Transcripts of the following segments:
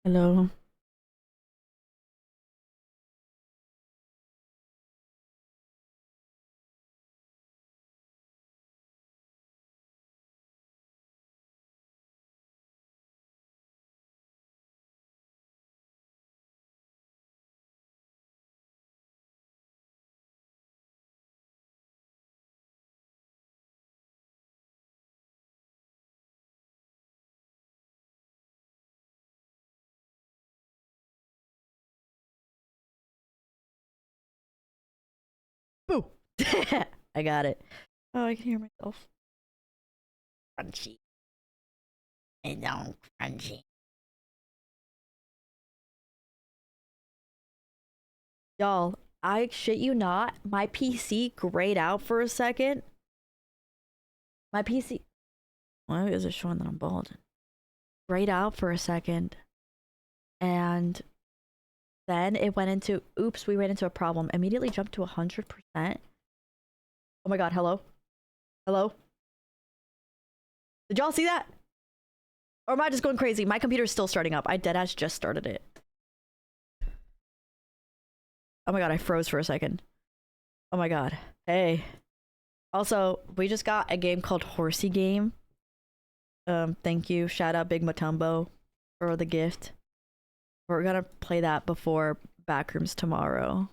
Hello. Boo. I got it. Oh, I can hear myself. Crunchy. And don't crunchy. Y'all, I shit you not. My PC grayed out for a second. My PC. Why is it showing that I'm bald? Grayed out for a second. And then it went into, oops, we ran into a problem. Immediately jumped to 100%. Oh my god, hello? Hello? Did y'all see that? Or am I just going crazy? My computer's still starting up. I deadass just started it. Oh my god, I froze for a second. Oh my god. Hey. Also, we just got a game called Horsey Game. Thank you. Shout out Big Matumbo for the gift. We're gonna play that before Backrooms tomorrow.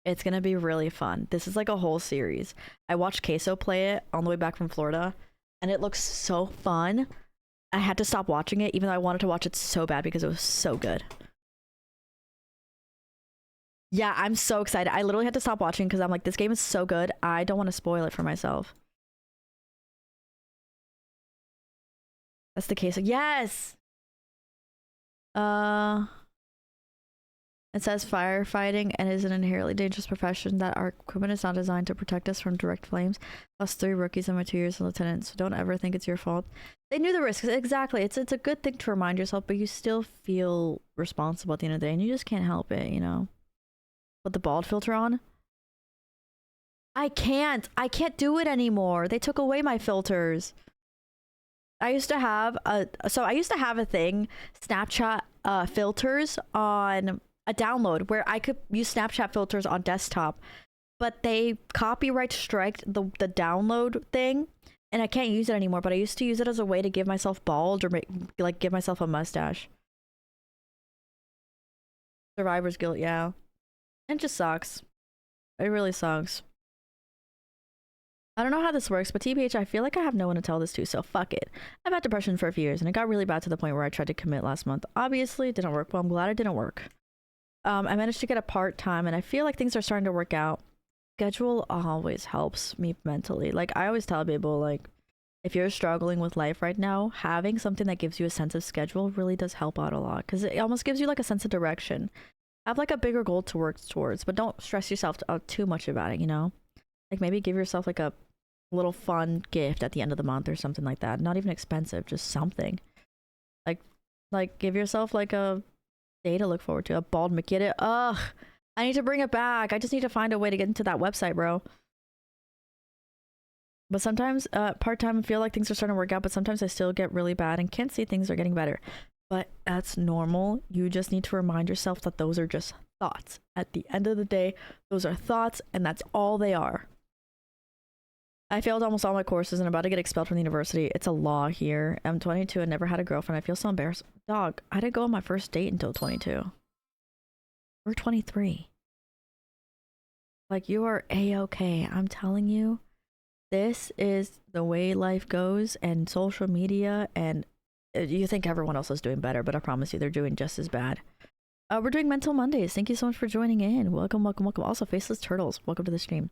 It's gonna be really fun. This is like a whole series. I watched Queso play it on the way back from Florida, and it looks so fun. I had to stop watching it, even though I wanted to watch it so bad because it was so good. Yeah, I'm so excited. I literally had to stop watching because I'm like, this game is so good. I don't want to spoil it for myself. That's the case. Yes! Uh, it says firefighting and is an inherently dangerous profession that our equipment is not designed to protect us from direct flames. Us 3 rookies and my 2 years as lieutenant, so don't ever think it's your fault. They knew the risks. Exactly. It's a good thing to remind yourself, but you still feel responsible at the end of the day, and you just can't help it, you know? Put the bald filter on? I can't do it anymore. They took away my filters. I used to have a thing, Snapchat filters on a download where I could use Snapchat filters on desktop, but they copyright striked the download thing, and I can't use it anymore. But I used to use it as a way to give myself bald or like give myself a mustache. Survivor's guilt, yeah. It just sucks. It really sucks. I don't know how this works, but TBH, I feel like I have no one to tell this to, so fuck it. I've had depression for a few years, and it got really bad to the point where I tried to commit last month. Obviously, it didn't work, but I'm glad it didn't work. I managed to get a part-time, and I feel like things are starting to work out. Schedule always helps me mentally. Like, I always tell people, like, if you're struggling with life right now, having something that gives you a sense of schedule really does help out a lot, because it almost gives you, like, a sense of direction. Have, like, a bigger goal to work towards, but don't stress yourself out too much about it, you know? Like, maybe give yourself, like, a little fun gift at the end of the month or something like that. Not even expensive, just something. Like give yourself like a day to look forward to. A bald McGit. Ugh. I need to bring it back. I just need to find a way to get into that website, bro. But sometimes part-time I feel like things are starting to work out, but sometimes I still get really bad and can't see things are getting better. But that's normal. You just need to remind yourself that those are just thoughts. At the end of the day, those are thoughts, and that's all they are. I failed almost all my courses and I'm about to get expelled from the university. It's a law here. I'm 22 and never had a girlfriend. I feel so embarrassed. Dog, I didn't go on my first date until 22. We're 23. Like, you are a-okay. I'm telling you, this is the way life goes, and social media, and you think everyone else is doing better, but I promise you they're doing just as bad. We're doing Mental Mondays. Thank you so much for joining in. Welcome, welcome, welcome. Also, Faceless Turtles, welcome to the stream.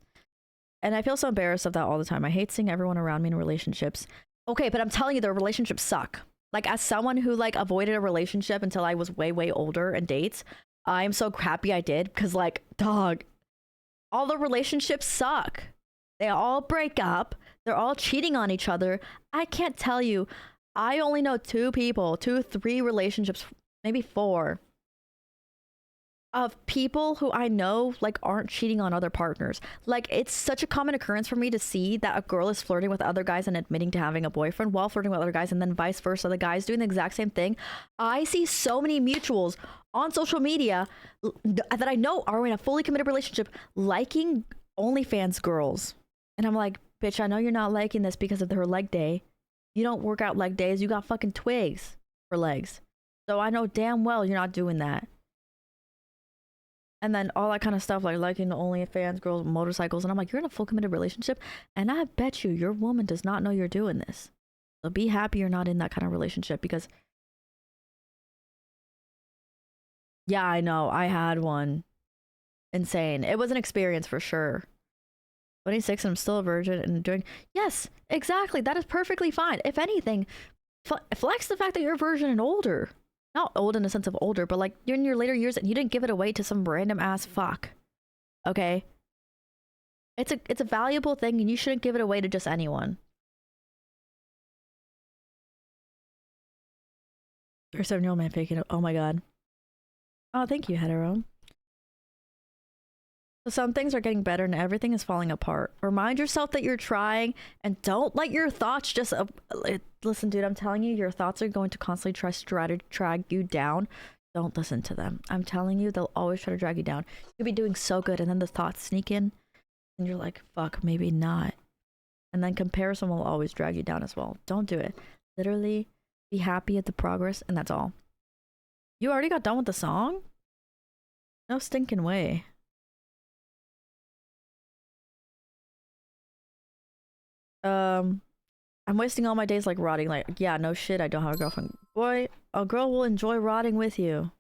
And I feel so embarrassed of that all the time. I hate seeing everyone around me in relationships. Okay, but I'm telling you, their relationships suck. Like, as someone who, like, avoided a relationship until I was way, way older and dates, I'm so happy I did. Because, like, dog, all the relationships suck. They all break up. They're all cheating on each other. I can't tell you. I only know 2 people, 2, 3 relationships, maybe 4. of people who I know like aren't cheating on other partners. Like it's such a common occurrence for me to see that a girl is flirting with other guys and admitting to having a boyfriend while flirting with other guys, and then vice versa, the guys doing the exact same thing. I see so many mutuals on social media that I know are in a fully committed relationship liking OnlyFans girls. And I'm like, bitch, I know you're not liking this because of her leg day. You don't work out leg days. You got fucking twigs for legs. So I know damn well you're not doing that. And then all that kind of stuff, like liking the OnlyFans girls, motorcycles. And I'm like, you're in a full committed relationship. And I bet you your woman does not know you're doing this. So be happy you're not in that kind of relationship because, yeah, I know. I had one. Insane. It was an experience for sure. 26 and I'm still a virgin and doing, yes, exactly. That is perfectly fine. If anything, flex the fact that you're a virgin and older. Not old in the sense of older, but like you're in your later years and you didn't give it away to some random ass fuck. Okay? It's a valuable thing and you shouldn't give it away to just anyone. Your 7-year-old man faking it. Oh my god. Oh, thank you, hetero. So some things are getting better and everything is falling apart. Remind yourself that you're trying and don't let your thoughts just... listen, dude, I'm telling you, your thoughts are going to constantly try to drag you down. Don't listen to them. I'm telling you, they'll always try to drag you down. You'll be doing so good and then the thoughts sneak in and you're like, fuck, maybe not. And then comparison will always drag you down as well. Don't do it. Literally, be happy at the progress and that's all. You already got done with the song? No stinking way. I'm wasting all my days like rotting. Like, yeah, no shit, I don't have a girlfriend. Boy, a girl will enjoy rotting with you.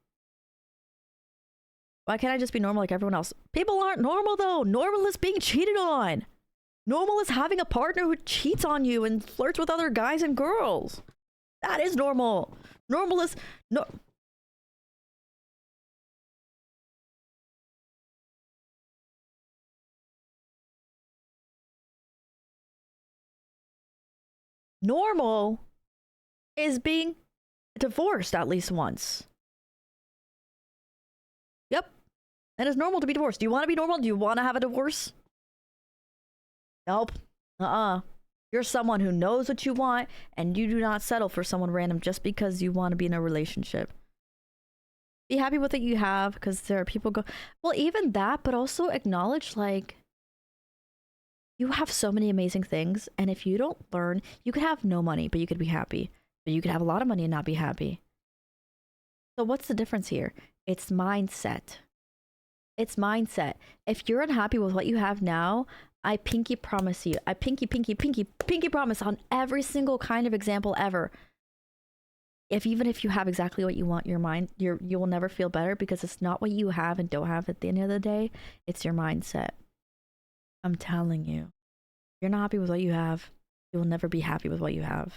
Why can't I just be normal like everyone else? People aren't normal though. Normal is being cheated on. Normal is having a partner who cheats on you and flirts with other guys and girls. That is normal. Normal is no. Normal is being divorced at least once. Yep. It is normal to be divorced. Do you want to be normal? Do you want to have a divorce? Nope. You're someone who knows what you want and you do not settle for someone random just because you want to be in a relationship. Be happy with what you have because there are people go... Well, even that, but also acknowledge like... You have so many amazing things, and if you don't learn, you could have no money, but you could be happy. But you could have a lot of money and not be happy. So what's the difference here? It's mindset. It's mindset. If you're unhappy with what you have now, I pinky promise you. I pinky promise on every single kind of example ever. Even if you have exactly what you want, you will never feel better because it's not what you have and don't have at the end of the day. It's your mindset. I'm telling you, if you're not happy with what you have, you will never be happy with what you have.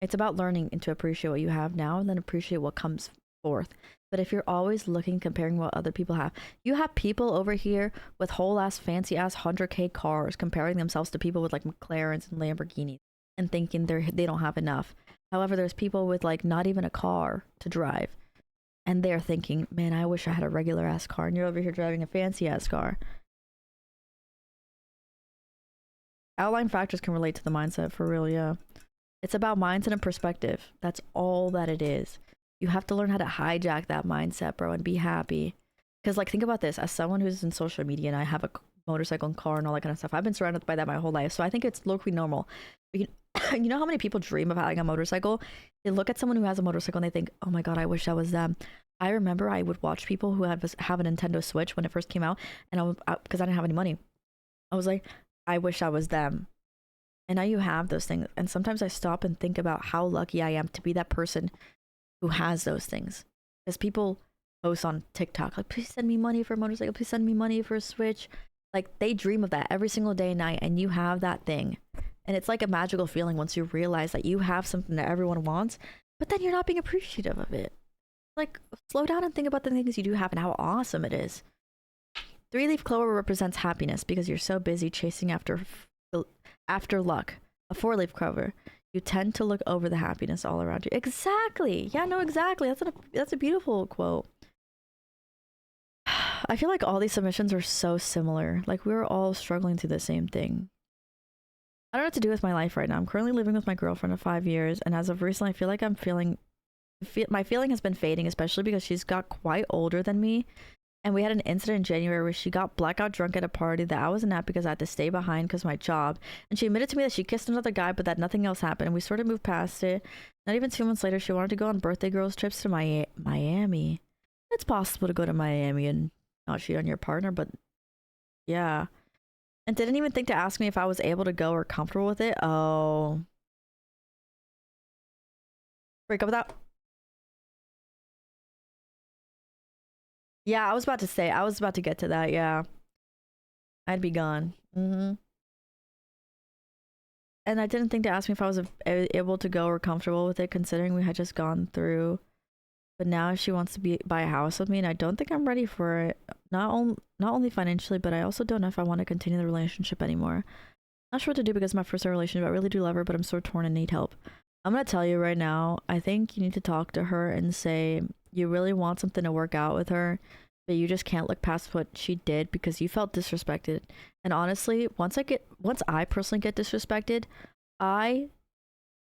It's about learning and to appreciate what you have now and then appreciate what comes forth. But if you're always looking, comparing what other people have, you have people over here with whole ass fancy ass 100K cars comparing themselves to people with like McLarens and Lamborghinis and thinking they don't have enough. However, there's people with like not even a car to drive and they're thinking, man, I wish I had a regular ass car, and you're over here driving a fancy ass car. Outline factors can relate to the mindset for real, yeah. It's about mindset and perspective. That's all that it is. You have to learn how to hijack that mindset, bro, and be happy. Because, like, think about this. As someone who's in social media and I have a motorcycle and car and all that kind of stuff, I've been surrounded by that my whole life. So I think it's locally normal. You know how many people dream of having a motorcycle? They look at someone who has a motorcycle and they think, oh my god, I wish I was them. I remember I would watch people who have a Nintendo Switch when it first came out, and because I didn't have any money. I was like, I wish I was them. And now you have those things. And sometimes I stop and think about how lucky I am to be that person who has those things. Because people post on TikTok, like, please send me money for a motorcycle, please send me money for a Switch. Like, they dream of that every single day and night, and you have that thing. And it's like a magical feeling once you realize that you have something that everyone wants, but then you're not being appreciative of it. Like, slow down and think about the things you do have and how awesome it is. 3-leaf clover represents happiness because you're so busy chasing after luck. A 4-leaf clover, you tend to look over the happiness all around you. Exactly. Yeah, no, exactly. That's a beautiful quote. I feel like all these submissions are so similar. Like we were all struggling through the same thing. I don't know what to do with my life right now. I'm currently living with my girlfriend of 5 years, and as of recently, I feel like my feeling has been fading, especially because she's got quite older than me. And we had an incident in January where she got blackout drunk at a party that I wasn't at because I had to stay behind because of my job. And she admitted to me that she kissed another guy, but that nothing else happened. And we sort of moved past it. Not even 2 months later, she wanted to go on birthday girls trips to Miami. It's possible to go to Miami and not cheat on your partner, but yeah. And didn't even think to ask me if I was able to go or comfortable with it. Oh. Break up with that. Yeah, I was about to get to that, yeah. I'd be gone. And I didn't think to ask me if I was able to go or comfortable with it, considering we had just gone through. But now she wants to buy a house with me, and I don't think I'm ready for it. Not only financially, but I also don't know if I want to continue the relationship anymore. Not sure what to do because of my first relationship. I really do love her, but I'm so torn and need help. I'm gonna tell you right now, I think you need to talk to her and say you really want something to work out with her, but you just can't look past what she did because you felt disrespected. And honestly, once I personally get disrespected, I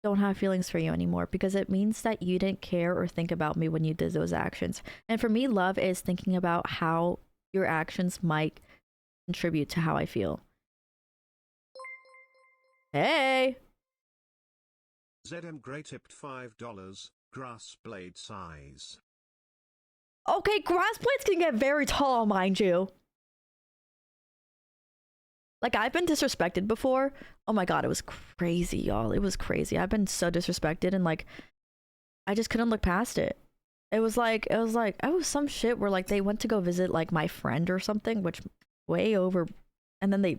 don't have feelings for you anymore because it means that you didn't care or think about me when you did those actions. And for me, love is thinking about how your actions might contribute to how I feel. Hey! ZM Grey tipped $5, grass blade size. Okay, grass blades can get very tall, mind you. Like, I've been disrespected before. Oh my god, it was crazy, y'all. It was crazy. I've been so disrespected, and like, I just couldn't look past it. It was some shit where like they went to go visit like my friend or something, which way over, and then they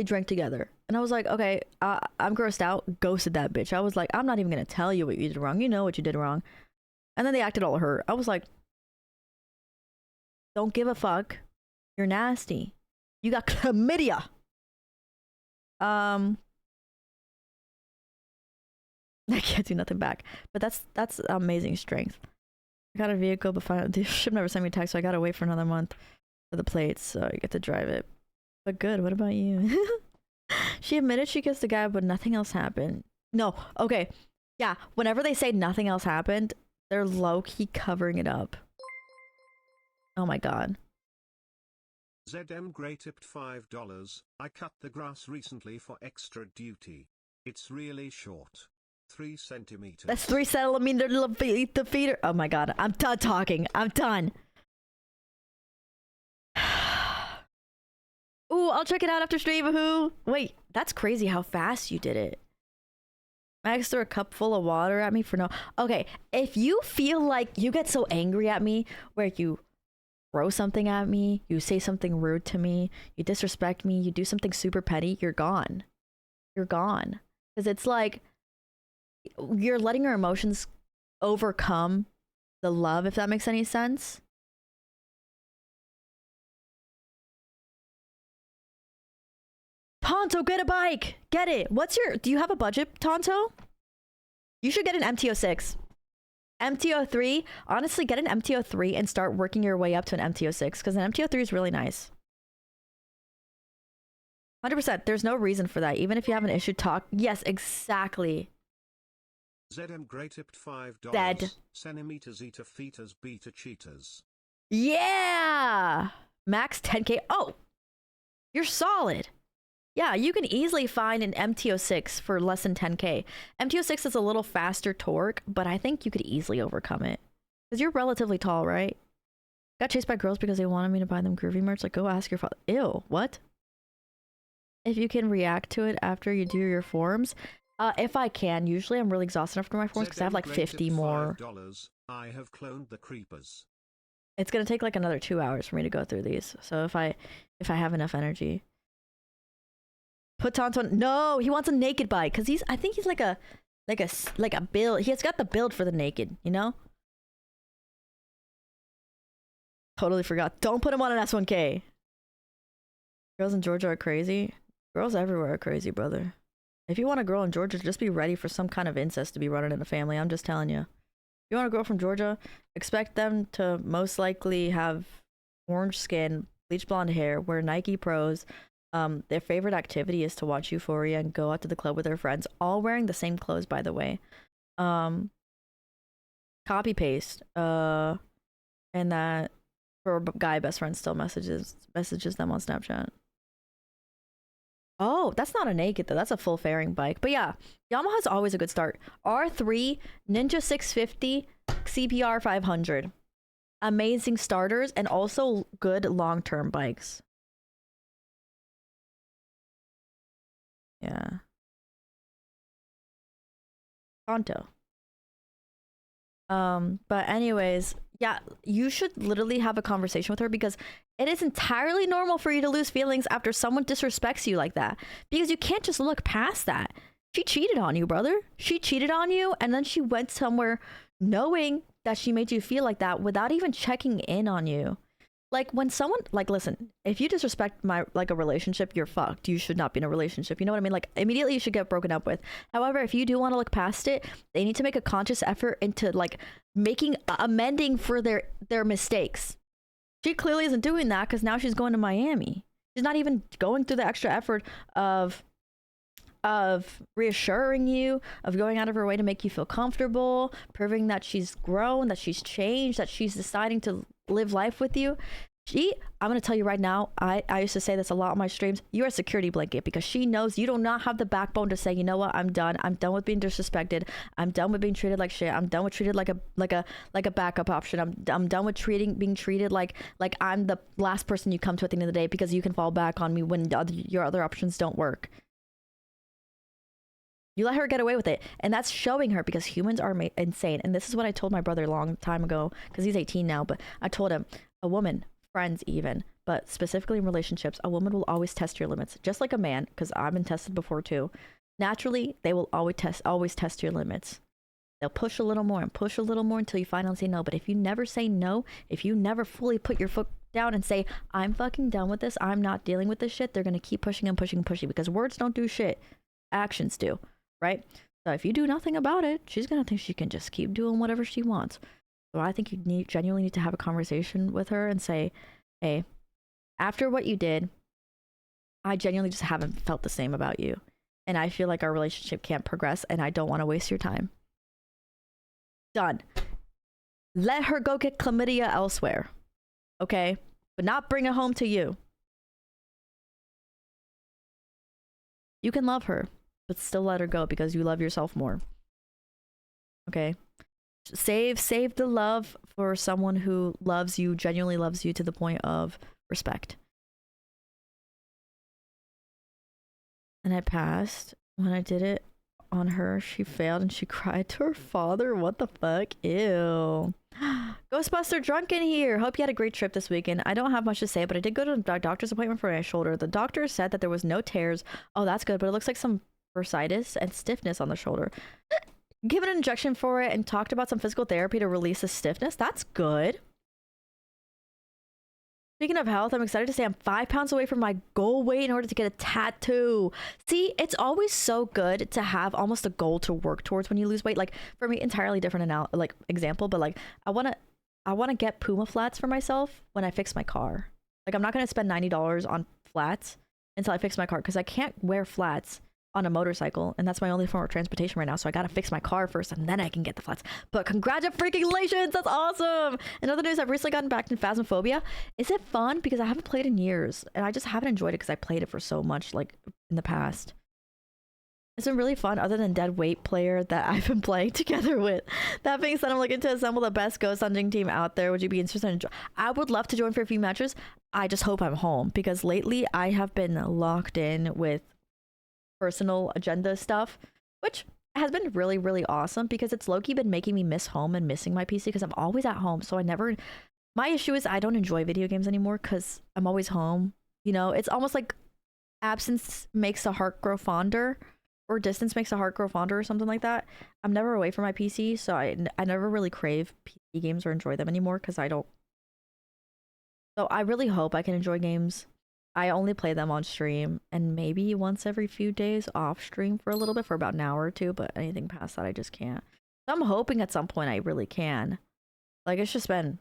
drank together, and I was like, okay, I'm grossed out. Ghosted that bitch. I was like, I'm not even gonna tell you what you did wrong. You know what you did wrong. And then they acted all hurt. I was like, don't give a fuck. You're nasty. You got chlamydia. I can't do nothing back. But that's amazing strength. I got a vehicle, but the ship never sent me a text, so I gotta wait for another month for the plates, so I get to drive it. But good, what about you? She admitted she kissed the guy, but nothing else happened. No, okay. Yeah, whenever they say nothing else happened, they're low-key covering it up. Oh my god. ZM Grey tipped $5. I cut the grass recently for extra duty. It's really short. 3 centimeters. That's 3 centimeters the feeder. Oh my god, I'm done talking. I'm done. Ooh, I'll check it out after stream. Woohoo! Wait, that's crazy how fast you did it. Max threw a cup full of water at me for no. Okay, if you feel like you get so angry at me where you throw something at me, you say something rude to me, you disrespect me, you do something super petty, you're gone. You're gone. Because it's like you're letting your emotions overcome the love, if that makes any sense. Tonto, get a bike! Get it! Do you have a budget, Tonto? You should get an MT-06. MT-03, honestly, get an MT-03 and start working your way up to an MT-06, because an MT-03 is really nice. 100%, there's no reason for that. Even if you have an issue, talk. Yes, exactly. ZM Grey tipped $5. Dead. Centimeters eater feeters beta cheetahs. Yeah! Max 10k. Oh! You're solid. Yeah, you can easily find an MT-06 for less than 10k. MT-06 is a little faster torque, but I think you could easily overcome it. Because you're relatively tall, right? Got chased by girls because they wanted me to buy them groovy merch. Like, go ask your father. Ew, what? If you can react to it after you do your forms. If I can. Usually I'm really exhausted after my forms because I have like 50 more. I have cloned the creepers. It's going to take like another 2 hours for me to go through these. So if I have enough energy. Put Tonto on. No, he wants a naked bike because I think he's like a build. He has got the build for the naked, you know? Totally forgot. Don't put him on an S1K. Girls in Georgia are crazy. Girls everywhere are crazy, brother. If you want a girl in Georgia, just be ready for some kind of incest to be running in the family. I'm just telling you. If you want a girl from Georgia, expect them to most likely have orange skin, bleach blonde hair, wear Nike Pros. Their favorite activity is to watch Euphoria and go out to the club with their friends, all wearing the same clothes, by the way. Um, Copy paste. And that her guy best friend still messages them on Snapchat. Oh, that's not a naked though. That's a full fairing bike. But yeah, Yamaha's always a good start. R3, Ninja 650, CPR 500. Amazing starters and also good long-term bikes. Yeah. Tonto. But anyways, yeah, you should literally have a conversation with her because it is entirely normal for you to lose feelings after someone disrespects you like that. Because you can't just look past that. She cheated on you, brother. She cheated on you, and then she went somewhere knowing that she made you feel like that without even checking in on you. Like when someone like listen, if you disrespect my like a relationship, you're fucked. You should not be in a relationship. You know what I mean? Like immediately you should get broken up with. However, if you do want to look past it, they need to make a conscious effort into like making amending for their mistakes. She clearly isn't doing that because now she's going to Miami. She's not even going through the extra effort of reassuring you, of going out of her way to make you feel comfortable, proving that she's grown, that she's changed, that she's deciding to live life with you. I'm going to tell you right now, I used to say this a lot on my streams, you're a security blanket because she knows you do not have the backbone to say, you know what, I'm done with being disrespected, I'm done with being treated like shit, I'm done with treated like a backup option, I'm done with being treated like I'm the last person you come to at the end of the day because you can fall back on me when your other options don't work. You let her get away with it, and that's showing her because humans are insane. And this is what I told my brother a long time ago because he's 18 now, but I told him a woman, friends even, but specifically in relationships, a woman will always test your limits, just like a man, because I've been tested before too. Naturally, they will always test your limits. They'll push a little more and push a little more until you finally say no. But if you never say no, if you never fully put your foot down and say, I'm fucking done with this, I'm not dealing with this shit, they're going to keep pushing and pushing and pushing because words don't do shit. Actions do. Right? So if you do nothing about it, she's gonna think she can just keep doing whatever she wants. So I think you genuinely need to have a conversation with her and say, hey, after what you did, I genuinely just haven't felt the same about you. And I feel like our relationship can't progress and I don't want to waste your time. Done. Let her go get chlamydia elsewhere. Okay? But not bring it home to you. You can love her, but still let her go because you love yourself more. Okay? Save the love for someone who loves you, genuinely loves you to the point of respect. And I passed. When I did it on her, she failed and she cried to her father. What the fuck? Ew. Ghostbuster drunk in here. Hope you had a great trip this weekend. I don't have much to say, but I did go to a doctor's appointment for my shoulder. The doctor said that there was no tears. Oh, that's good, but it looks like some bursitis and stiffness on the shoulder. Give an injection for it and talked about some physical therapy to release the stiffness. That's good. Speaking of health, I'm excited to say I'm 5 pounds away from my goal weight in order to get a tattoo. See, it's always so good to have almost a goal to work towards when you lose weight. Like for me, entirely different example, but like I want to get Puma flats for myself when I fix my car. Like I'm not going to spend $90 on flats until I fix my car because I can't wear flats on a motorcycle, and that's my only form of transportation right now, so I gotta fix my car first and then I can get the flats. But congratulations, that's awesome. In other news, I've recently gotten back to Phasmophobia. Is it fun? Because I haven't played in years and I just haven't enjoyed it because I played it for so much like in the past. It's been really fun other than Dead Weight player that I've been playing together with. That being said, I'm looking to assemble the best ghost hunting team out there. Would you be interested in I would love to join for a few matches. I just hope I'm home because lately I have been locked in with personal agenda stuff, which has been really, really awesome because it's low-key been making me miss home and missing my PC because I'm always at home. So my issue is I don't enjoy video games anymore because I'm always home. You know, it's almost like absence makes the heart grow fonder or distance makes the heart grow fonder or something like that. I'm never away from my PC, so I never really crave PC games or enjoy them anymore because I don't. So I really hope I can enjoy games. I only play them on stream and maybe once every few days off stream for a little bit for about an hour or two, but anything past that I just can't. So I'm hoping at some point I really can. Like it's just been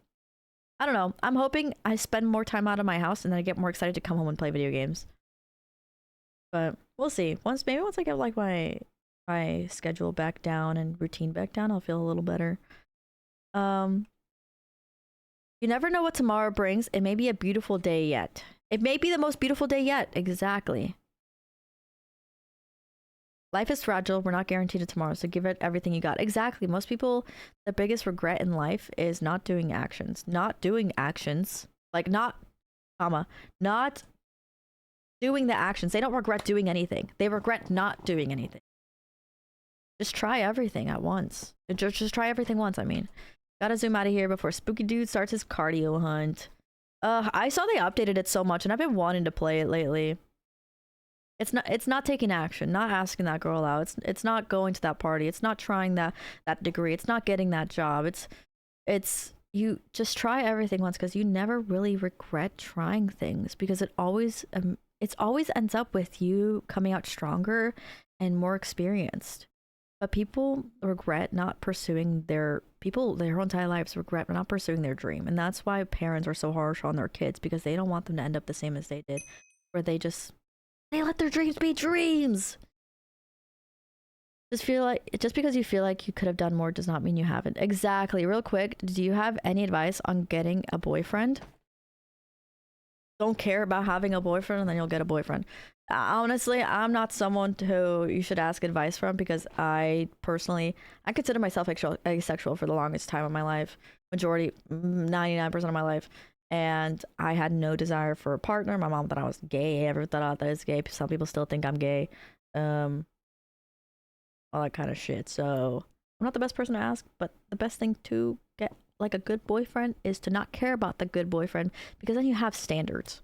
I don't know. I'm hoping I spend more time out of my house and then I get more excited to come home and play video games. But we'll see. Maybe once I get like my schedule back down and routine back down, I'll feel a little better. Um, you never know what tomorrow brings. It may be a beautiful day yet. It may be the most beautiful day yet. Exactly. Life is fragile. We're not guaranteed of tomorrow, so give it everything you got. Exactly. Most people, the biggest regret in life is not doing actions. Not doing actions. Like not, not doing the actions. They don't regret doing anything. They regret not doing anything. Just try everything at once. Just try everything once, I mean. Gotta zoom out of here before Spooky Dude starts his cardio hunt. I saw they updated it so much, and I've been wanting to play it lately. It's not taking action, not asking that girl out. It's not going to that party. It's not trying that degree. It's not getting that job. It's you just try everything once because you never really regret trying things because it always ends up with you coming out stronger and more experienced. But people regret not pursuing their whole entire lives regret not pursuing their dream. And that's why parents are so harsh on their kids because they don't want them to end up the same as they did, where they let their dreams be dreams. Just because you feel like you could have done more does not mean you haven't. Exactly. Real quick, do you have any advice on getting a boyfriend? Don't care about having a boyfriend and then you'll get a boyfriend. Honestly, I'm not someone who you should ask advice from because I consider myself asexual for the longest time of my life. 99% of my life. And I had no desire for a partner. My mom thought I was gay. Everyone thought I was gay. Some people still think I'm gay. All that kind of shit. So I'm not the best person to ask, but the best thing to get like a good boyfriend is to not care about the good boyfriend because then you have standards.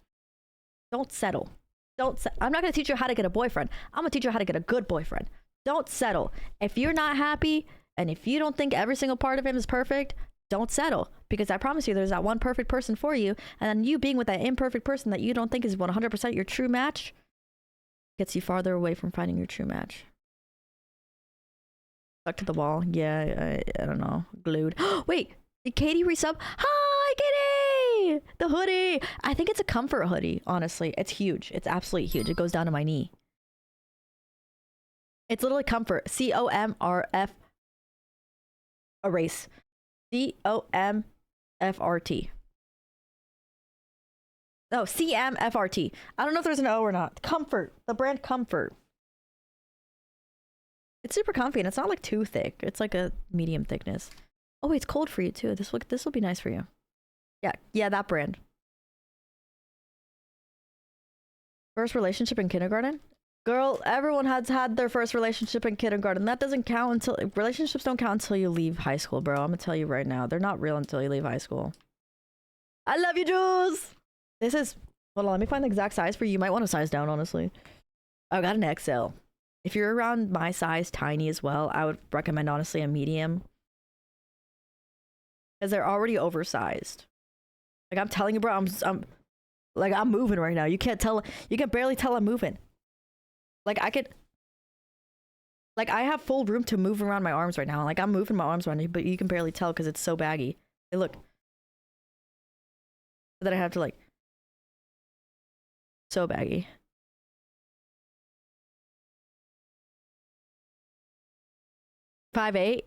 Don't settle. I'm not going to teach you how to get a boyfriend. I'm going to teach you how to get a good boyfriend. Don't settle. If you're not happy and if you don't think every single part of him is perfect, don't settle, because I promise you there's that one perfect person for you, and then you being with that imperfect person that you don't think is 100% your true match gets you farther away from finding your true match. Stuck to the wall. Yeah, I don't know. Glued. Wait, did Katie resub? Hi, Katie! The hoodie! I think it's a comfort hoodie, honestly. It's huge. It's absolutely huge. It goes down to my knee. It's literally comfort. COMRF erase. COMFRT. Oh, CMFRT. I don't know if there's an O or not. Comfort. The brand Comfort. It's super comfy and it's not like too thick. It's like a medium thickness. Oh, it's cold for you too. This will be nice for you. Yeah, that brand. First relationship in kindergarten? Girl, everyone has had their first relationship in kindergarten. That doesn't count until... Relationships don't count until you leave high school, bro. I'm gonna tell you right now. They're not real until you leave high school. I love you, Jules! This is... Hold on, let me find the exact size for you. You might want to size down, honestly. I got an XL. If you're around my size, tiny as well, I would recommend, honestly, a medium. Because they're already oversized. Like, I'm telling you, bro, I'm moving right now. You can barely tell I'm moving. Like, I have full room to move around my arms right now. Like, I'm moving my arms around you, but you can barely tell because it's so baggy. Hey, look. But then I have to, like... So baggy. $5'8"?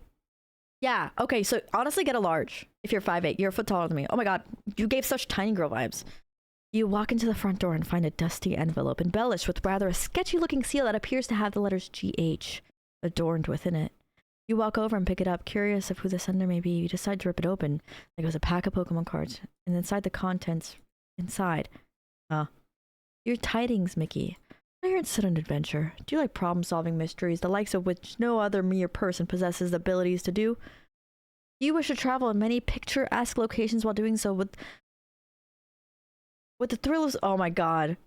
Yeah, okay, so honestly get a large if you're 5'8". You're a foot taller than me. Oh my god, you gave such tiny girl vibes. You walk into the front door and find a dusty envelope embellished with rather a sketchy-looking seal that appears to have the letters GH adorned within it. You walk over and pick it up, curious of who the sender may be. You decide to rip it open. Like it was a pack of Pokemon cards. And inside the contents... Your tidings, Mickey. You're in sudden adventure. Do you like problem-solving mysteries, the likes of which no other mere person possesses the abilities to do? You wish to travel in many picturesque locations while doing so with the thrill of... Oh my god.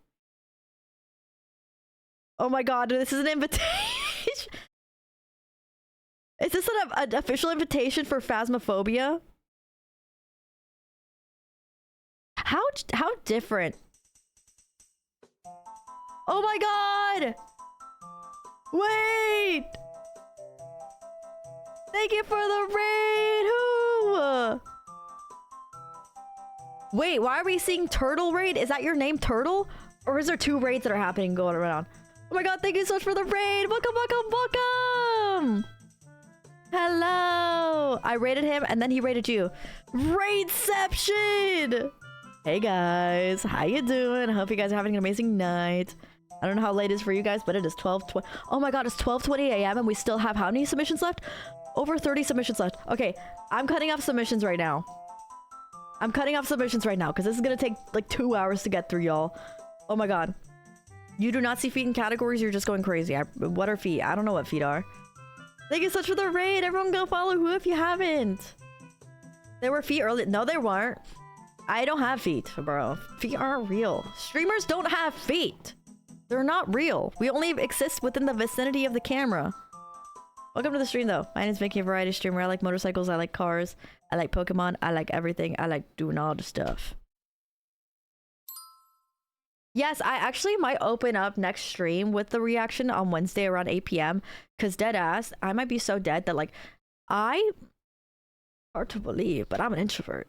Oh my god, this is an invitation! Is this an official invitation for Phasmophobia? How different? Oh my god! Wait! Thank you for the raid! Who? Wait, why are we seeing Turtle Raid? Is that your name, Turtle? Or is there 2 raids that are happening going around? Oh my god, thank you so much for the raid! Welcome, welcome, welcome! Hello! I raided him and then he raided you. Raidception! Hey guys, how you doing? I hope you guys are having an amazing night. I don't know how late it is for you guys, but it is 12:20. Oh my god, it's 12:20 a.m. and we still have how many submissions left? Over 30 submissions left. Okay, I'm cutting off submissions right now. I'm cutting off submissions right now because this is gonna take like 2 hours to get through, y'all. Oh my god. You do not see feet in categories, you're just going crazy. What are feet? I don't know what feet are. Thank you so much for the raid. Everyone go follow who if you haven't. There were feet early. No, there weren't. I don't have feet, bro. Feet aren't real. Streamers don't have feet. They're not real. We only exist within the vicinity of the camera. Welcome to the stream, though. My name is Mickey, a variety streamer. I like motorcycles. I like cars. I like Pokemon. I like everything. I like doing all the stuff. Yes, I actually might open up next stream with the reaction on Wednesday around 8 p.m. Because dead ass, I might be so dead that like, hard to believe, but I'm an introvert.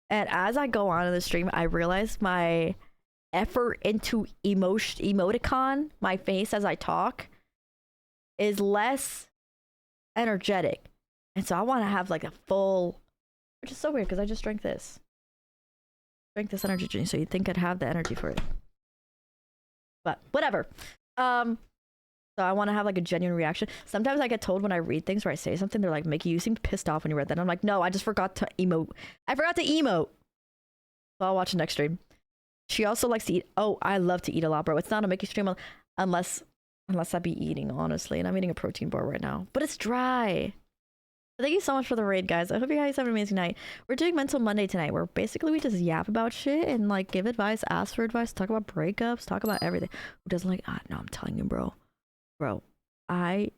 And as I go on in the stream, I realize my effort into emoticon, my face as I talk, is less energetic. And so I want to have like a full, which is so weird because I just drank this. Drink this energy drink, so you'd think I'd have the energy for it. But whatever. So I want to have like a genuine reaction. Sometimes I get told when I read things or I say something, they're like, Mickey, you seemed pissed off when you read that. And I'm like, no, I just forgot to emote. I forgot to emote. So I'll watch the next stream. She also likes to eat. Oh, I love to eat a lot, bro. It's not a Mickey stream unless I be eating, honestly. And I'm eating a protein bar right now. But it's dry. Thank you so much for the raid, guys. I hope you guys have an amazing night. We're doing Mental Monday tonight, where basically we just yap about shit and like give advice, ask for advice, talk about breakups, talk about everything. Who doesn't like, no, I'm telling you, bro. Bro, I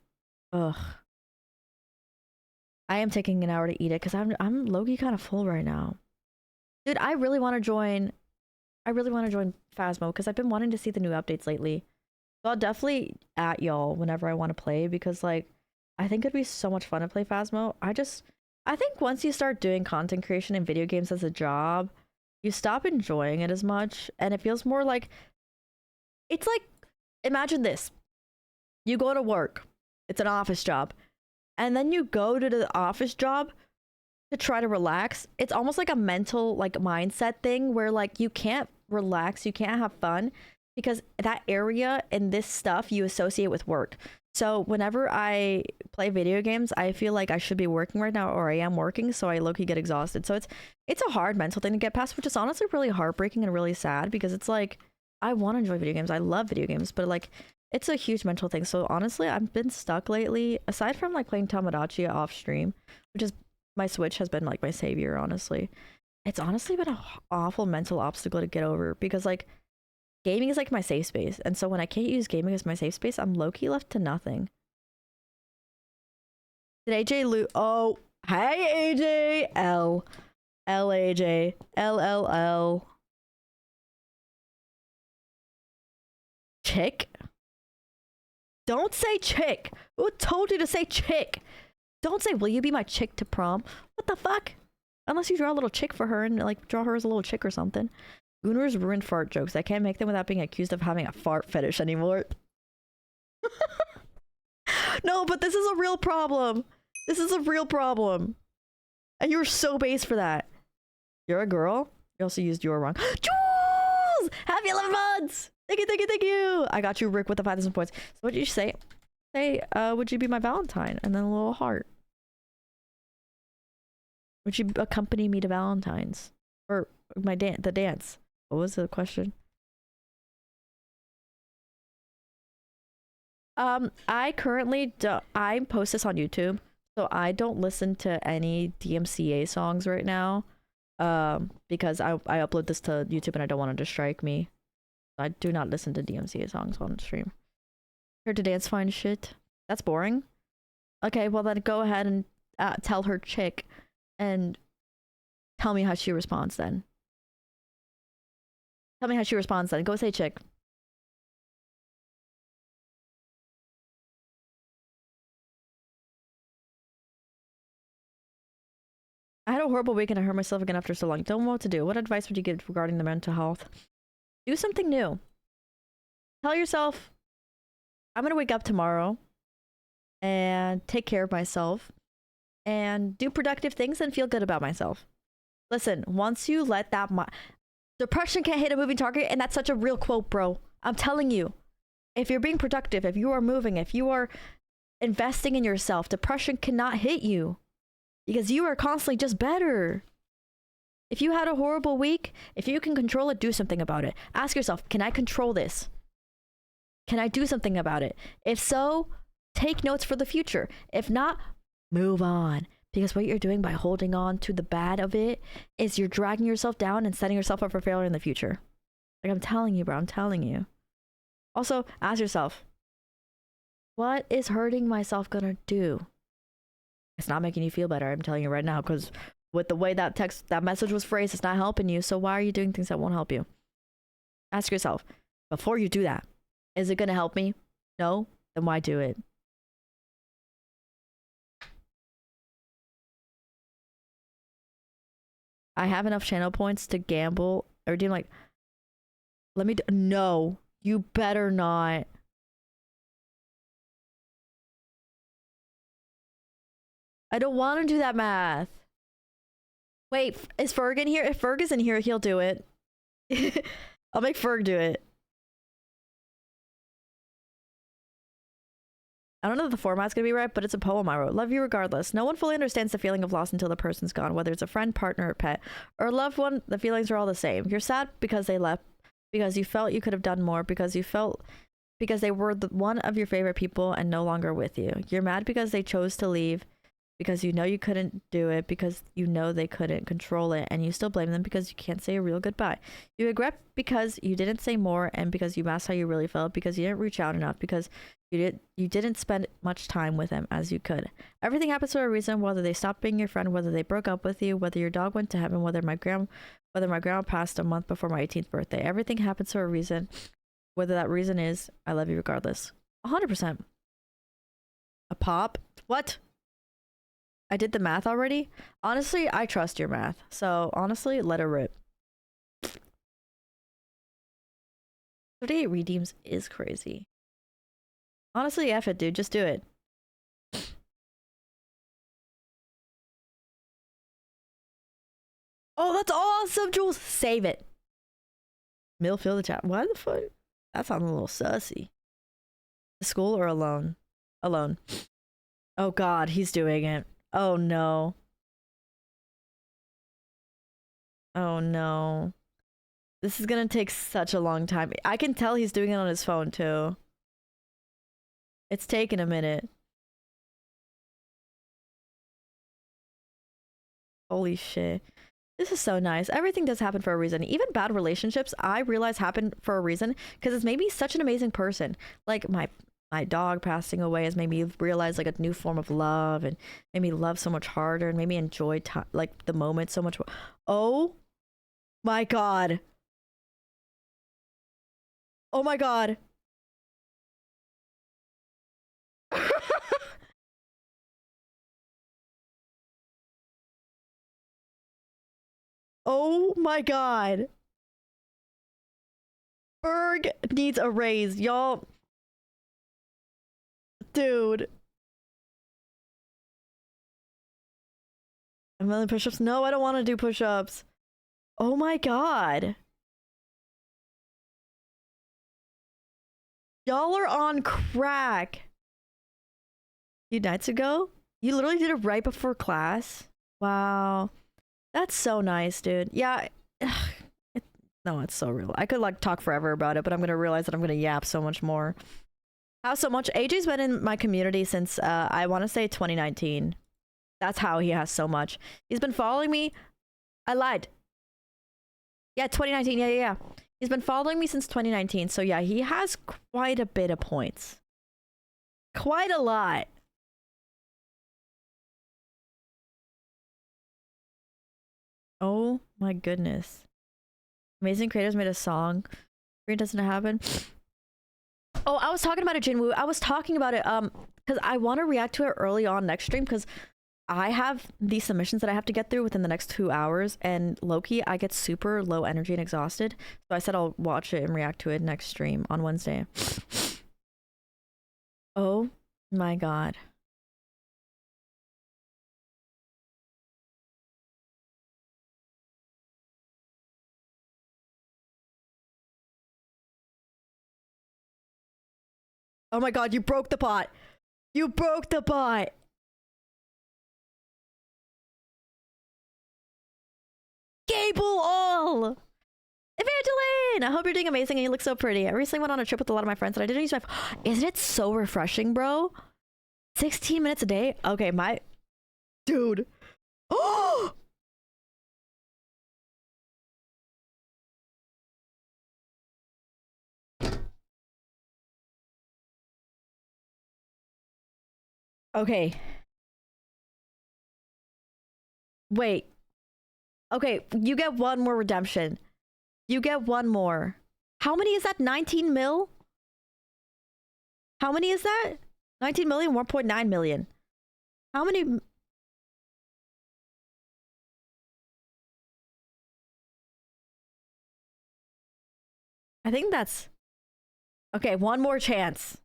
am taking an hour to eat it because I'm low-key kind of full right now. Dude, I really want to join Phasmo because I've been wanting to see the new updates lately. So I'll definitely at y'all whenever I want to play because like I think it'd be so much fun to play Phasmo. I think once you start doing content creation and video games as a job, you stop enjoying it as much and it feels more like it's like imagine this. You go to work. It's an office job. And then you go to the office job to try to relax. It's almost like a mental like mindset thing where like you can't relax, you can't have fun because that area and this stuff you associate with work. So whenever I play video games, I feel like I should be working right now or I am working, so I low-key get exhausted. So it's a hard mental thing to get past, which is honestly really heartbreaking and really sad because it's like I want to enjoy video games. I love video games, but like it's a huge mental thing. So honestly, I've been stuck lately, aside from like playing Tamagotchi off stream, which is my Switch has been like my savior, honestly. It's honestly been an awful mental obstacle to get over because like gaming is like my safe space. And so when I can't use gaming as my safe space, I'm low-key left to nothing. Did AJ loot? Oh, hey AJ! L AJ. L. Chick? Don't say chick. Who told you to say chick? Don't say, will you be my chick to prom? What the fuck? Unless you draw a little chick for her and like draw her as a little chick or something. Gooners ruined fart jokes. I can't make them without being accused of having a fart fetish anymore. No, but this is a real problem. This is a real problem. And you were so base for that. You're a girl? You also used your wrong. Jules! Happy 11 months! Thank you, thank you, thank you! I got you, Rick, with the 5,000 points. So what did you say? Say, would you be my Valentine? And then a little heart. Would you accompany me to Valentine's? Or the dance? What was the question? I currently I post this on YouTube, so I don't listen to any DMCA songs right now. Because I upload this to YouTube and I don't want it to strike me. I do not listen to DMCA songs on stream. Here to dance fine shit. That's boring. Okay, well then go ahead and tell her chick and tell me how she responds then. Tell me how she responds then. Go say chick. I had a horrible week and I hurt myself again after so long. Don't know what to do. What advice would you give regarding the mental health? Do something new. Tell yourself, I'm going to wake up tomorrow and take care of myself and do productive things and feel good about myself. Listen, once you let that... Depression can't hit a moving target, and that's such a real quote, bro. I'm telling you. If you're being productive, if you are moving, if you are investing in yourself, depression cannot hit you because you are constantly just better. If you had a horrible week, if you can control it, do something about it. Ask yourself, can I control this? Can I do something about it? If so, take notes for the future. If not, move on. Because what you're doing by holding on to the bad of it is you're dragging yourself down and setting yourself up for failure in the future. Like, I'm telling you, bro, I'm telling you. Also, ask yourself, what is hurting myself gonna do? It's not making you feel better, I'm telling you right now, because with the way that message was phrased, it's not helping you. So why are you doing things that won't help you? Ask yourself, before you do that, is it gonna help me? No? Then why do it? I have enough channel points to gamble or do like, no, you better not. I don't want to do that math. Wait, is Ferg in here? If Ferg is in here, he'll do it. I'll make Ferg do it. I don't know if the format's gonna be right, but it's a poem I wrote. Love you regardless. No one fully understands the feeling of loss until the person's gone, whether it's a friend, partner, or pet, or a loved one. The feelings are all the same. You're sad because they left, because you felt you could have done more, because they were one of your favorite people and no longer with you. You're mad because they chose to leave, because you know you couldn't do it, because you know they couldn't control it, and you still blame them because you can't say a real goodbye. You regret because you didn't say more, and because you masked how you really felt, because you didn't reach out enough, because you didn't spend much time with them as you could. Everything happens for a reason, whether they stopped being your friend, whether they broke up with you, whether your dog went to heaven, whether my grandma passed a month before my 18th birthday. Everything happens for a reason, whether that reason is I love you regardless. 100%. A pop? What? I did the math already. Honestly, I trust your math. So honestly, let it rip. 38 redeems is crazy. Honestly, F it, dude. Just do it. Oh, that's awesome, Jules. Save it. Mill, fill the chat. Why the fuck? That sounds a little sussy. School or alone? Alone. Oh god, he's doing it. Oh no. Oh no. This is gonna take such a long time. I can tell he's doing it on his phone too. It's taken a minute. Holy shit. This is so nice. Everything does happen for a reason. Even bad relationships, I realize happen for a reason because it's made me such an amazing person. Like my dog passing away has made me realize like a new form of love and made me love so much harder and made me enjoy like the moment so much more. Oh my god. Oh my god. Oh my god. Berg needs a raise, y'all. Dude. A million push-ups? No, I don't want to do push-ups. Oh my god. Y'all are on crack. Few nights ago? You literally did it right before class? Wow. That's so nice, dude. Yeah. No, it's so real. I could like talk forever about it, but I'm gonna realize that I'm gonna yap so much more. How so much? AJ's been in my community since I want to say 2019. That's how he has so much. He's been following me. I lied. Yeah, 2019. Yeah. He's been following me since 2019. So yeah, he has quite a bit of points. Quite a lot. Oh my goodness. Amazing Creators made a song. Green doesn't happen. Oh, I was talking about it, Jinwoo. I was talking about it because I want to react to it early on next stream because I have these submissions that I have to get through within the next 2 hours, and low-key, I get super low energy and exhausted. So I said I'll watch it and react to it next stream on Wednesday. Oh my god. Oh my god, you broke the pot. You broke the pot. Gable all. Evangeline! I hope you're doing amazing and you look so pretty. I recently went on a trip with a lot of my friends and I didn't use my Isn't it so refreshing, bro? 16 minutes a day? Okay, my... Dude. Oh! Okay. Wait. Okay, you get one more redemption. You get one more. How many is that? 19 mil? How many is that? 19 million, 1.9 million. How many? I think that's... Okay, one more chance.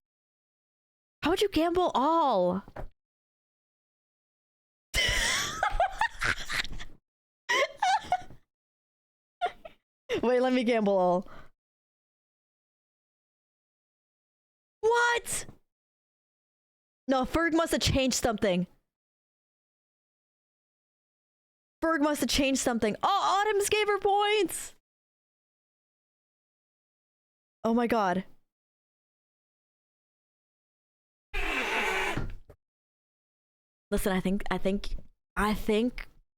How would you gamble all? Wait, let me gamble all. What? No, Ferg must have changed something. Ferg must have changed something. Oh, Autumn's gave her points. Oh my god. Listen, I think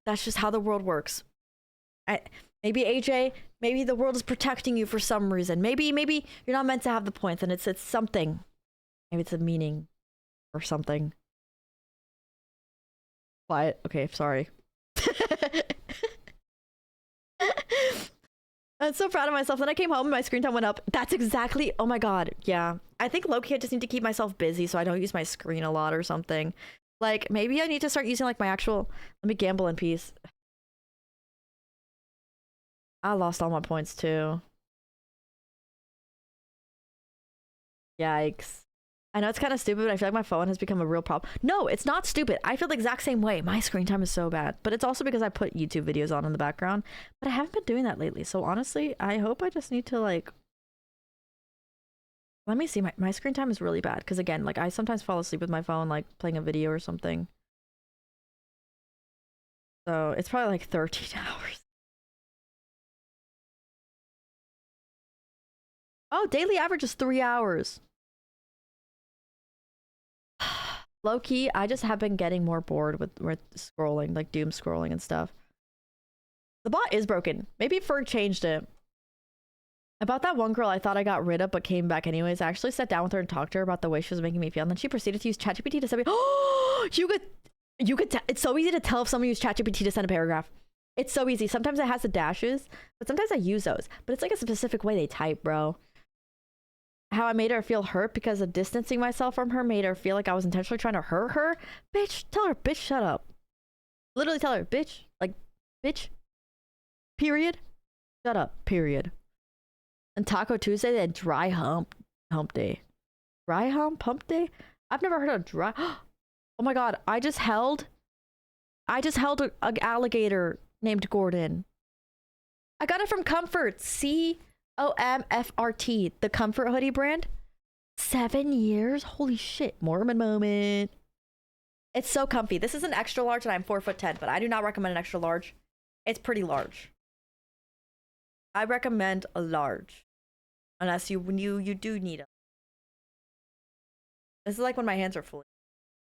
that's just how the world works. Maybe AJ, maybe the world is protecting you for some reason. Maybe you're not meant to have the points and it's something. Maybe it's a meaning or something. Quiet. Okay, sorry. I'm so proud of myself. Then I came home and my screen time went up. That's exactly... Oh my god. Yeah. I think low-key I just need to keep myself busy so I don't use my screen a lot or something. Like, maybe I need to start using like my actual... Let me gamble in peace. I lost all my points too. Yikes. I know it's kind of stupid, but I feel like my phone has become a real problem. No, it's not stupid. I feel the exact same way. My screen time is so bad. But it's also because I put YouTube videos on in the background. But I haven't been doing that lately. So honestly, I hope I just need to like... Let me see. My screen time is really bad. Because again, like I sometimes fall asleep with my phone, like playing a video or something. So it's probably like 13 hours. Oh, daily average is 3 hours. Low key, I just have been getting more bored with scrolling, like doom scrolling and stuff. The bot is broken. Maybe Ferg changed it. About that one girl I thought I got rid of but came back anyways, I actually sat down with her and talked to her about the way she was making me feel, and then she proceeded to use ChatGPT to send me... Oh, it's so easy to tell if someone used ChatGPT to send a paragraph. It's so easy. Sometimes it has the dashes, but sometimes I use those. But it's like a specific way they type, bro. How I made her feel hurt because of distancing myself from her made her feel like I was intentionally trying to hurt her. Bitch, tell her, bitch, shut up. Literally tell her, bitch, like, bitch, period, shut up, period. And Taco Tuesday, then dry hump day. Dry hump day? I've never heard of dry... Oh my god, I just held an alligator named Gordon. I got it from Comfort, COMFRT, the Comfort hoodie brand. 7 years? Holy shit. Mormon moment. It's so comfy. This is an extra large and I'm 4'10", but I do not recommend an extra large. It's pretty large. I recommend a large. Unless you do need it. This is like when my hands are full.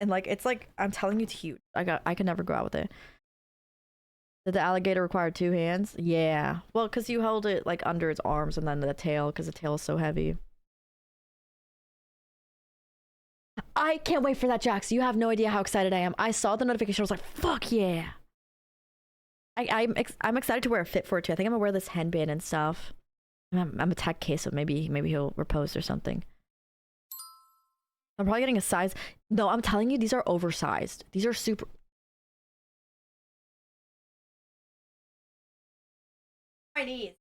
And like, it's like, I'm telling you, it's huge. I could never go out with it. Did the alligator require 2 hands? Yeah. Well, because you held it like under its arms and then the tail, because the tail is so heavy. I can't wait for that, Jax. You have no idea how excited I am. I saw the notification. I was like, fuck yeah. I'm excited to wear a fit for it too. I think I'm gonna wear this headband and stuff. I'm a tech case, so maybe he'll repost or something. I'm probably getting a size. No, I'm telling you, these are oversized. These are super... my knees.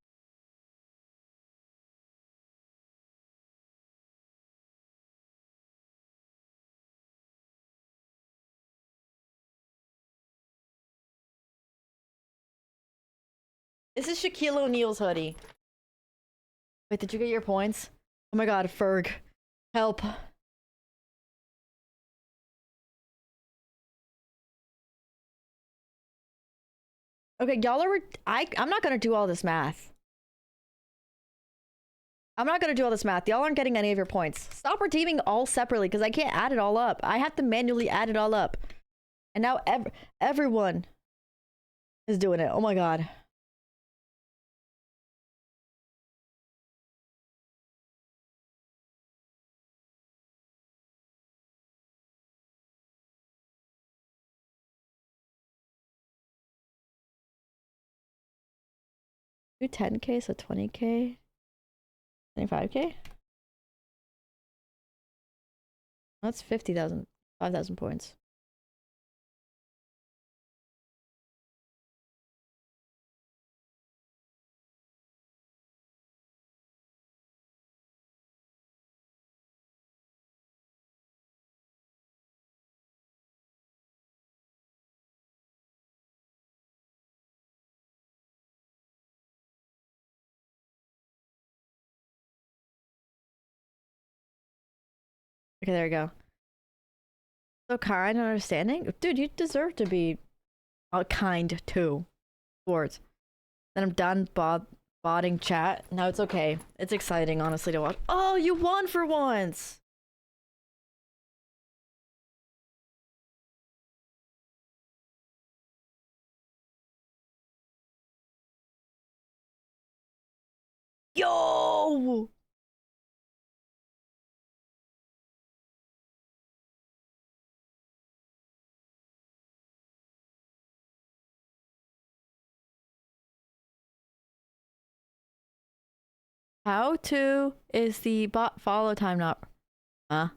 This is Shaquille O'Neal's hoodie. Wait, did you get your points? Oh my god, Ferg. Help. Okay, y'all are... I'm not gonna do all this math. I'm not gonna do all this math. Y'all aren't getting any of your points. Stop redeeming all separately, because I can't add it all up. I have to manually add it all up. And now everyone is doing it. Oh my god. Do 10k, so 20k, 25k. That's 50,000, 5,000 points. Okay, there we go. So kind and understanding? Dude, you deserve to be kind too. Towards. Then I'm done botting chat. Now it's okay. It's exciting, honestly, to watch. Oh, you won for once! Yo! How to is the bot follow time not? Huh?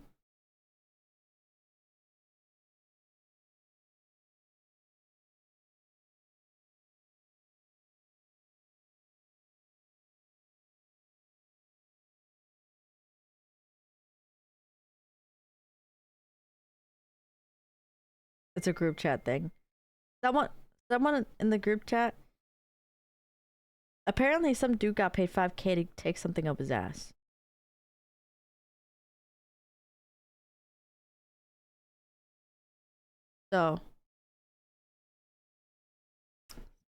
It's a group chat thing. Someone in the group chat. Apparently, some dude got paid 5k to take something up his ass. So,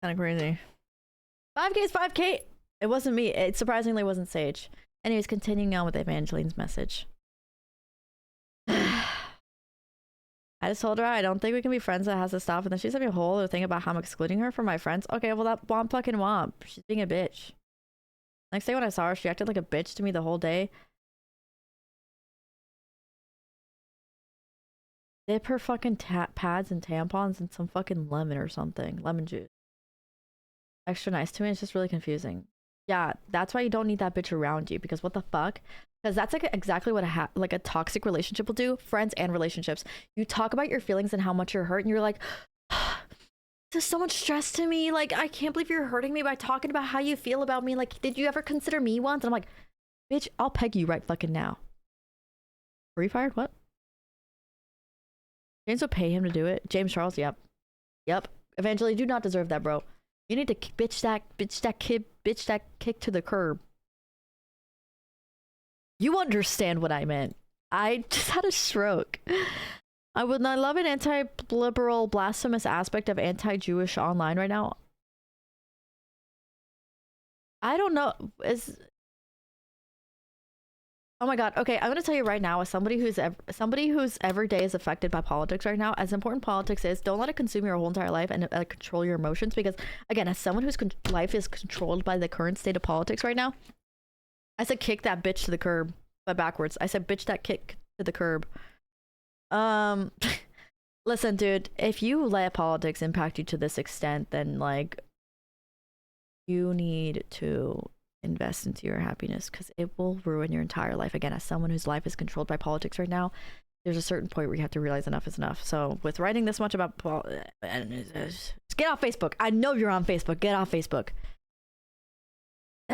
kind of crazy. 5k is 5k. It wasn't me. It surprisingly wasn't Sage. Anyways, continuing on with Evangeline's message. I just told her I don't think we can be friends. That has to stop. And then she sent me a whole other thing about how I'm excluding her from my friends. Okay, well that womp fucking womp. She's being a bitch. Next day when I saw her, she acted like a bitch to me the whole day. Dip her fucking pads and tampons in some fucking lemon or something. Lemon juice. Extra nice to me. It's just really confusing. Yeah, that's why you don't need that bitch around you. Because what the fuck? Because that's like exactly what a toxic relationship will do. Friends and relationships. You talk about your feelings and how much you're hurt, and you're like, there's so much stress to me. Like, I can't believe you're hurting me by talking about how you feel about me. Like, did you ever consider me once? And I'm like, bitch, I'll peg you right fucking now. Were you fired? What? James would pay him to do it. James Charles, yep. Yep. Eventually, do not deserve that, bro. You need to bitch that kick to the curb. You understand what I meant. I just had a stroke. I love an anti-liberal, blasphemous aspect of anti-Jewish online right now. I don't know. Oh my god. Okay, I'm gonna tell you right now, as somebody whose every day is affected by politics right now, as important politics is, don't let it consume your whole entire life and control your emotions. Because again, as someone whose life is controlled by the current state of politics right now, I said kick that bitch to the curb, but backwards. I said bitch that kick to the curb. Listen, dude, if you let politics impact you to this extent, then like you need to invest into your happiness, because it will ruin your entire life. Again, as someone whose life is controlled by politics right now, there's a certain point where you have to realize enough is enough. So with writing this much about get off Facebook. I know you're on Facebook. Get off Facebook.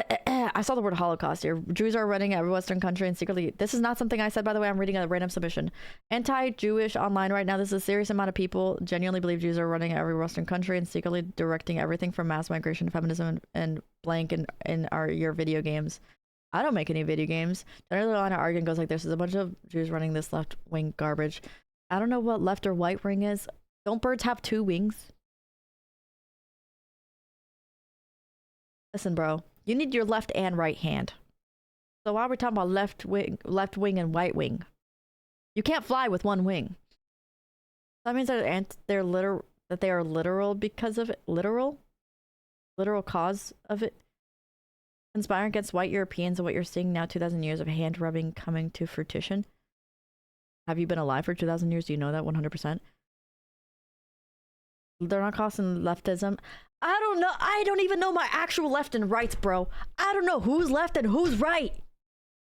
I saw the word Holocaust here. Jews are running every Western country and secretly. This is not something I said, by the way. I'm reading a random submission. Anti-Jewish online right now. This is a serious amount of people genuinely believe Jews are running every Western country and secretly directing everything from mass migration, feminism, and blank in your video games. I don't make any video games. Another line of argument goes like this: there's a bunch of Jews running this left-wing garbage. I don't know what left or right wing is. Don't birds have two wings? Listen, bro. You need your left and right hand. So why are we talking about left wing and right wing? You can't fly with one wing. That means that they are literal because of it. Literal cause of it. Conspiring against white Europeans and what you're seeing now, 2,000 years of hand rubbing coming to fruition. Have you been alive for 2,000 years? Do you know that 100%? They're not causing leftism. I don't know. I don't even know my actual left and rights, bro. I don't know who's left and who's right.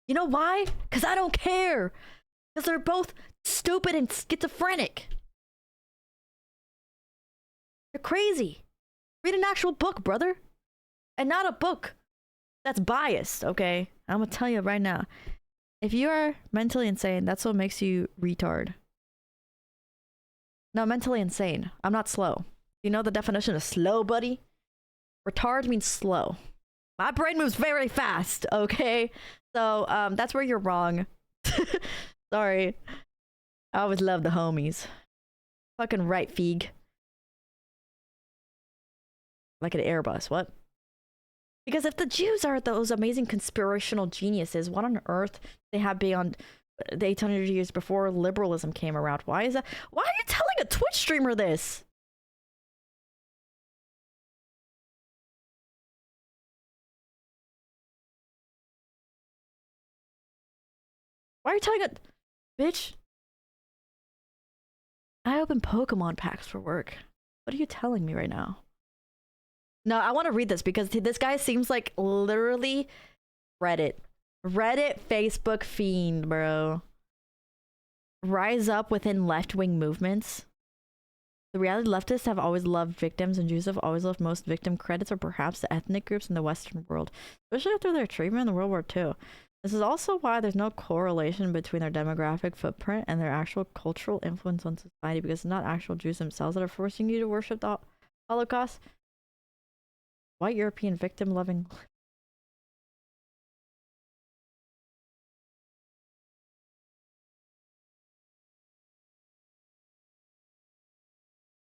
You know why? Because I don't care. Because they're both stupid and schizophrenic. They're crazy. Read an actual book, brother. And not a book that's biased, okay? I'm going to tell you right now. If you are mentally insane, that's what makes you retard. No, mentally insane. I'm not slow. You know the definition of slow, buddy? Retard means slow. My brain moves very fast, okay? So, that's where you're wrong. Sorry. I always love the homies. Fucking right, Feig. Like an Airbus, what? Because if the Jews are those amazing conspirational geniuses, what on earth they have beyond the 800 years before liberalism came around? Why is that? Why are you telling a Twitch streamer this? Why are you telling it? Bitch. I open Pokemon packs for work. What are you telling me right now? No, I want to read this because this guy seems like literally Reddit, Facebook fiend, bro. Rise up within left-wing movements. The reality leftists have always loved victims, and Jews have always loved most victim credits, or perhaps the ethnic groups in the Western world, especially after their treatment in World War II. This is also why there's no correlation between their demographic footprint and their actual cultural influence on society, because it's not actual Jews themselves that are forcing you to worship the Holocaust. White European victim loving.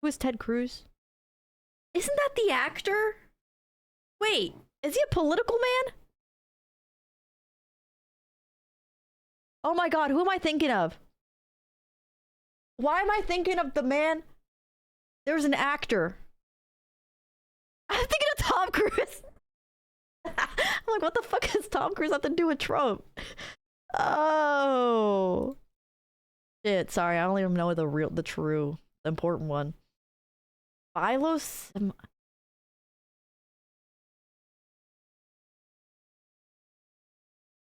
Who is Ted Cruz? Isn't that the actor? Wait, is he a political man? Oh my god, who am I thinking of? Why am I thinking of the man? There's an actor. I'm thinking of Tom Cruise. I'm like, what the fuck does Tom Cruise have to do with Trump? Oh. Shit, sorry, I don't even know the important one. Philos.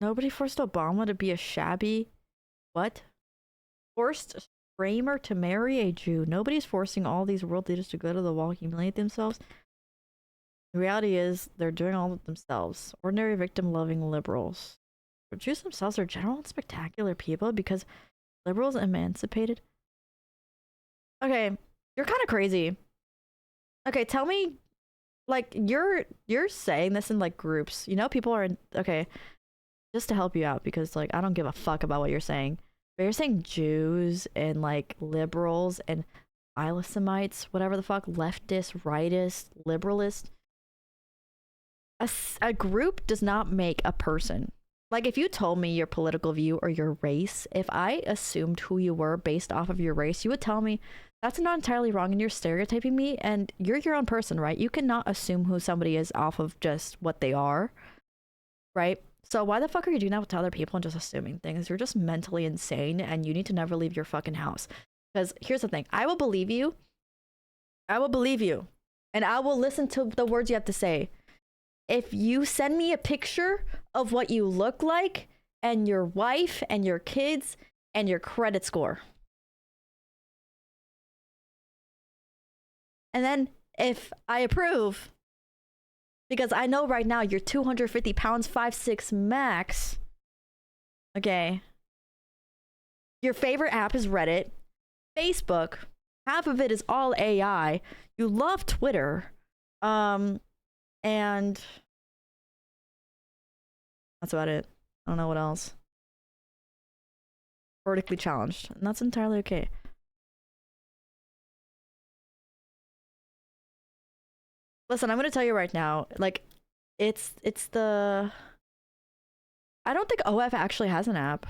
Nobody forced Obama to be a shabby. What? Forced Kramer to marry a Jew. Nobody's forcing all these world leaders to go to the wall, humiliate themselves. The reality is, they're doing all of themselves. Ordinary victim-loving liberals. But Jews themselves are general and spectacular people because liberals emancipated. Okay, you're kind of crazy. Okay, tell me, like, you're saying this in, like, groups. You know, people are in, okay, just to help you out, because, like, I don't give a fuck about what you're saying. But you're saying Jews and, like, liberals and Philosemites, whatever the fuck, leftist, rightist, liberalist. A group does not make a person. Like, if you told me your political view or your race, if I assumed who you were based off of your race, you would tell me, that's not entirely wrong and you're stereotyping me, and you're your own person, right? You cannot assume who somebody is off of just what they are, right? So why the fuck are you doing that to other people and just assuming things? You're just mentally insane and you need to never leave your fucking house. Because here's the thing, I will believe you. I will believe you. And I will listen to the words you have to say. If you send me a picture of what you look like and your wife and your kids and your credit score. And then if I approve, Because I know right now you're 250 pounds, 5'6" max. Okay. Your favorite app is Reddit. Facebook, half of it is all AI. You love Twitter. And that's about it. I don't know what else. Vertically challenged. And that's entirely okay. Listen, I'm gonna tell you right now, like, it's the I don't think OF actually has an app.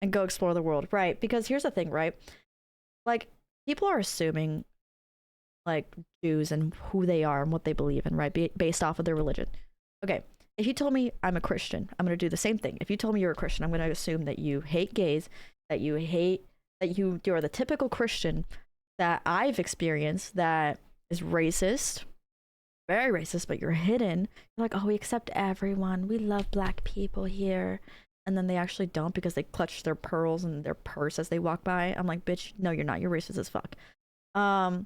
And go explore the world. Right. Because here's the thing, right? Like, people are assuming like Jews and who they are and what they believe in, right? Based off of their religion. Okay. If you told me I'm a Christian, I'm going to do the same thing. If you told me you're a Christian, I'm going to assume that you hate gays, that you are the typical Christian that I've experienced that is racist, very racist, but you're hidden. You're like, oh, we accept everyone. We love black people here. And then they actually don't because they clutch their pearls in their purse as they walk by. I'm like, bitch, no, you're not. You're racist as fuck. I'm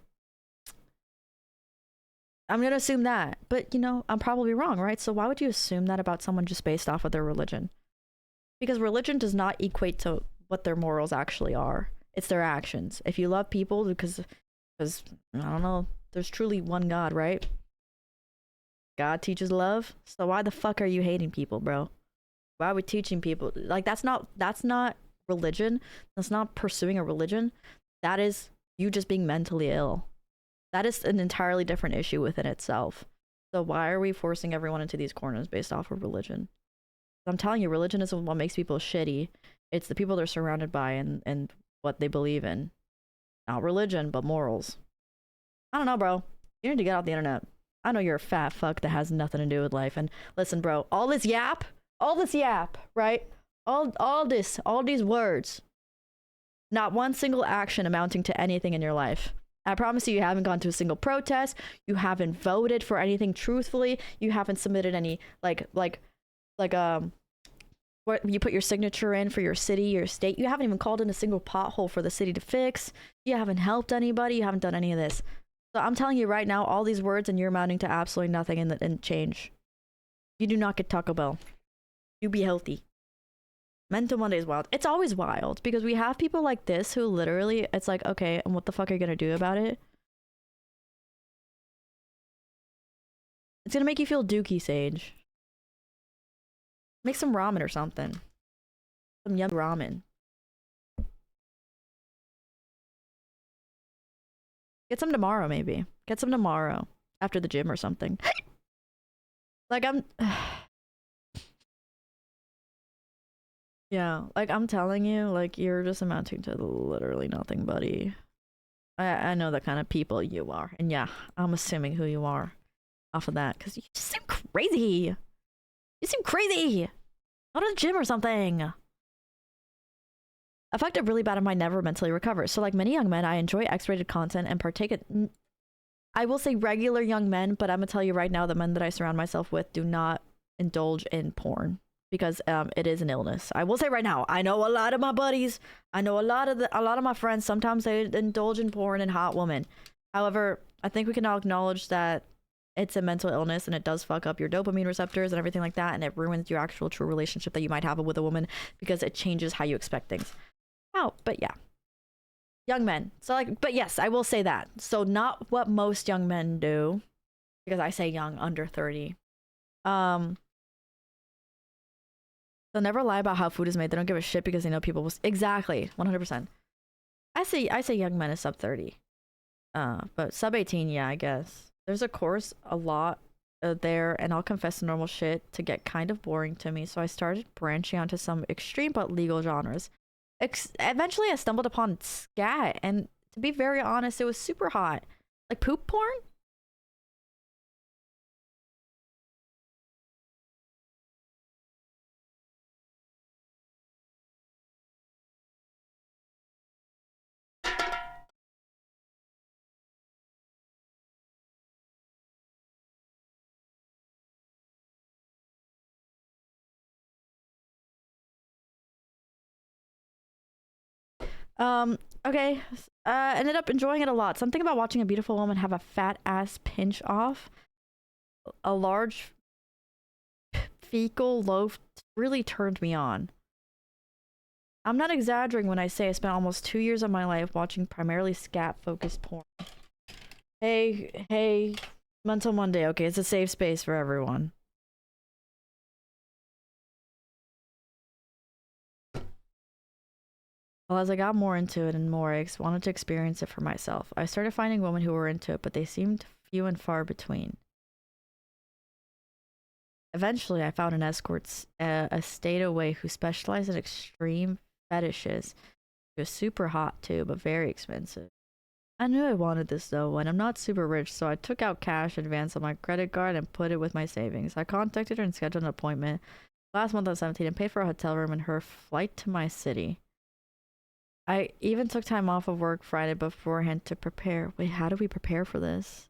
gonna assume that, but you know, I'm probably wrong, right? So why would you assume that about someone just based off of their religion? Because religion does not equate to what their morals actually are. It's their actions. If you love people because I don't know, there's truly one God, right? God teaches love. So why the fuck are you hating people, bro? Why are we teaching people? Like, that's not religion. That's not pursuing a religion. That is you just being mentally ill. That is an entirely different issue within itself. So why are we forcing everyone into these corners based off of religion? I'm telling you, religion isn't what makes people shitty. It's the people they're surrounded by and what they believe in. Not religion, but morals. I don't know, bro. You need to get off the internet. I know you're a fat fuck that has nothing to do with life. And listen, bro, all this yap, right? All these words. Not one single action amounting to anything in your life. I promise you haven't gone to a single protest. You haven't voted for anything truthfully. You haven't submitted any like what you put your signature in for your city, your state. You haven't even called in a single pothole for the city to fix. You haven't helped anybody. You haven't done any of this. So I'm telling you right now, all these words and you're amounting to absolutely nothing in change. You do not get Taco Bell. You be healthy. Mental Monday is wild. It's always wild because we have people like this who literally, it's like, okay, and what the fuck are you gonna do about it? It's gonna make you feel dookie, Sage. Make some ramen or something. Some yum ramen. Get some tomorrow, maybe. Get some tomorrow after the gym or something. Like, yeah, like I'm telling you, like you're just amounting to literally nothing, buddy. I know the kind of people you are, and yeah, I'm assuming who you are off of that because you just seem crazy. You seem crazy. Go to the gym or something. I fucked up really bad and might never mentally recover. So, like many young men, I enjoy X-rated content and partake in. I will say regular young men, but I'm gonna tell you right now, the men that I surround myself with do not indulge in porn because it is an illness. I will say right now, I know a lot of my buddies, I know a lot of my friends. Sometimes they indulge in porn and hot women. However, I think we can all acknowledge that it's a mental illness and it does fuck up your dopamine receptors and everything like that, and it ruins your actual true relationship that you might have with a woman because it changes how you expect things. Oh, but yeah. Young men. So like, but yes, I will say that. So not what most young men do, because I say young, under 30. They'll never lie about how food is made. They don't give a shit because they know people will exactly 100%. I say young men is sub 30. But sub 18, yeah, I guess. There's a course a lot there, and I'll confess the normal shit to get kind of boring to me. So I started branching onto some extreme but legal genres. Eventually I stumbled upon scat, and to be very honest, it was super hot. Like poop porn. Okay, ended up enjoying it a lot. Something about watching a beautiful woman have a fat ass pinch off a large fecal loaf really turned me on. I'm not exaggerating when I say I spent almost 2 years of my life watching primarily scat focused porn. Hey, Mental Monday, okay, it's a safe space for everyone. Well, as I got more into it and more, I wanted to experience it for myself. I started finding women who were into it, but they seemed few and far between. Eventually, I found an escort, a state away who specialized in extreme fetishes. She was super hot too, but very expensive. I knew I wanted this though, and I'm not super rich, so I took out cash advance on my credit card and put it with my savings. I contacted her and scheduled an appointment last month I was 17 and paid for a hotel room and her flight to my city. I even took time off of work Friday beforehand to prepare. Wait, how do we prepare for this?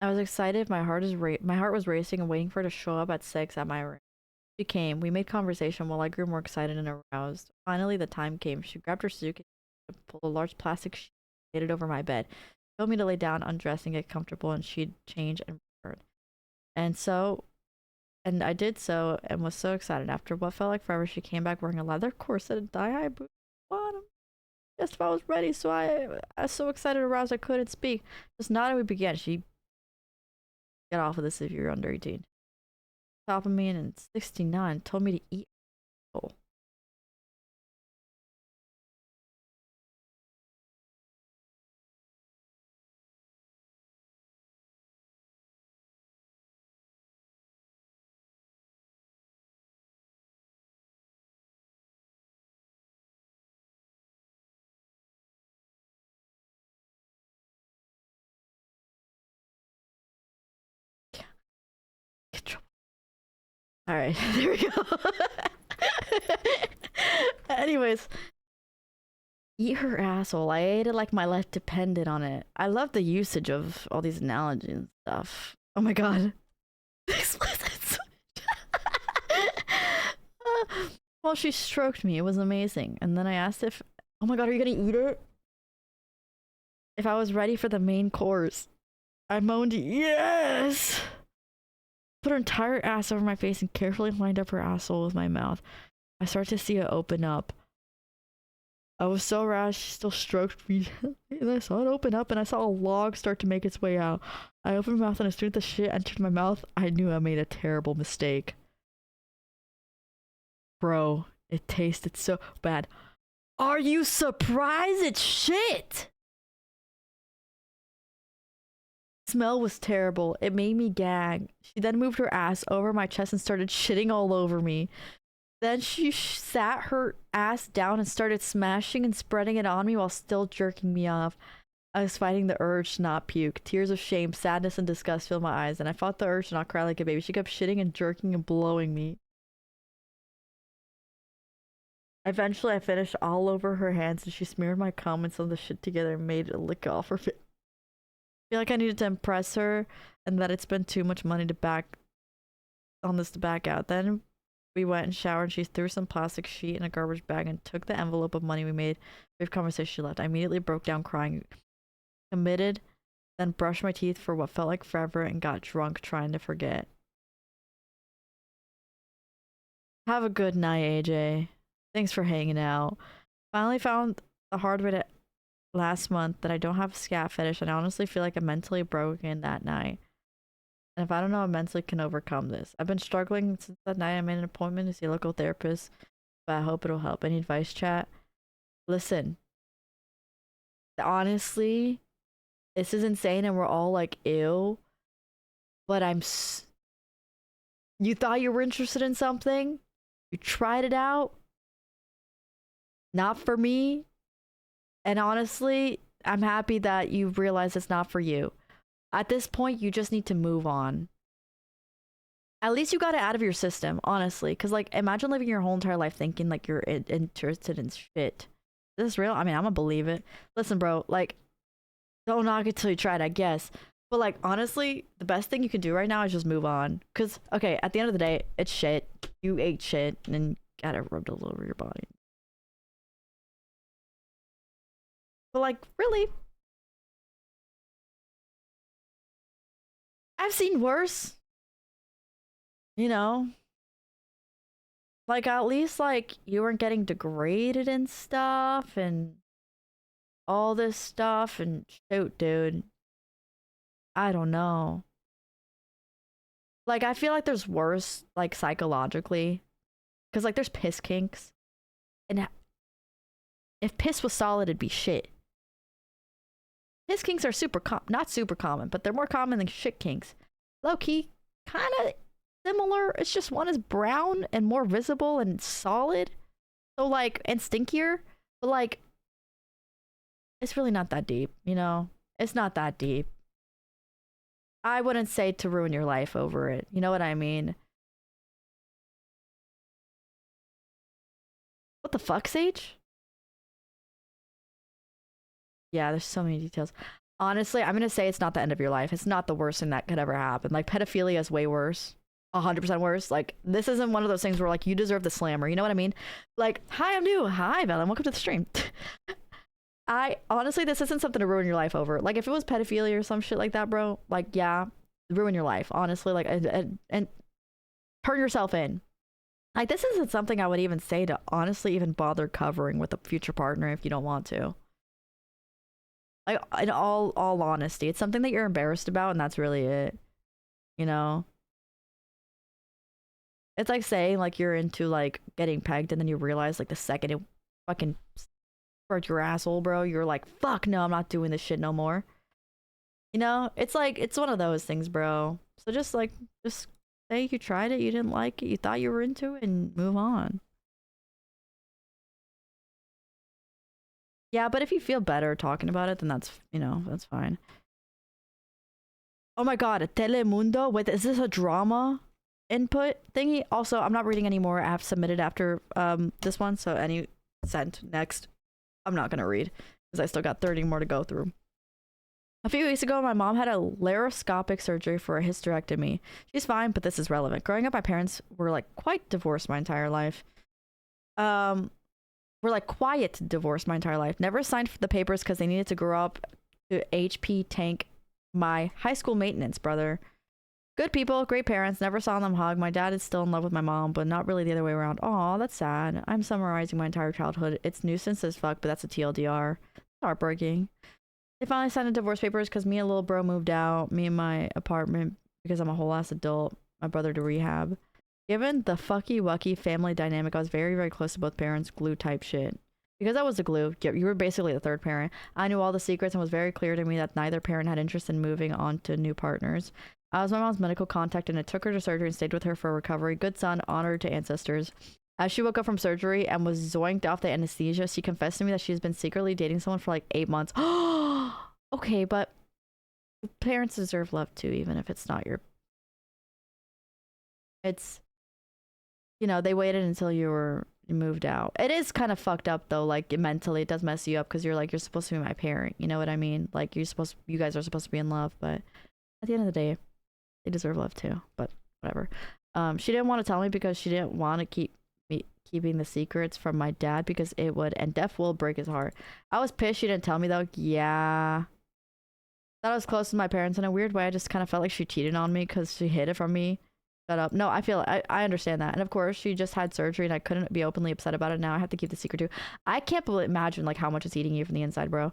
I was excited. My heart was racing and waiting for her to show up at 6 at my room. She came. We made conversation while I grew more excited and aroused. Finally, the time came. She grabbed her suitcase and pulled a large plastic sheet and laid it over my bed. She told me to lay down, undress, and get comfortable, and she'd change and return. And I did so and was so excited. After what felt like forever, she came back wearing a leather corset and thigh-high boots at the bottom. Just if I was ready, so I was so excited, aroused, I couldn't speak. Just nodded, we began. She get off of this if you're under 18. Top of me and 69 told me to eat. Oh. All right, there we go. Anyways, eat her asshole. I ate it like my life depended on it. I love the usage of all these analogies and stuff. Oh my god. Explicit. Well, she stroked me. It was amazing. And then I asked if, oh my god, are you gonna eat it? If I was ready for the main course. I moaned, yes! Put her entire ass over my face and carefully lined up her asshole with my mouth. I started to see it open up. I was so rash, she still stroked me. And I saw it open up and I saw a log start to make its way out. I opened my mouth and as soon as the shit entered my mouth, I knew I made a terrible mistake. Bro, it tasted so bad. Are you surprised? It's shit! Smell was terrible. It made me gag. She then moved her ass over my chest and started shitting all over me. Then she sat her ass down and started smashing and spreading it on me while still jerking me off. I was fighting the urge to not puke. Tears of shame, sadness, and disgust filled my eyes, and I fought the urge to not cry like a baby. She kept shitting and jerking and blowing me. Eventually, I finished all over her hands, and she smeared my cum and some of the shit together and made it lick off her face. I feel like I needed to impress her, and that it's been too much money to back out. Then we went and showered, and she threw some plastic sheet in a garbage bag and took the envelope of money we made. Brief conversation she left. I immediately broke down crying, committed, then brushed my teeth for what felt like forever and got drunk trying to forget. Have a good night, AJ. Thanks for hanging out. Finally found the hard way to last month that I don't have a scat fetish, and I honestly feel like I'm mentally broken that night. And if I don't know, I mentally can overcome this. I've been struggling since that night. I made an appointment to see a local therapist, but I hope it'll help. Any advice, chat? Listen, honestly, this is insane, and we're all like, ew. But you thought you were interested in something? You tried it out? Not for me. And honestly, I'm happy that you realize it's not for you. At this point, you just need to move on. At least you got it out of your system, honestly. Because, like, imagine living your whole entire life thinking, like, you're interested in shit. Is this real? I mean, I'm gonna believe it. Listen, bro, like, don't knock it till you try it, I guess. But, like, honestly, the best thing you can do right now is just move on. Because, okay, at the end of the day, it's shit. You ate shit and got it rubbed all over your body. But like, really, I've seen worse. You know, like at least like you weren't getting degraded and stuff and all this stuff and shoot, dude. I don't know. Like I feel like there's worse like psychologically cuz like there's piss kinks and if piss was solid it'd be shit. Piss kinks are not super common, but they're more common than shit kinks. Low key kind of similar. It's just one is brown and more visible and solid. So like and stinkier, but like it's really not that deep, you know? It's not that deep. I wouldn't say to ruin your life over it. You know what I mean? What the fuck, Sage? Yeah, there's so many details. Honestly, I'm gonna say it's not the end of your life. It's not the worst thing that could ever happen. Like pedophilia is way worse. 100% worse. Like this isn't one of those things where like you deserve the slammer. You know what I mean? Like, hi, I'm new. Hi, Velen. Welcome to the stream. I honestly, this isn't something to ruin your life over. Like if it was pedophilia or some shit like that, bro. Like yeah, ruin your life. Honestly, like and turn yourself in. Like this isn't something I would even say to honestly even bother covering with a future partner if you don't want to. Like in all honesty, it's something that you're embarrassed about, and that's really it. You know, it's like saying like you're into like getting pegged, and then you realize like the second it fucking spread your asshole, bro, you're like, fuck no, I'm not doing this shit no more. You know, it's like it's one of those things, bro. So just say you tried it, you didn't like it, you thought you were into it, and move on. Yeah, but if you feel better talking about it, then that's that's fine. Oh my god, Telemundo. Wait, is this a drama input thingy? Also, I'm not reading anymore. I have submitted after this one, so any sent next. I'm not gonna read because I still got 30 more to go through. A few weeks ago, my mom had a laparoscopic surgery for a hysterectomy. She's fine, but this is relevant. Growing up, my parents were like quite divorced my entire life. Were like quiet divorced my entire life. Never signed for the papers because they needed to grow up to HP tank my high school maintenance brother. Good people, great parents, never saw them hug. My dad is still in love with my mom, but not really the other way around. Aw, that's sad. I'm summarizing my entire childhood. It's nuisance as fuck, but that's a TLDR. Heartbreaking. They finally signed the divorce papers because me and little bro moved out. Me and my apartment because I'm a whole ass adult. My brother to rehab. Given the fucky wucky family dynamic, I was very, very close to both parents, glue type shit. Because I was the glue, you were basically the third parent. I knew all the secrets and was very clear to me that neither parent had interest in moving on to new partners. I was my mom's medical contact and I took her to surgery and stayed with her for recovery. Good son, honored to ancestors. As she woke up from surgery and was zoinked off the anesthesia, she confessed to me that she's been secretly dating someone for like 8 months. Okay, but parents deserve love too, even if it's not your... It's... they waited until you moved out. It is kind of fucked up though, like mentally it does mess you up because you're like, you're supposed to be my parent, you know what I mean? Like you guys are supposed to be in love, but at the end of the day, they deserve love too, but whatever. She didn't want to tell me because she didn't want to keeping the secrets from my dad because it would, and death will break his heart. I was pissed she didn't tell me though. Yeah. Thought I was close to my parents in a weird way. I just kind of felt like she cheated on me because she hid it from me. Shut up. No, I understand that. And of course, she just had surgery and I couldn't be openly upset about it. Now I have to keep the secret too. I can't imagine like how much it's eating you from the inside, bro.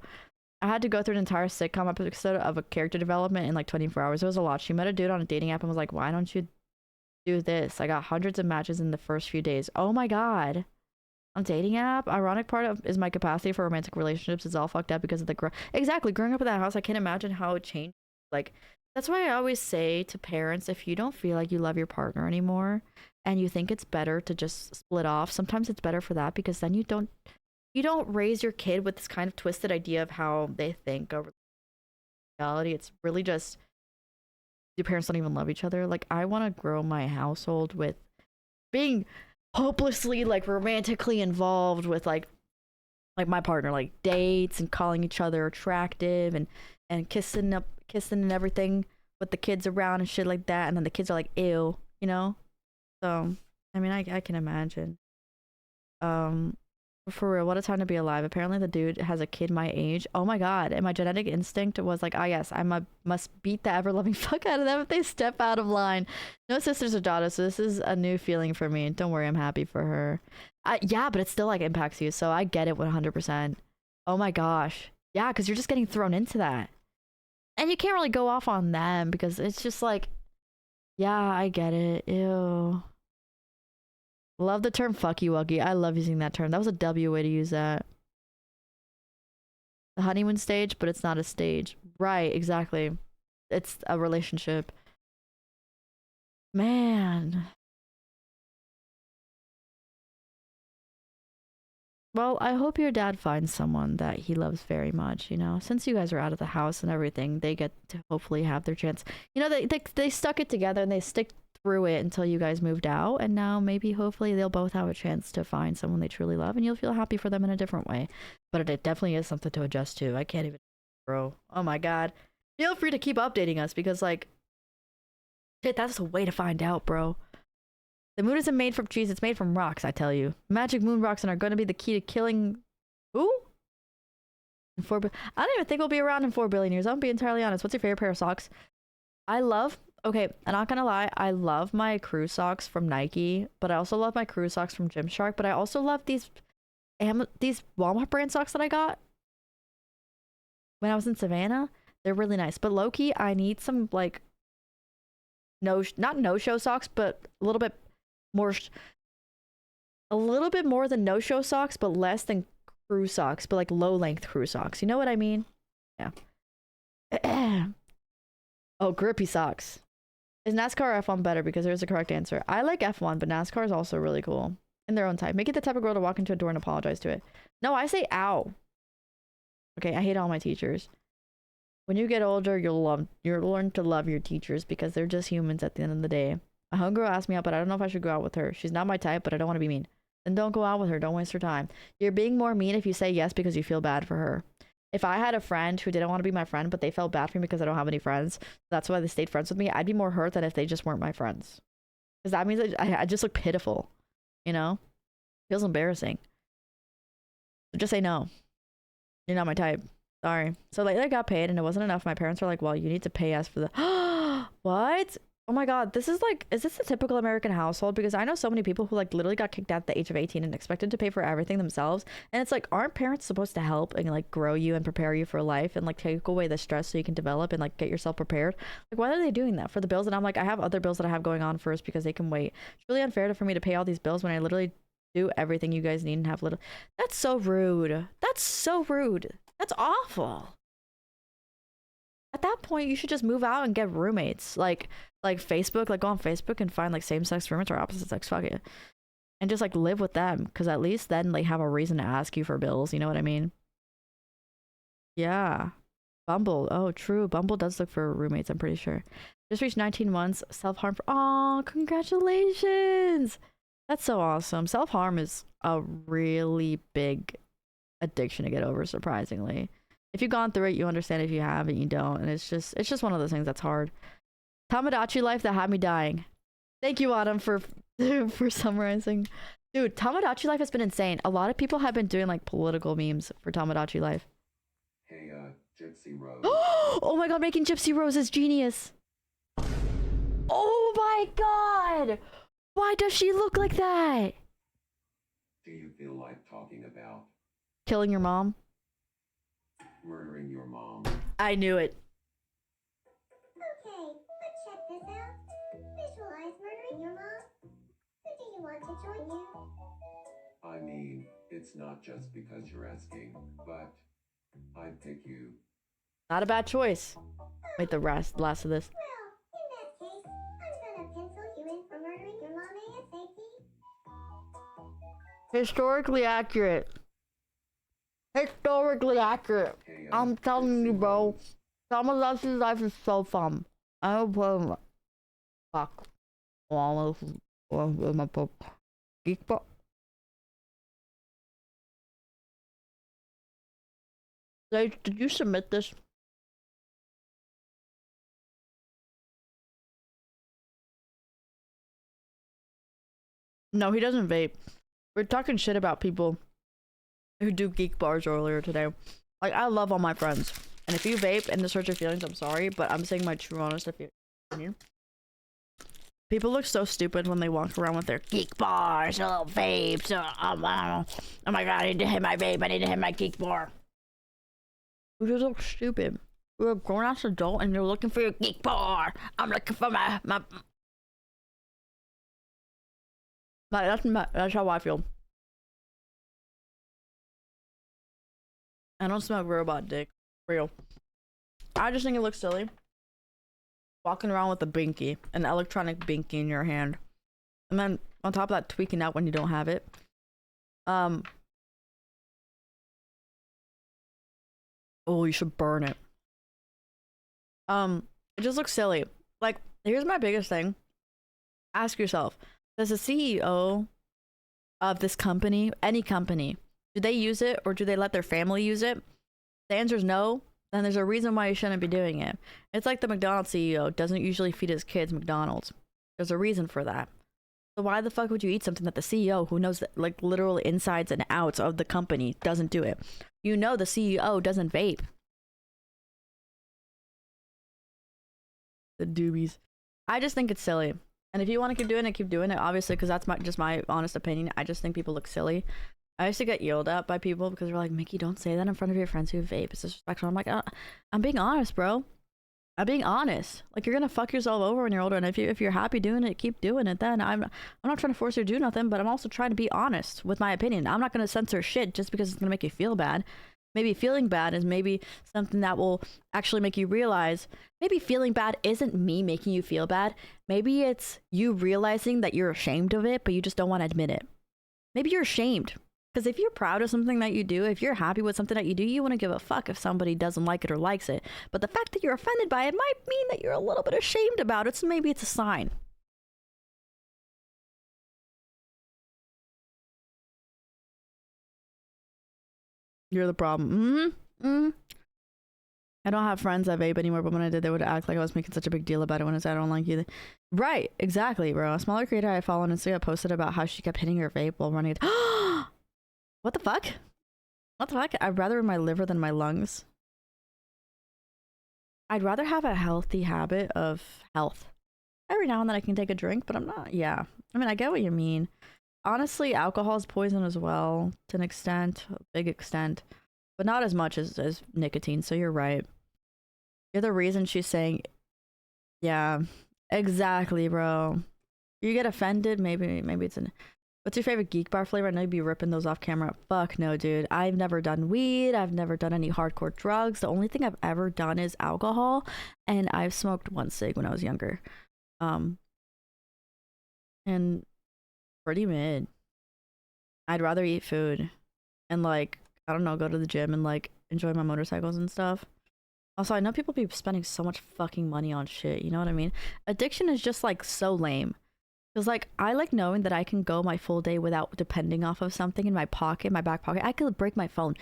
I had to go through an entire sitcom episode of a character development in like 24 hours. It was a lot. She met a dude on a dating app and was like, why don't you do this? I got hundreds of matches in the first few days. Oh my god. On dating app? Ironic part of is my capacity for romantic relationships is all fucked up because of the exactly growing up in that house. I can't imagine how it changed. Like that's why I always say to parents, if you don't feel like you love your partner anymore and you think it's better to just split off, sometimes it's better for that because then you don't raise your kid with this kind of twisted idea of how they think over reality. It's really just your parents don't even love each other. Like I want to grow my household with being hopelessly like romantically involved with like my partner, like dates and calling each other attractive and kissing and everything with the kids around and shit like that, and then the kids are like ew, you know. So I mean I can imagine. For real, what a time to be alive. Apparently the dude has a kid my age. Oh my god. And my genetic instinct was like, ah yes, must beat the ever-loving fuck out of them if they step out of line. No sisters or daughters, so this is a new feeling for me. Don't worry, I'm happy for her. Yeah, but it still like impacts you, so I get it 100%. Oh my gosh. Yeah, because you're just getting thrown into that. And you can't really go off on them because it's just like, yeah, I get it. Ew. Love the term fucky wuggy. I love using that term. That was a W way to use that. The honeymoon stage, but it's not a stage. Right, exactly. It's a relationship. Man. Well, I hope your dad finds someone that he loves very much, you know? Since you guys are out of the house and everything, they get to hopefully have their chance. You know, they stuck it together and they stick through it until you guys moved out, and now maybe hopefully they'll both have a chance to find someone they truly love and you'll feel happy for them in a different way. But it definitely is something to adjust to. I can't even, bro. Oh my god. Feel free to keep updating us because like shit, that's a way to find out, bro. The moon isn't made from cheese, it's made from rocks, I tell you. Magic moon rocks and are going to be the key to killing who? In I don't even think we'll be around in 4 billion years. I'll be entirely honest. What's your favorite pair of socks? I love, okay, I'm not gonna lie, I love my crew socks from Nike, but I also love my crew socks from Gymshark, but I also love these Walmart brand socks that I got when I was in Savannah. They're really nice, but low-key, I need some, like, not no-show socks, but more, a little bit more than no-show socks, but less than crew socks, but like low-length crew socks. You know what I mean? Yeah. Oh, grippy socks. Is NASCAR or F1 better? Because there's a correct answer. I like F1, but NASCAR is also really cool in their own type. Make it the type of girl to walk into a door and apologize to it. No, I say ow. Okay, I hate all my teachers. When you get older, you'll learn to love your teachers because they're just humans at the end of the day. A homegirl asked me out, but I don't know if I should go out with her. She's not my type, but I don't want to be mean. Then don't go out with her. Don't waste her time. You're being more mean if you say yes because you feel bad for her. If I had a friend who didn't want to be my friend, but they felt bad for me because I don't have any friends, that's why they stayed friends with me, I'd be more hurt than if they just weren't my friends. Because that means I just look pitiful, you know? Feels embarrassing. So just say no. You're not my type. Sorry. So like I got paid and it wasn't enough. My parents were like, well, you need to pay us for the what? Oh my god, this is like, is this a typical American household? Because I know so many people who like literally got kicked out at the age of 18 and expected to pay for everything themselves. And it's like, aren't parents supposed to help and like grow you and prepare you for life and like take away the stress so you can develop and like get yourself prepared? Like, why are they doing that for the bills? And I'm like, I have other bills that I have going on first because they can wait. It's really unfair for me to pay all these bills when I literally do everything you guys need and have little. That's so rude. That's so rude. That's awful. At that point, you should just move out and get roommates. Like Facebook, like go on Facebook and find like same-sex roommates or opposite sex, fuck it. And just like live with them, because at least then they have a reason to ask you for bills, you know what I mean? Yeah. Bumble. Oh, true. Bumble does look for roommates, I'm pretty sure. Just reached 19 months. Self-harm for oh, congratulations. That's so awesome. Self-harm is a really big addiction to get over, surprisingly. If you've gone through it, you understand. If you haven't, you don't. And it's just one of those things that's hard. Tamagotchi life that had me dying. Thank you, Autumn, for for summarizing. Dude, Tamagotchi life has been insane. A lot of people have been doing like political memes for Tamagotchi life. Hey, Gypsy Rose. Oh my god, making Gypsy Rose is genius. Oh my god! Why does she look like that? Do you feel like talking about killing your mom? Murdering your mom. I knew it. Okay, let's check this out. Visualize murdering your mom. Who do you want to join you? I mean, it's not just because you're asking, but I'd pick you. Not a bad choice. Wait, the last of this. Well, in that case, I'm gonna pencil you in for murdering your mom ASAP. Historically accurate. Historically accurate. Hey, I'm telling you, bro. Rose. Tamagotchi life is so fun. I don't play my fuck. Geek pop. Did you submit this? No, he doesn't vape. We're talking shit about people who do geek bars earlier today. Like, I love all my friends. And if you vape and this hurts your feelings, I'm sorry, but I'm saying my true honest opinion. People look so stupid when they walk around with their geek bars, little vapes. Oh my god, I need to hit my vape. I need to hit my geek bar. You just look stupid. You're a grown-ass adult and you're looking for your geek bar. I'm looking for my... Like, that's how I feel. I don't smoke robot dick. Real. I just think it looks silly. Walking around with a binky, an electronic binky in your hand. And then on top of that, tweaking out when you don't have it. Oh, you should burn it. It just looks silly. Like, here's my biggest thing. Ask yourself, does the CEO of this company, any company, do they use it or do they let their family use it? The answer is no. Then there's a reason why you shouldn't be doing it. It's like the McDonald's CEO doesn't usually feed his kids McDonald's. There's a reason for that. So why the fuck would you eat something that the CEO, who knows that, like, literal insides and outs of the company, doesn't do it? You know the CEO doesn't vape. The doobies. I just think it's silly. And if you want to keep doing it, keep doing it. Obviously, because that's just my honest opinion. I just think people look silly. I used to get yelled at by people because they're like, Mickey, don't say that in front of your friends who vape. It's disrespectful. I'm like, I'm being honest, bro. I'm being honest. Like, you're gonna fuck yourself over when you're older, and if you're happy doing it, keep doing it. Then I'm not trying to force you to do nothing, but I'm also trying to be honest with my opinion. I'm not gonna censor shit just because it's gonna make you feel bad. Maybe feeling bad is maybe something that will actually make you realize maybe feeling bad isn't me making you feel bad. Maybe it's you realizing that you're ashamed of it, but you just don't want to admit it. Maybe you're ashamed. Because if you're proud of something that you do, if you're happy with something that you do, you wouldn't give a fuck if somebody doesn't like it or likes it. But the fact that you're offended by it might mean that you're a little bit ashamed about it, so maybe it's a sign. You're the problem. I don't have friends that vape anymore, but when I did, they would act like I was making such a big deal about it when I said I don't like you. Right, exactly, bro. A smaller creator I follow on Instagram posted about how she kept hitting her vape while running it. What the fuck? What the fuck? I'd rather my liver than my lungs. I'd rather have a healthy habit of health. Every now and then I can take a drink, but I'm not. Yeah. I mean, I get what you mean. Honestly, alcohol is poison as well, to an extent, a big extent, but not as much as nicotine. So you're right. You're the reason she's saying, yeah, exactly, bro. You get offended, maybe it's an... What's your favorite geek bar flavor? I know you'd be ripping those off camera. Fuck no, dude. I've never done weed. I've never done any hardcore drugs. The only thing I've ever done is alcohol, and I've smoked one cig when I was younger. And pretty mid. I'd rather eat food and, like, I don't know, go to the gym and, like, enjoy my motorcycles and stuff. Also, I know people be spending so much fucking money on shit, you know what I mean? Addiction is just, like, so lame. Because, like, I like knowing that I can go my full day without depending off of something in my pocket, my back pocket. I could break my phone.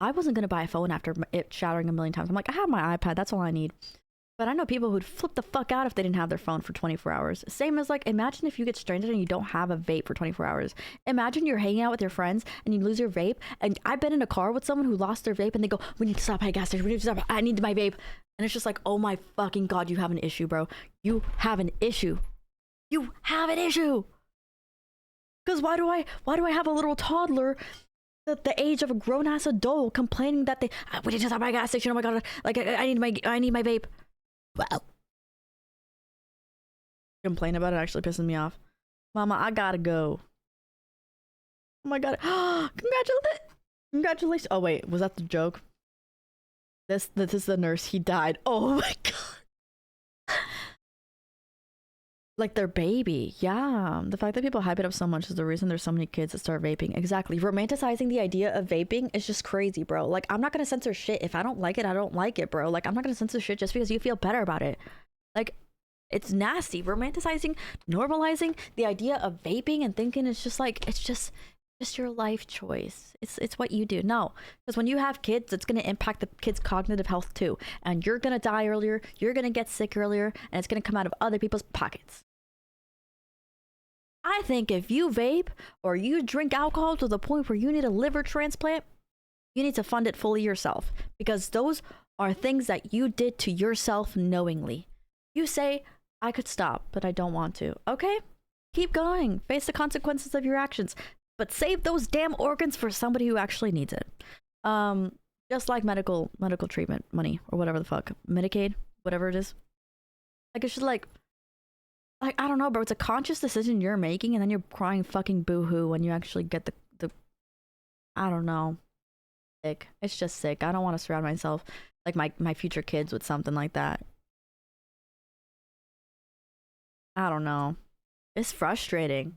I wasn't going to buy a phone after it shattering a million times. I'm like, I have my iPad. That's all I need. But I know people who'd flip the fuck out if they didn't have their phone for 24 hours. Same as, like, imagine if you get stranded and you don't have a vape for 24 hours. Imagine you're hanging out with your friends and you lose your vape. And I've been in a car with someone who lost their vape and they go, we need to stop at a gas station. We need to stop. I need my vape. And it's just like, oh my fucking God, you have an issue, bro. You have an issue. You have an issue. Because why do I have a little toddler at the age of a grown-ass adult complaining that they, we need to stop at a gas station. Oh my God, like, I need my vape. Wow. Complain about it actually pisses me off. Mama, I gotta go. Oh my God. Congratulations. Oh wait, was that the joke? This is the nurse. He died. Oh my God. Like their baby. Yeah. The fact that people hype it up so much is the reason there's so many kids that start vaping. Exactly. Romanticizing the idea of vaping is just crazy, bro. Like, I'm not gonna censor shit. If I don't like it, I don't like it, bro. Like, I'm not gonna censor shit just because you feel better about it. Like, it's nasty. Romanticizing, normalizing the idea of vaping and thinking it's just like, it's just your life choice. It's what you do. No, because when you have kids, it's going to impact the kids' cognitive health too. And you're going to die earlier. You're going to get sick earlier. And it's going to come out of other people's pockets. I think if you vape or you drink alcohol to the point where you need a liver transplant, you need to fund it fully yourself, because those are things that you did to yourself knowingly. You say, I could stop, but I don't want to. Okay, keep going. Face the consequences of your actions, but save those damn organs for somebody who actually needs it. Just like medical treatment money or whatever the fuck, Medicaid, whatever it is. Like, it's just like I don't know, bro. It's a conscious decision you're making, and then you're crying fucking boo-hoo when you actually get the I don't know. Sick. It's just sick. I don't want to surround myself, like my future kids, with something like that. I don't know. It's frustrating.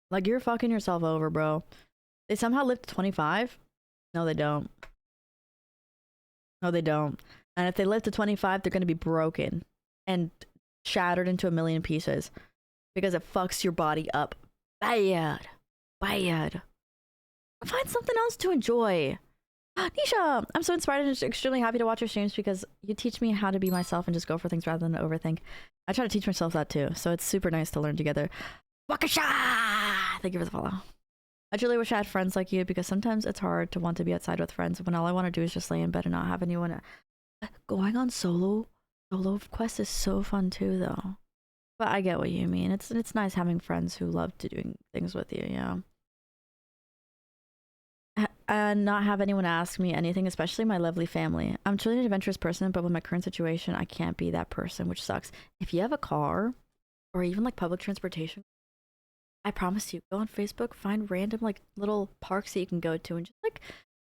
Like, you're fucking yourself over, bro. They somehow live to 25? No, they don't. No, they don't. And if they live to 25, they're going to be broken and shattered into a million pieces because it fucks your body up bad. Bad. Find something else to enjoy. Nisha, I'm so inspired and extremely happy to watch your streams because you teach me how to be myself and just go for things rather than overthink. I try to teach myself that too, so it's super nice to learn together. Wakasha! Thank you for the follow. I truly wish I had friends like you because sometimes it's hard to want to be outside with friends when all I want to do is just lay in bed and not have anyone. Going on solo quests is so fun too, though. But I get what you mean. It's nice having friends who love to doing things with you, yeah. And not have anyone ask me anything, especially my lovely family. I'm truly an adventurous person, but with my current situation, I can't be that person, which sucks. If you have a car, or even like public transportation, I promise you, go on Facebook, find random like little parks that you can go to, and just like,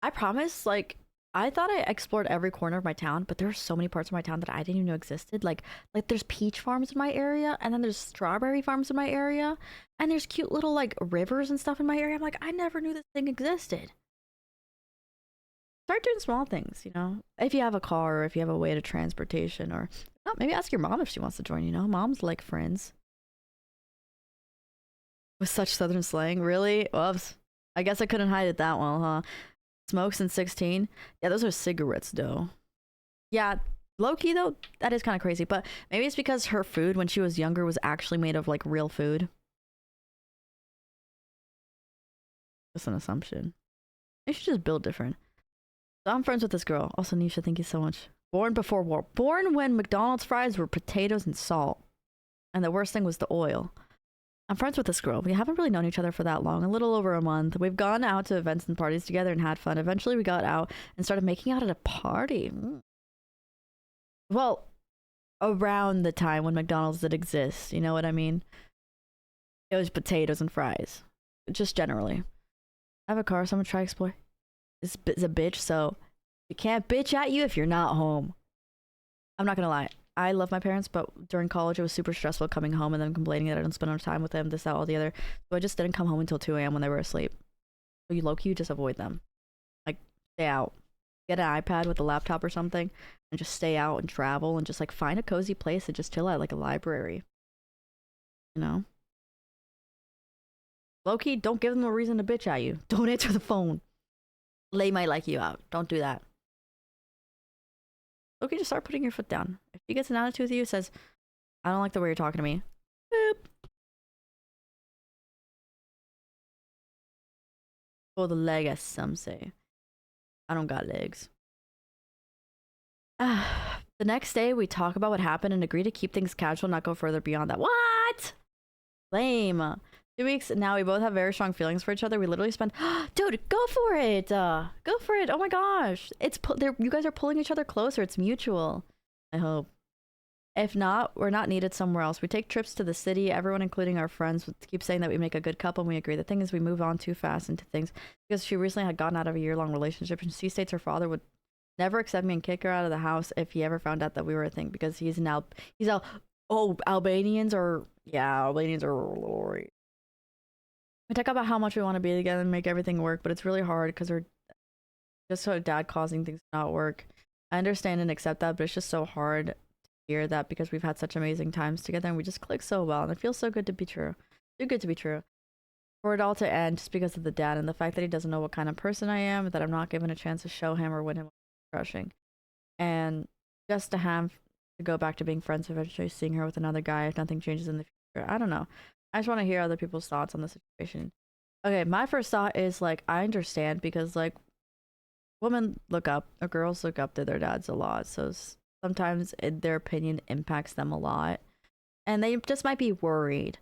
I promise, like, I thought I explored every corner of my town, but there are so many parts of my town that I didn't even know existed. Like there's peach farms in my area, and then there's strawberry farms in my area, and there's cute little like rivers and stuff in my area. I'm like, I never knew this thing existed. Start doing small things, you know? If you have a car, or if you have a way to transportation, or maybe ask your mom if she wants to join, you know? Moms like friends. With such southern slang, really? Whoops. I guess I couldn't hide it that well, huh? Smokes in 16? Yeah, those are cigarettes, though. Yeah, low-key, though, that is kind of crazy. But maybe it's because her food when she was younger was actually made of, like, real food. Just an assumption. They should just build different. So I'm friends with this girl. Also, Nisha, thank you so much. Born before war. Born when McDonald's fries were potatoes and salt. And the worst thing was the oil. I'm friends with this girl. We haven't really known each other for that long, a little over a month. We've gone out to events and parties together and had fun. Eventually, we got out and started making out at a party. Well, around the time when McDonald's did exist, you know what I mean? It was potatoes and fries. Just generally. I have a car, so I'm gonna try to explore. This is a bitch, so you can't bitch at you if you're not home. I'm not gonna lie. I love my parents, but during college it was super stressful coming home and then complaining that I didn't spend enough time with them, this, that, all the other. So I just didn't come home until 2 a.m. when they were asleep. So you low-key just avoid them. Like, stay out. Get an iPad with a laptop or something and just stay out and travel and just like find a cozy place and just chill at, like a library. You know? Low-key, don't give them a reason to bitch at you. Don't answer the phone. They might like you out. Don't do that. Okay, just start putting your foot down. If she gets an attitude with you, says, I don't like the way you're talking to me. Boop. Pull the leg, as some say. I don't got legs. The next day, we talk about what happened and agree to keep things casual, not go further beyond that. What? Lame. 2 weeks now, we both have very strong feelings for each other. We literally spend, dude, go for it. Go for it. Oh my gosh. You guys are pulling each other closer. It's mutual. I hope. If not, we're not needed somewhere else. We take trips to the city. Everyone, including our friends, keeps saying that we make a good couple, and we agree. The thing is, we move on too fast into things because she recently had gotten out of a year-long relationship, and she states her father would never accept me and kick her out of the house if he ever found out that we were a thing because Albanians are Lord. We talk about how much we want to be together and make everything work, but it's really hard because we're just so dad causing things to not work. I understand and accept that, but it's just so hard to hear that because we've had such amazing times together and we just click so well, and it feels so good to be true. Too good to be true. For it all to end just because of the dad and the fact that he doesn't know what kind of person I am, that I'm not given a chance to show him or win him crushing. And just to have to go back to being friends, eventually seeing her with another guy if nothing changes in the future. I don't know. I just want to hear other people's thoughts on the situation. Okay, my first thought is like I understand because like women look up or girls look up to their dads a lot, so sometimes their opinion impacts them a lot, and they just might be worried.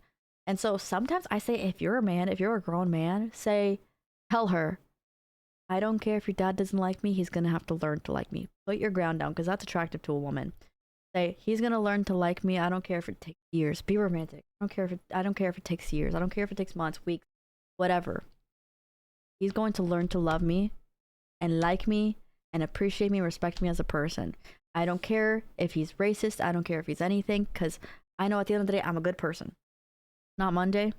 And so sometimes I say, if you're a man, if you're a grown man, say, tell her, I don't care if your dad doesn't like me, he's gonna have to learn to like me. Put your ground down because that's attractive to a woman. Say, he's gonna learn to like me. I don't care if it takes years. Be romantic. I don't care if it takes years. I don't care if it takes months, weeks, whatever. He's going to learn to love me and like me and appreciate me, respect me as a person. I don't care if he's racist. I don't care if he's anything, because I know at the end of the day, I'm a good person. Not Monday.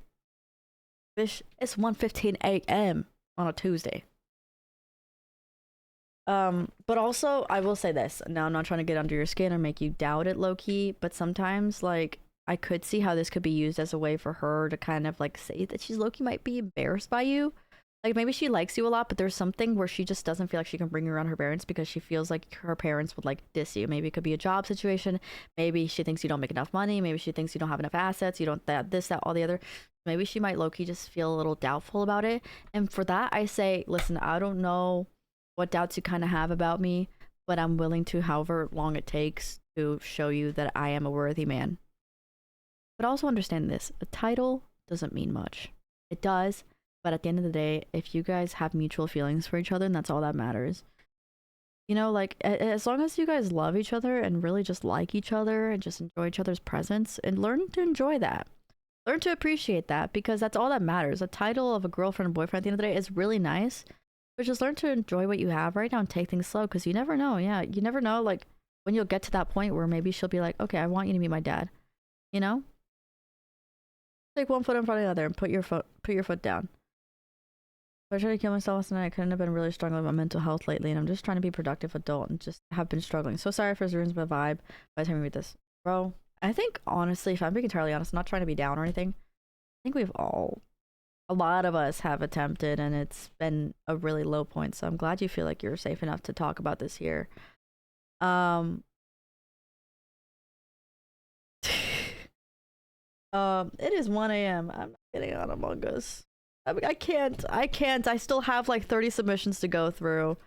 Bish, it's 1:15 a.m. on a Tuesday. But also, I will say this. Now, I'm not trying to get under your skin or make you doubt it low key, but sometimes, like, I could see how this could be used as a way for her to kind of like say that she's low key might be embarrassed by you. Like, maybe she likes you a lot, but there's something where she just doesn't feel like she can bring you around her parents because she feels like her parents would like diss you. Maybe it could be a job situation. Maybe she thinks you don't make enough money. Maybe she thinks you don't have enough assets. You don't that, this, that, all the other. Maybe she might low key just feel a little doubtful about it. And for that, I say, listen, I don't know what doubts you kind of have about me, but I'm willing to, however long it takes, to show you that I am a worthy man. But also understand this, a title doesn't mean much. It does, but at the end of the day, if you guys have mutual feelings for each other, and that's all that matters. You know, like, as long as you guys love each other and really just like each other and just enjoy each other's presence and learn to enjoy that. Learn to appreciate that, because that's all that matters. A title of a girlfriend and boyfriend at the end of the day is really nice, but just learn to enjoy what you have right now and take things slow, because you never know. Yeah, you never know, like, when you'll get to that point where maybe she'll be like, okay, I want you to meet my dad. You know? Take one foot in front of the other and put your foot down. I tried to kill myself last night. I couldn't have been really struggling with my mental health lately, and I'm just trying to be a productive adult and just have been struggling. So sorry for ruins my vibe by the time we read this. Bro, I think honestly, if I'm being entirely honest, I'm not trying to be down or anything. I think a lot of us have attempted, and it's been a really low point. So I'm glad you feel like you're safe enough to talk about this here. It is 1 a.m. I'm not getting on Among Us. I can't. I still have like 30 submissions to go through.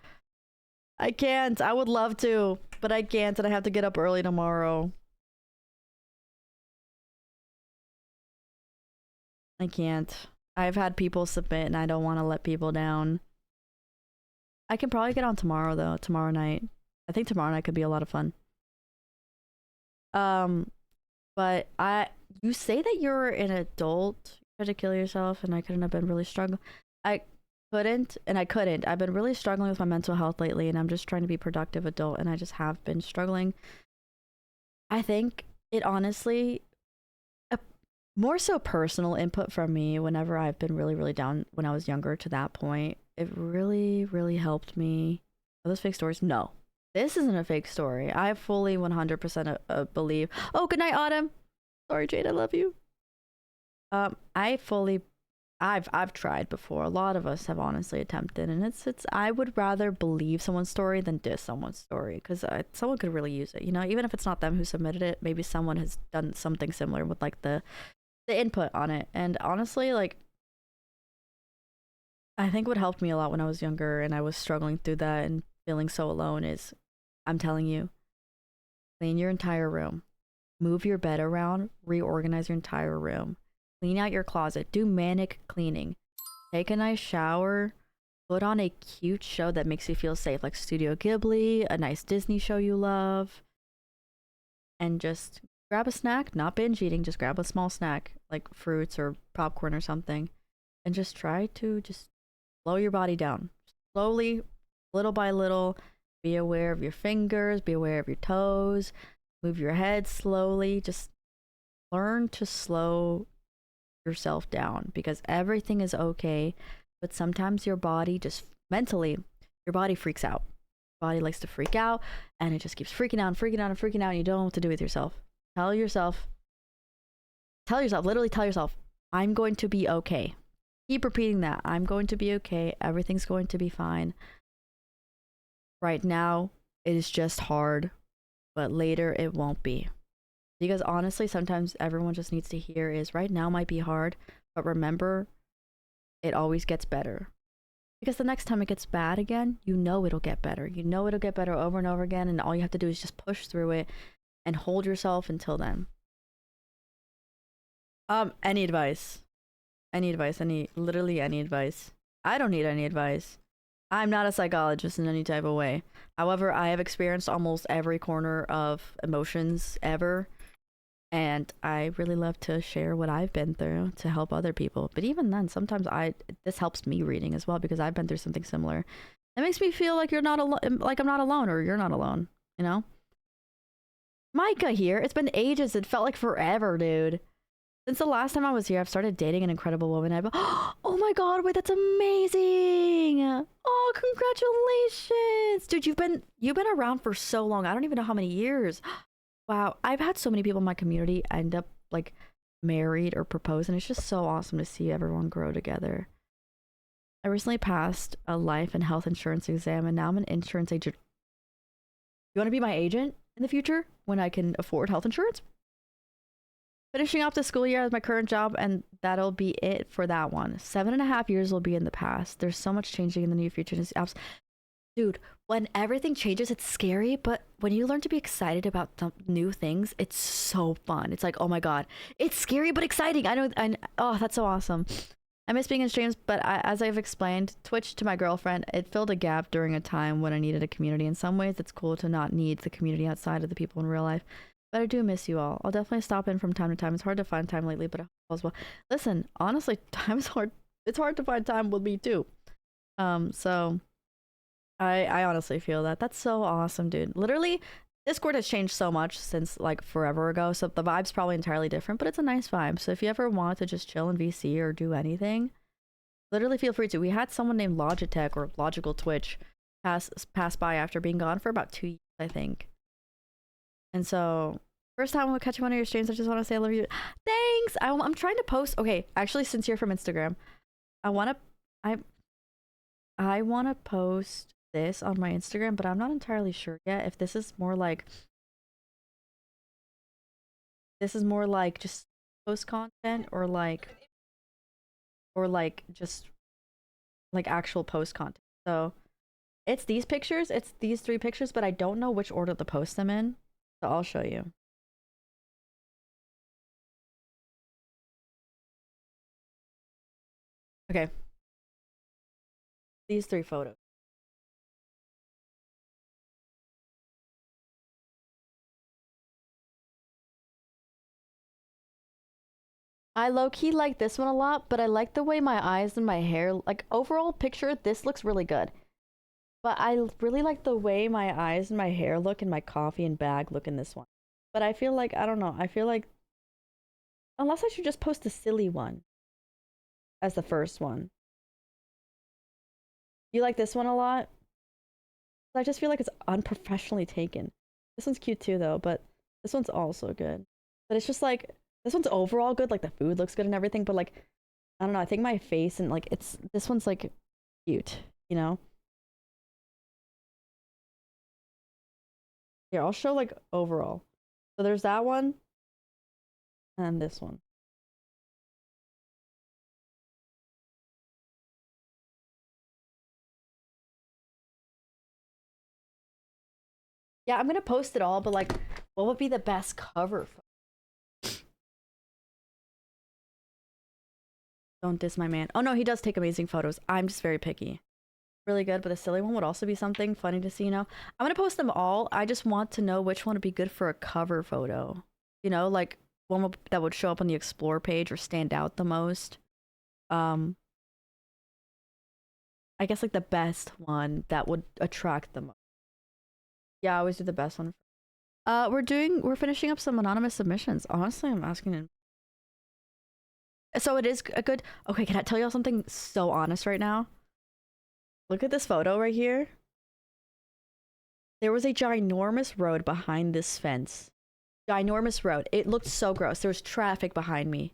I can't. I would love to, but I can't, and I have to get up early tomorrow. I can't. I've had people submit, and I don't want to let people down. I can probably get on tomorrow, though. Tomorrow night. I think tomorrow night could be a lot of fun. But you say that you're an adult, you tried to kill yourself, and I couldn't have been really struggling. I couldn't, and I couldn't. I've been really struggling with my mental health lately, and I'm just trying to be a productive adult, and I just have been struggling. I think it honestly, more so personal input from me whenever I've been really, really down when I was younger to that point. It really, really helped me. Are those fake stories? No. This isn't a fake story. I fully 100% believe. Oh, good night, Autumn. Sorry, Jade. I love you. I've tried before. A lot of us have honestly attempted, and it's. I would rather believe someone's story than diss someone's story, because someone could really use it. You know, even if it's not them who submitted it, maybe someone has done something similar with like the input on it. And honestly, like, I think what helped me a lot when I was younger and I was struggling through that and feeling so alone is, I'm telling you, clean your entire room, move your bed around, reorganize your entire room, clean out your closet, do manic cleaning, take a nice shower, put on a cute show that makes you feel safe, like Studio Ghibli, a nice Disney show you love, and just grab a snack, not binge eating, just grab a small snack, like fruits or popcorn or something, and just try to just slow your body down. Slowly, little by little, be aware of your fingers, be aware of your toes, move your head slowly, just learn to slow yourself down, because everything is okay, but sometimes your body just mentally, your body freaks out. Your body likes to freak out, and it just keeps freaking out and freaking out and freaking out, and you don't know what to do with yourself. Literally tell yourself, I'm going to be okay. Keep repeating that. I'm going to be okay. Everything's going to be fine. Right now, it is just hard, but later it won't be. Because honestly, sometimes everyone just needs to hear is right now might be hard, but remember, it always gets better. Because the next time it gets bad again, you know it'll get better. You know it'll get better over and over again, and all you have to do is just push through it and hold yourself until then. Any advice? Literally any advice. I don't need any advice. I'm not a psychologist in any type of way. However, I have experienced almost every corner of emotions ever, and I really love to share what I've been through to help other people. But even then, sometimes this helps me reading as well because I've been through something similar. It makes me feel like you're not alone, like I'm not alone, or you're not alone, you know? Micah here. It's been ages. It felt like forever, dude. Since the last time I was here, I've started dating an incredible woman. Oh my god, wait, that's amazing! Oh, congratulations! Dude, you've been around for so long. I don't even know how many years. Wow, I've had so many people in my community end up like married or proposed, and it's just so awesome to see everyone grow together. I recently passed a life and health insurance exam, and now I'm an insurance agent. You want to be my agent in the future when I can afford health insurance? Finishing up the school year as my current job, and that'll be it for that one. 7.5 years will be in the past. There's so much changing in the near future. Dude, when everything changes, it's scary, but when you learn to be excited about new things, it's so fun. It's like, oh my god, it's scary but exciting. Oh, that's so awesome. I miss being in streams, but as I've explained, Twitch to my girlfriend, it filled a gap during a time when I needed a community. In some ways, it's cool to not need the community outside of the people in real life. But I do miss you all. I'll definitely stop in from time to time. It's hard to find time lately, but as well. Listen, honestly, time's hard. It's hard to find time with me too. So I honestly feel that. That's so awesome, dude. Literally, Discord has changed so much since like forever ago, so the vibe's probably entirely different, but it's a nice vibe. So if you ever want to just chill in VC or do anything, literally feel free to. We had someone named Logitech or Logical Twitch pass by after being gone for about 2 years, I think. And so, first time I'm catching one of your streams, I just want to say I love you. Thanks! I'm trying to post... Okay, actually, since you're from Instagram, I want to post this on my Instagram, but I'm not entirely sure yet if this is more like... This is more like just post content or like just like actual post content. So, it's these pictures, it's these 3 pictures, but I don't know which order to post them in. So I'll show you. Okay. These 3 photos. I low-key like this one a lot, but I like the way my eyes and my hair, like overall picture, this looks really good. But I really like the way my eyes and my hair look and my coffee and bag look in this one. But I feel like, I don't know, I feel like, unless I should just post a silly one as the first one. You like this one a lot? I just feel like it's unprofessionally taken. This one's cute too though, but this one's also good. But it's just like, this one's overall good, like the food looks good and everything, but like, I don't know, I think my face and like, this one's like cute, you know? Here, I'll show like overall. So there's that one and this one. Yeah, I'm gonna post it all, but like, what would be the best cover? Don't diss my man. Oh no, he does take amazing photos. I'm just very picky. Really good, but the silly one would also be something funny to see, you know? I'm gonna post them all. I just want to know which one would be good for a cover photo. You know, like one that would show up on the explore page or stand out the most. I guess like the best one that would attract the most. Yeah, I always do the best one. We're finishing up some anonymous submissions. Honestly, I'm asking him. So it is a good... Okay, can I tell y'all something so honest right now? Look at this photo right here. There was a ginormous road behind this fence. Ginormous road. It looked so gross. There was traffic behind me.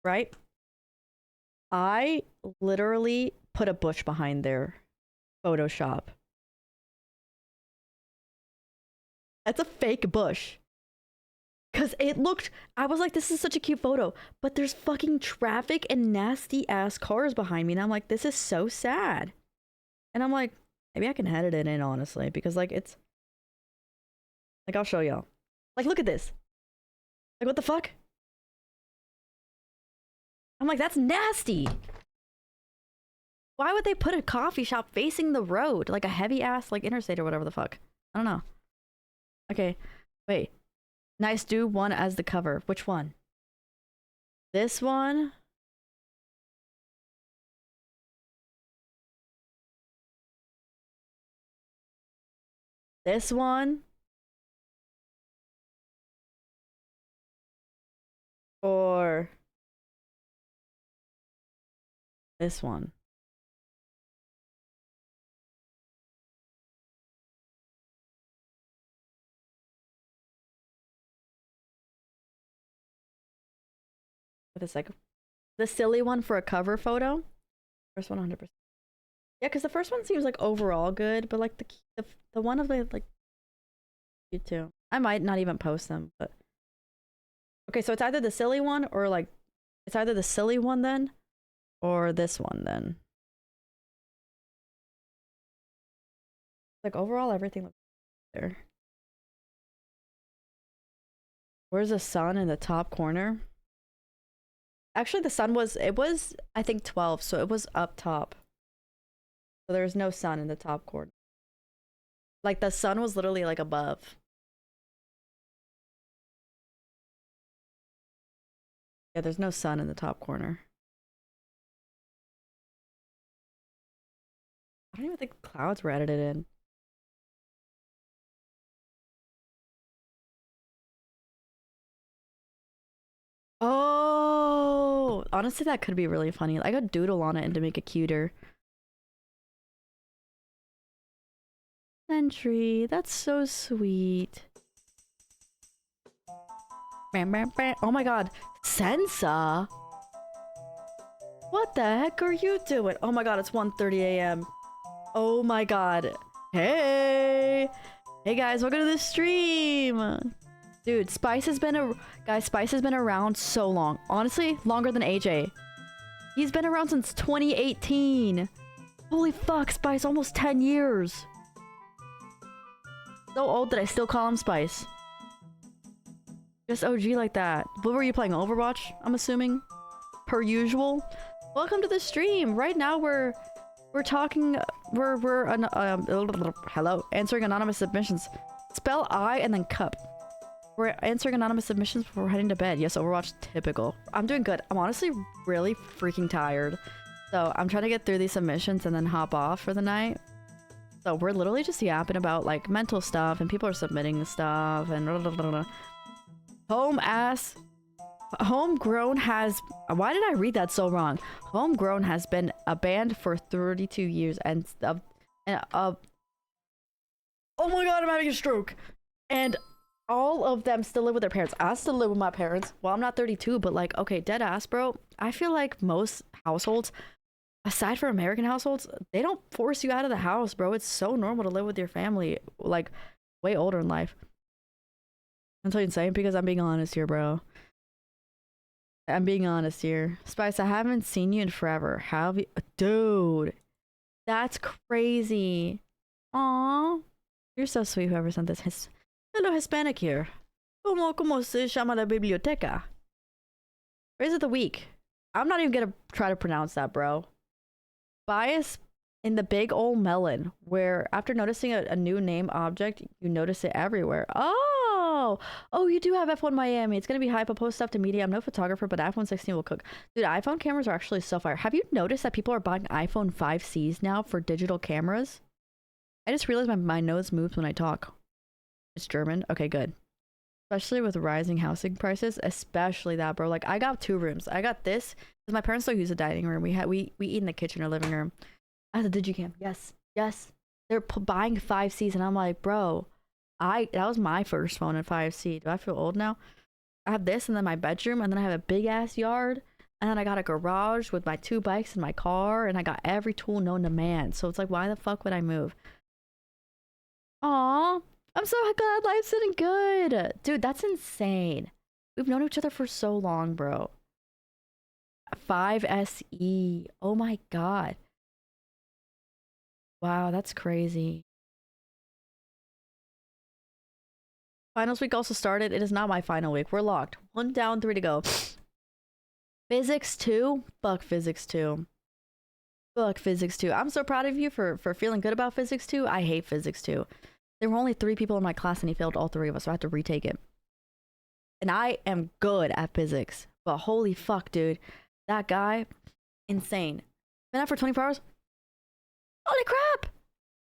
Right? I literally put a bush behind their Photoshop. That's a fake bush. Because it looked, I was like, this is such a cute photo, but there's fucking traffic and nasty ass cars behind me. And I'm like, this is so sad. And I'm like, maybe I can edit it in, honestly, because like it's, like, I'll show y'all. Like, look at this. Like, what the fuck? I'm like, that's nasty. Why would they put a coffee shop facing the road? Like a heavy ass, like, interstate or whatever the fuck. I don't know. Okay, wait. Nice do one as the cover. Which one? This one? This one? Or this one? With this, like, the silly one for a cover photo? First one, 100%. Yeah, because the first one seems like overall good, but like the one of the, like, you too. I might not even post them, but okay, so it's either the silly one or like it's either the silly one then or this one then. Like overall everything looks there. Where's the sun in the top corner? Actually the sun was, it was I think 12, so it was up top. So there's no sun in the top corner. Like the sun was literally like above. Yeah, there's no sun in the top corner. I don't even think clouds were edited in. Oh, honestly, that could be really funny. I could doodle on it and to make it cuter. Sentry, that's so sweet. Oh my god, Sensa? What the heck are you doing? Oh my god, it's 1:30 a.m. Oh my god. Hey! Hey guys, welcome to the stream! Dude, Spice has been Spice has been around so long. Honestly, longer than AJ. He's been around since 2018. Holy fuck, Spice, almost 10 years. So old that I still call him Spice. Just OG like that. What were you playing? Overwatch, I'm assuming? Per usual? Welcome to the stream. Right now we're talking, hello, answering anonymous submissions. Spell I and then cup. We're answering anonymous submissions before we're heading to bed. Yes, Overwatch, typical. I'm doing good. I'm honestly really freaking tired. So I'm trying to get through these submissions and then hop off for the night. So we're literally just yapping about like mental stuff and people are submitting stuff and Homegrown has, why did I read that so wrong? Homegrown has been a band for 32 years and oh my god, I'm having a stroke. And all of them still live with their parents. I still live with my parents. Well, I'm not 32, but like, okay, dead ass, bro. I feel like most households, aside from American households, they don't force you out of the house, bro. It's so normal to live with your family, like, way older in life. I'm so insane because I'm being honest here, bro. I'm being honest here. Spice, I haven't seen you in forever. How have you? Dude, that's crazy. Aww. You're so sweet, whoever sent this. Hello, Hispanic here. ¿Cómo se llama la biblioteca? Phrase of the week. I'm not even gonna try to pronounce that, bro. Bias in the big old melon, where after noticing a new name object, you notice it everywhere. Oh, you do have F1 Miami. It's gonna be hype. I'll post stuff to media. I'm no photographer, but iPhone 16 will cook. Dude, iPhone cameras are actually so fire. Have you noticed that people are buying iPhone 5Cs now for digital cameras? I just realized my nose moves when I talk. It's German? Okay, good. Especially with rising housing prices, especially that, bro. Like, I got 2 rooms. I got this because my parents don't use a dining room. We eat in the kitchen or living room. I have the digicam. Yes. They're buying 5Cs, and I'm like, bro, that was my first phone at 5C. Do I feel old now? I have this, and then my bedroom, and then I have a big ass yard, and then I got a garage with my 2 bikes and my car, and I got every tool known to man. So it's like, why the fuck would I move? Aww. I'm so glad life's sitting good. Dude, that's insane. We've known each other for so long, bro. 5SE. Oh my god. Wow, that's crazy. Finals week also started. It is not my final week. We're locked. 1 down, 3 to go. Physics 2? Fuck Physics 2. Fuck Physics 2. I'm so proud of you for feeling good about Physics 2. I hate Physics 2. There were only 3 people in my class and he failed all 3 of us, so I had to retake it. And I am good at physics. But holy fuck, dude. That guy, insane. Been out for 24 hours? Holy crap!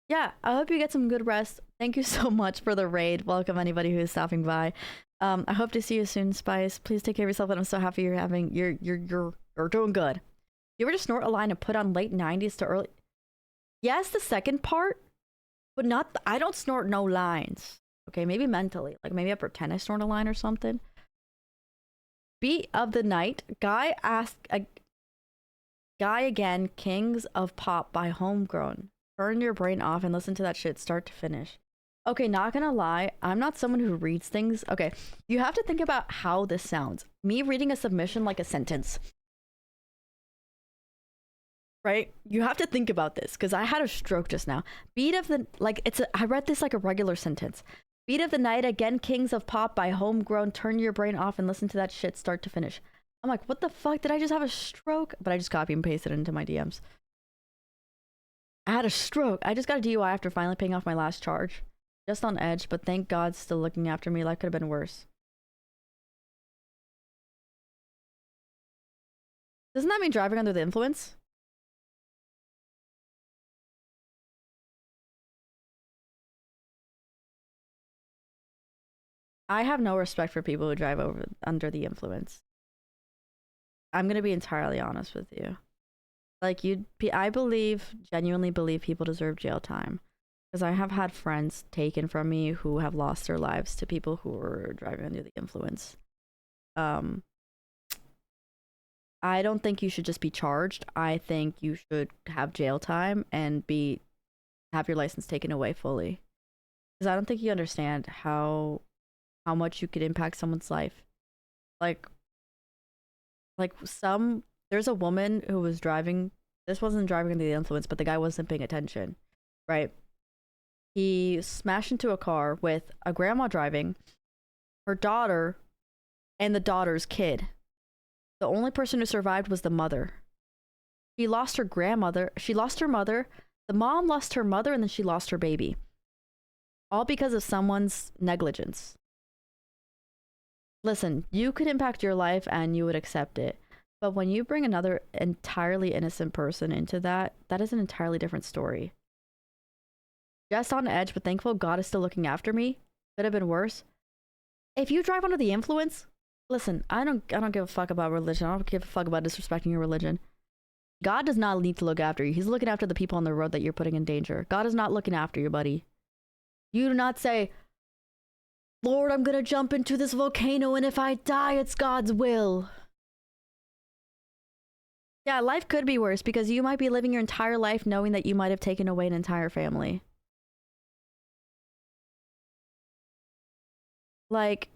Yeah, I hope you get some good rest. Thank you so much for the raid. Welcome anybody who is stopping by. I hope to see you soon, Spice. Please take care of yourself, and I'm so happy you're doing good. You ever just snort a line and put on late 90s to early? Yes, the second part, but not. I don't snort no lines. Okay, maybe mentally, like maybe I pretend I snort a line or something. Beat of the night. Guy asked a guy again. Kings of Pop by Homegrown. Turn your brain off and listen to that shit start to finish. Okay, not gonna lie, I'm not someone who reads things. Okay, you have to think about how this sounds. Me reading a submission like a sentence. Right? You have to think about this, because I had a stroke just now. Beat of the, like, I read this like a regular sentence. Beat of the night, again, Kings of Pop by Homegrown. Turn your brain off and listen to that shit start to finish. I'm like, what the fuck? Did I just have a stroke? But I just copy and pasted it into my DMs. I had a stroke. I just got a DUI after finally paying off my last charge. Just on edge, but thank God still looking after me. Life could have been worse. Doesn't that mean driving under the influence? I have no respect for people who drive under the influence. I'm gonna be entirely honest with you. Like, I genuinely believe people deserve jail time. Because I have had friends taken from me who have lost their lives to people who were driving under the influence. I don't think you should just be charged. I think you should have jail time and have your license taken away fully. Because I don't think you understand how much you could impact someone's life. There's a woman who was driving. This wasn't driving under the influence, but the guy wasn't paying attention, right? He smashed into a car with a grandma driving, her daughter, and the daughter's kid. The only person who survived was the mother. She lost her grandmother. She lost her mother. The mom lost her mother, and then she lost her baby. All because of someone's negligence. Listen, you could impact your life and you would accept it. But when you bring another entirely innocent person into that is an entirely different story. Just on edge, but thankful God is still looking after me. Could have been worse. If you drive under the influence, listen, I don't give a fuck about religion. I don't give a fuck about disrespecting your religion. God does not need to look after you. He's looking after the people on the road that you're putting in danger. God is not looking after you, buddy. You do not say, Lord, I'm gonna jump into this volcano and if I die, it's God's will. Yeah, life could be worse because you might be living your entire life knowing that you might have taken away an entire family. Like,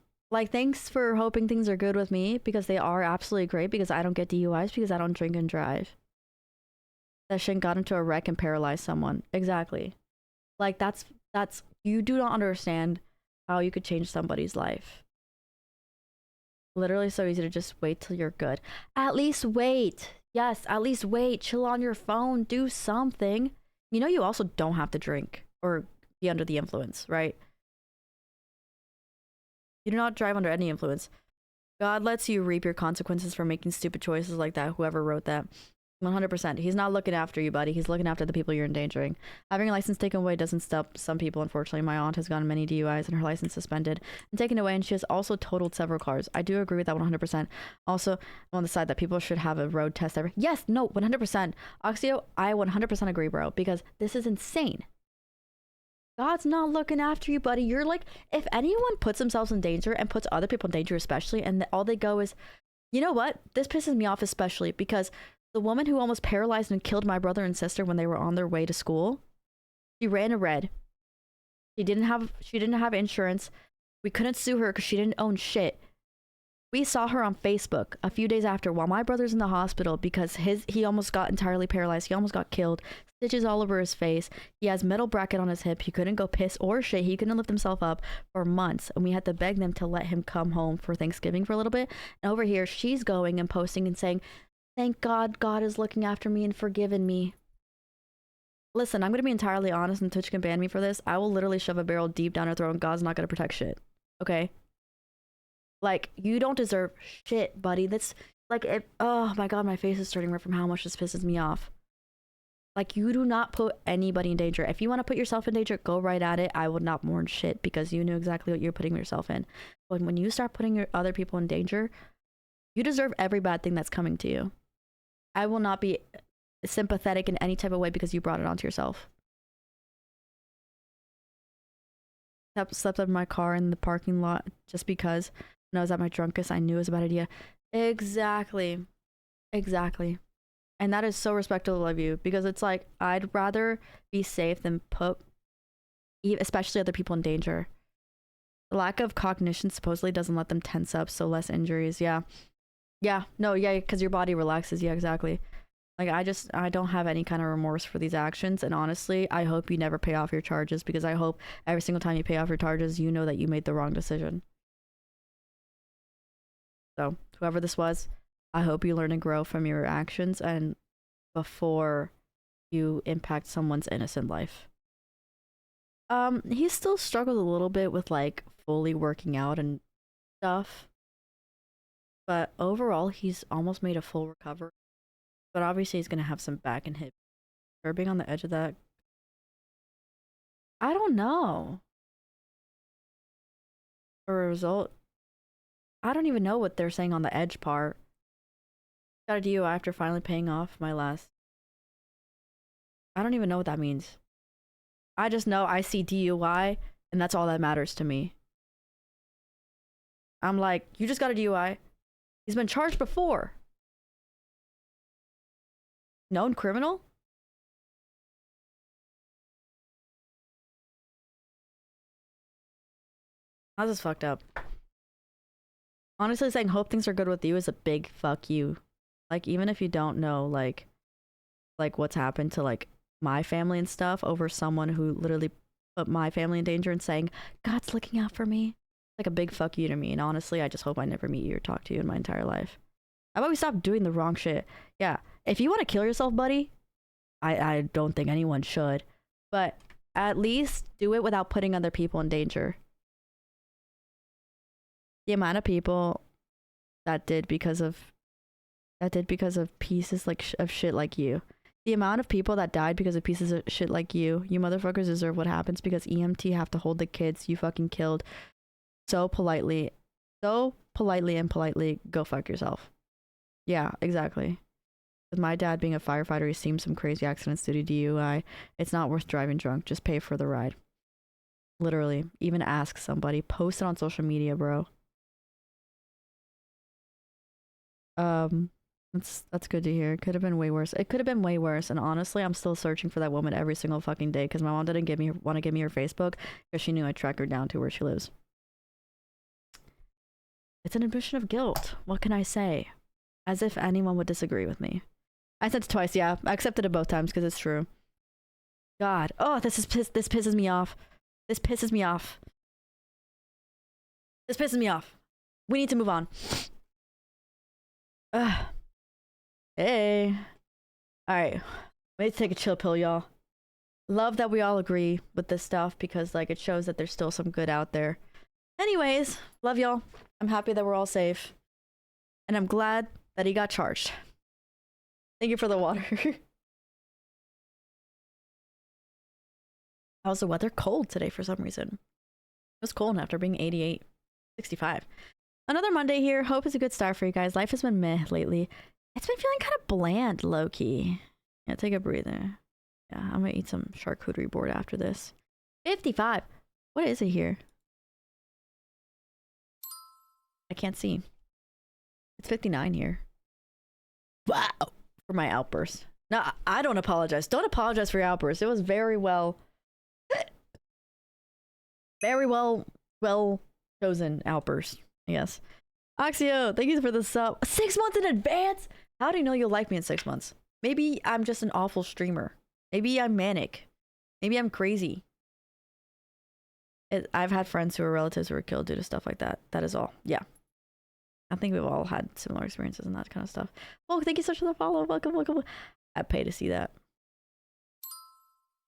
thanks for hoping things are good with me, because they are absolutely great, because I don't get DUIs because I don't drink and drive. That shit got into a wreck and paralyzed someone. Exactly. Like, that's, you do not understand how you could change somebody's life. Literally so easy to just wait till you're good. At least wait. Yes, at least wait. Chill on your phone. Do something. You know, you also don't have to drink or be under the influence, right? You do not drive under any influence. God lets you reap your consequences for making stupid choices like that, whoever wrote that. 100%. He's not looking after you, buddy. He's looking after the people you're endangering. Having a license taken away doesn't stop some people, unfortunately. My aunt has gotten many DUIs and her license suspended and taken away, and she has also totaled several cars. I do agree with that 100%. Also, on the side that people should have a road test every... Yes, no, 100%. Oxio, I 100% agree, bro, because this is insane. God's not looking after you, buddy. You're like, if anyone puts themselves in danger and puts other people in danger especially, and all they go is, you know what? This pisses me off especially because the woman who almost paralyzed and killed my brother and sister when they were on their way to school, she ran a red. She didn't have insurance. We couldn't sue her because she didn't own shit. We saw her on Facebook a few days after while my brother's in the hospital because he almost got entirely paralyzed. He almost got killed. Stitches all over his face. He has metal bracket on his hip. He couldn't go piss or shit. He couldn't lift himself up for months. And we had to beg them to let him come home for Thanksgiving for a little bit. And over here, she's going and posting and saying, thank God God is looking after me and forgiven me. Listen, I'm going to be entirely honest and Twitch can ban me for this. I will literally shove a barrel deep down her throat and God's not going to protect shit. Okay? Like, you don't deserve shit, buddy. That's like, oh my God, my face is starting red from how much this pisses me off. Like, you do not put anybody in danger. If you want to put yourself in danger, go right at it. I would not mourn shit because you knew exactly what you're putting yourself in. But when you start putting your other people in danger, you deserve every bad thing that's coming to you. I will not be sympathetic in any type of way because you brought it onto yourself. Slept in my car in the parking lot just because when I was at my drunkest, I knew it was a bad idea. Exactly. And that is so respectful of you because it's like, I'd rather be safe than put, especially other people in danger. The lack of cognition supposedly doesn't let them tense up, so less injuries. Yeah, because your body relaxes. Yeah, exactly. Like, I don't have any kind of remorse for these actions. And honestly, I hope you never pay off your charges because I hope every single time you pay off your charges, you know that you made the wrong decision. So, whoever this was, I hope you learn and grow from your actions and before you impact someone's innocent life. He still struggles a little bit with like fully working out and stuff. But overall, he's almost made a full recovery. But obviously, he's going to have some back and hip. Or being on the edge of that. I don't know. For a result, I don't even know what they're saying on the edge part. Got a DUI after finally paying off my last. I don't even know what that means. I just know I see DUI, and that's all that matters to me. I'm like, you just got a DUI. He's been charged before. Known criminal? That's just fucked up. Honestly, saying hope things are good with you is a big fuck you. Like, even if you don't know, like what's happened to, like, my family and stuff over someone who literally put my family in danger and saying, God's looking out for me. Like a big fuck you to me. And honestly, I just hope I never meet you or talk to you in my entire life. How about we stop doing the wrong shit? Yeah. If you want to kill yourself, buddy, I don't think anyone should. But at least do it without putting other people in danger. The amount of people that did because of pieces like of shit like you. The amount of people that died because of pieces of shit like you motherfuckers deserve what happens because EMT have to hold the kids you fucking killed so politely and politely go fuck yourself. Yeah, exactly. With my dad being a firefighter, he's seen some crazy accidents due to DUI. It's not worth driving drunk. Just pay for the ride. Literally. Even ask somebody. Post it on social media, bro. That's good to hear. It could have been way worse. It could have been way worse. And honestly, I'm still searching for that woman every single fucking day because my mom didn't want to give me her Facebook because she knew I'd track her down to where she lives. It's an admission of guilt. What can I say? As if anyone would disagree with me. I said it twice, yeah. I accepted it both times because it's true. God. Oh, this pisses me off. This pisses me off. This pisses me off. We need to move on. Ugh. Hey. Alright. We need to take a chill pill, y'all. Love that we all agree with this stuff because, like, it shows that there's still some good out there. Anyways, love y'all. I'm happy that we're all safe. And I'm glad that he got charged. Thank you for the water. How's the weather? Cold today for some reason. It was cold after being 88, 65. Another Monday here. Hope is a good start for you guys. Life has been meh lately. It's been feeling kind of bland, low-key. Yeah, take a breather. Yeah, I'm gonna eat some charcuterie board after this. 55. What is it here? I can't see. It's 59 here. Wow. For my outburst. No, I don't apologize. Don't apologize for your outburst. It was very well very well chosen outburst, I guess. Oxio, thank you for the sub. 6 months in advance? How do you know you'll like me in 6 months? Maybe I'm just an awful streamer. Maybe I'm manic. Maybe I'm crazy. I've had friends who are relatives who were killed due to stuff like that. That is all. Yeah. I think we've all had similar experiences and that kind of stuff. Oh, thank you so much for the follow. Welcome, welcome. I'd pay to see that.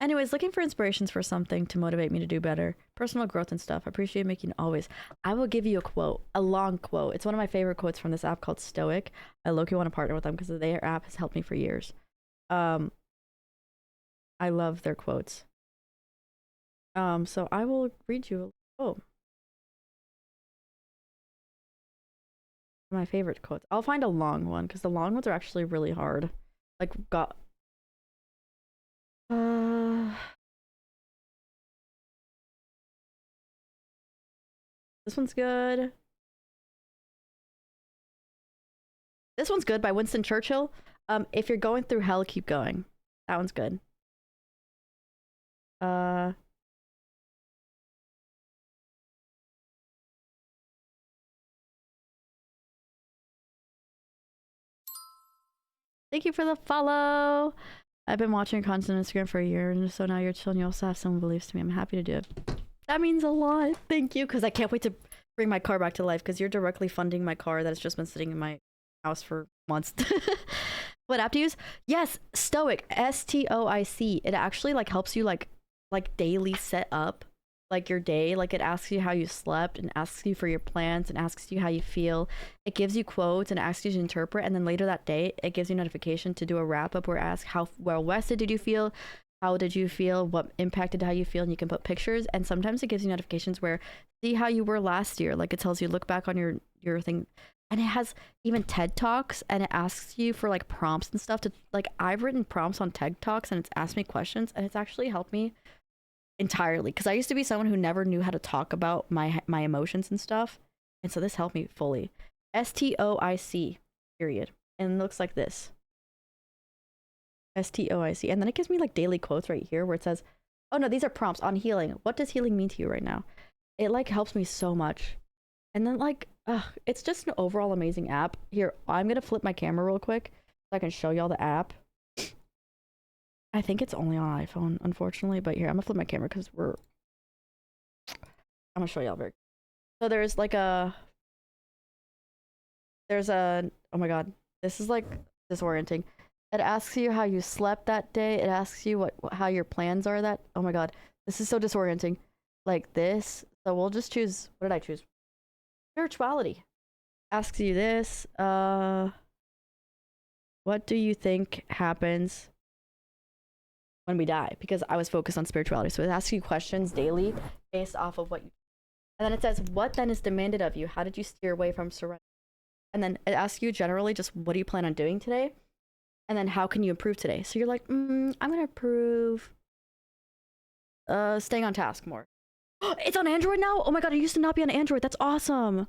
Anyways, looking for inspirations for something to motivate me to do better. Personal growth and stuff. Appreciate making always. I will give you a quote, a long quote. It's one of my favorite quotes from this app called Stoic. I low-key want to partner with them because their app has helped me for years. I love their quotes. So I will read you a quote. My favorite quotes. I'll find a long one because the long ones are actually really hard. Like this one's good. This one's good by Winston Churchill. If you're going through hell, keep going. That one's good. Thank you for the follow. I've been watching content on Instagram for a year, and so now you're chilling. You also have someone who believes to me. I'm happy to do it. That means a lot. Thank you, because I can't wait to bring my car back to life, because you're directly funding my car that has just been sitting in my house for months. What app to use? Yes, Stoic. Stoic. It actually like helps you like daily set up like your day. Like it asks you how you slept and asks you for your plans and asks you how you feel. It gives you quotes and asks you to interpret, and then later that day it gives you notification to do a wrap up where it asks how well rested did you feel, how did you feel, what impacted how you feel, and you can put pictures. And sometimes it gives you notifications where see how you were last year. Like it tells you look back on your thing. And it has even TED Talks, and it asks you for like prompts and stuff to like I've written prompts on TED Talks and it's asked me questions, and it's actually helped me entirely, because I used to be someone who never knew how to talk about my emotions and stuff, and so this helped me fully. Stoic period, and it looks like this. Stoic, and then it gives me like daily quotes right here where it says, oh no, these are prompts on healing. What does healing mean to you right now? It like helps me so much. And then like it's just an overall amazing app. Here, I'm gonna flip my camera real quick so I can show y'all the app. I think it's only on iPhone, unfortunately, but here, I'm gonna flip my camera because I'm gonna show y'all very. So there's oh my god, this is like disorienting. It asks you how you slept that day. It asks you how your plans are that, oh my god, this is so disorienting. Like this, so we'll just choose, what did I choose? Spirituality. Asks you this, what do you think happens when we die? Because I was focused on spirituality. So it asks you questions daily based off of what you, and then it says, what then is demanded of you? How did you steer away from surrender? And then it asks you generally just, what do you plan on doing today? And then how can you improve today? So you're like, I'm gonna improve staying on task more. It's on Android now? Oh my god, it used to not be on Android. That's awesome.